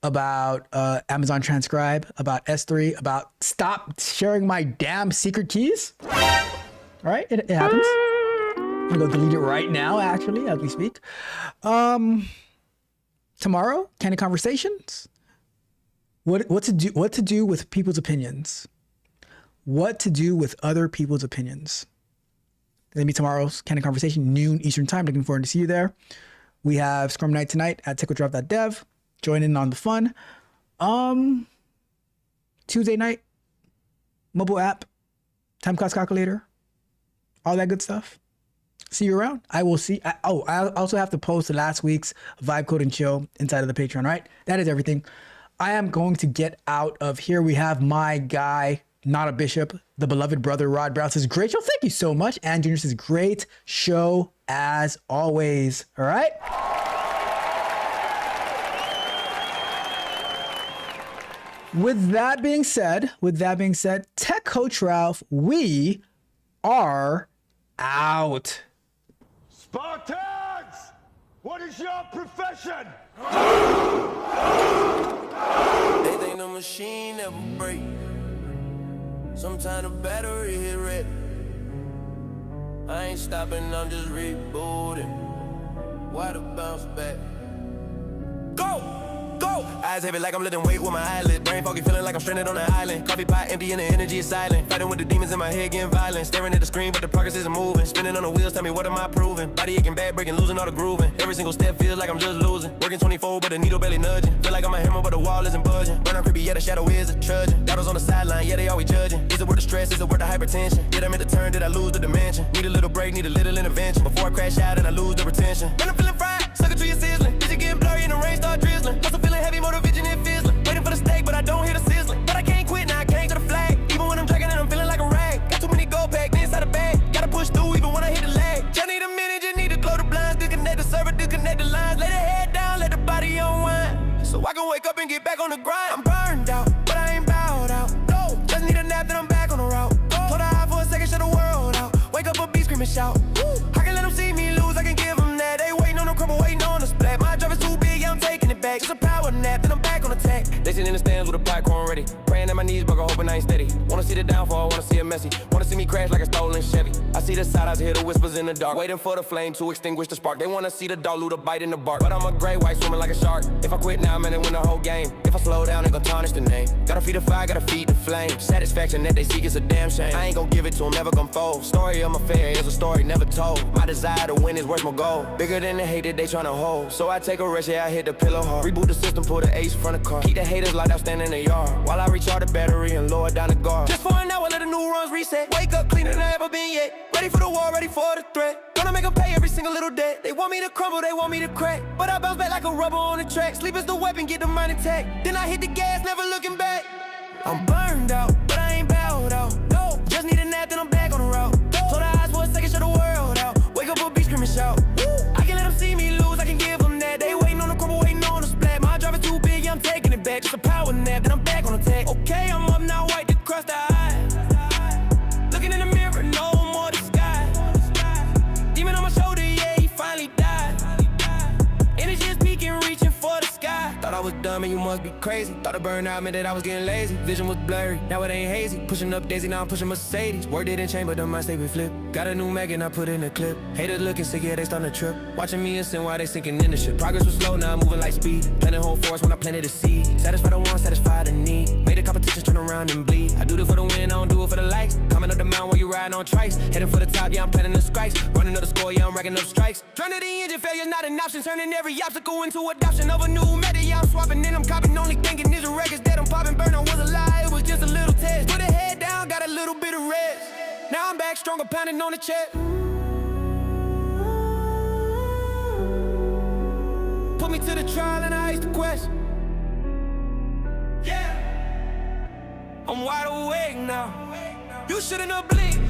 [SPEAKER 4] about Amazon Transcribe, about S3, about stop sharing my damn secret keys. All right, it happens. I'm gonna go delete it right now, actually, as we speak. Tomorrow, Candid Conversations. What to do with people's opinions. What to do with other people's opinions. That'll be tomorrow's Candid Conversation, noon Eastern time. Looking forward to see you there. We have Scrum Night tonight at techwithdraft.dev. Join in on the fun. Tuesday night, mobile app, time cost calculator, all that good stuff. See you around. I will see. I also have to post last week's Vibe Code and Chill inside of the Patreon, right? That is everything. I am going to get out of here. We have my guy, not a bishop, the beloved brother, Rod Brown says, great show. Thank you so much. And Junior says, great show as always. All right. With that being said, Tech Coach Ralph, we are out.
[SPEAKER 7] Spartans! What is your profession?
[SPEAKER 2] They think the machine never break. Sometimes the battery hit red. I ain't stopping, I'm just rebooting. Why the bounce back? Go! Go! Eyes heavy like I'm lifting weight with my eyelid. Brain foggy, feeling like I'm stranded on an island. Coffee pot empty and the energy is silent. Fighting with the demons in my head, getting violent. Staring at the screen, but the progress isn't moving. Spinning on the wheels, tell me what am I proving? Body aching, bad breaking, losing all the grooving. Every single step feels like I'm just losing. Working 24, but the needle barely nudging. Feel like I'm a hammer, but the wall isn't budging. Burn on creepy, yeah, the shadow is a trudging. Doubters on the sideline, yeah, they always judging. Is it worth the stress? Is it worth the hypertension? Did I make the turn? Did I lose the dimension? Need a little break, need a little intervention. Before I crash out and I lose the retention. Man, I'm feeling fried, sucker to your sizzling. Vision getting blurry and the rain start drizzling. Also feeling heavy, motor vision and fizzling. Waiting for the steak, but I don't hear the sizzling. But I can't quit, now I can't to the flag. Even when I'm dragging and I'm feeling like a rag. Got too many gold packed inside the bag. Gotta push through even when I hit the lag. Just need a minute, just need to close the blinds. Disconnect the server, disconnect the lines. Lay the head down, let the body unwind. So I can wake up and get back on the grind. I'm burned out, but I ain't bowed out. No, just need a nap, then I'm back on the route. Hold the high for a second, shut the world out. Wake up a beat, scream and shout. I can let them see me lose, I can give them that. They waiting on the crumble, waiting on the splat. My drive is too big, yeah, I'm taking it back. It's a power nap, then I'm back on attack. They sitting in the stands with a popcorn cheeseburger, hoping I ain't steady. Wanna see the downfall, wanna see it messy. Wanna see me crash like a stolen Chevy. I see the side eyes, hear the whispers in the dark, waiting for the flame to extinguish the spark. They wanna see the dog loot a bite in the bark, but I'm a gray white swimming like a shark. If I quit now, man, they win the whole game. If I slow down, they gon' tarnish the name. Gotta feed the fire, gotta feed the flame. Satisfaction that they seek is a damn shame. I ain't gon' give it to them, never gon' fold. Story of my fair is a story never told. My desire to win is worth my goal. Bigger than the hate that they tryna hold. So I take a rest, yeah, I hit the pillow hard. Reboot the system, pull the ace from the car. Keep the haters locked out, stand in the yard, while I recharge the battery and lower down the guard. Just for an hour, let the new runs reset. Wake up cleaner than I ever been yet. Ready for the war, ready for the threat. Gonna make them pay every single little debt. They want me to crumble, they want me to crack, but I bounce back like a rubber on the track. Sleep is the weapon, get the mind intact. Then I hit the gas, never looking back. I'm burned out, but I ain't bowed out. No, just need a nap, then I'm back on the route. Close the eyes for a second, shut the world out. Wake up a beat, scream and shout. I can let them see me lose, I can give them that. They waiting on the crumble, waiting on the splat. My drive is too big, yeah, I'm taking it back. Just a power nap, then I'm back on attack. Okay, I'm up now, wipe the crust eye. Looking in the mirror, no more disguise. Demon on my shoulder, yeah, he finally died. Energy is peaking, reaching for the sky. Thought I was dumb and you must be crazy. Thought the burnout meant that I was getting lazy. Vision was blurry, now it ain't hazy. Pushing up Daisy, now I'm pushing Mercedes. Word didn't change, but the mind stayed with flip. Got a new Mac and I put in a clip. Haters looking sick, yeah, they starting to trip. Watching me instant while they sinking in the ship. Progress was slow, now I'm moving like speed. Planting whole forest when I planted the seed. Satisfy the want, satisfy the need. Made the competition turn around and bleed. I do this for the win, I don't do it for the likes. Coming up the mountain while you riding on trikes. Heading for the top, yeah, I'm planning the strikes. Running up the score, yeah, I'm racking up strikes. Turn to the engine, failure's not an option. Turning every obstacle into adoption of a new method, yeah, I'm swapping in, I'm copying. Only thinking is the records that I'm popping. Burner was a lie, it was just a little test. Put a head down, got a little bit of rest. Now I'm back stronger, pounding on the chest. Put me to the trial and I asked the question. Yeah, I'm wide awake now. You shouldn't have blinked.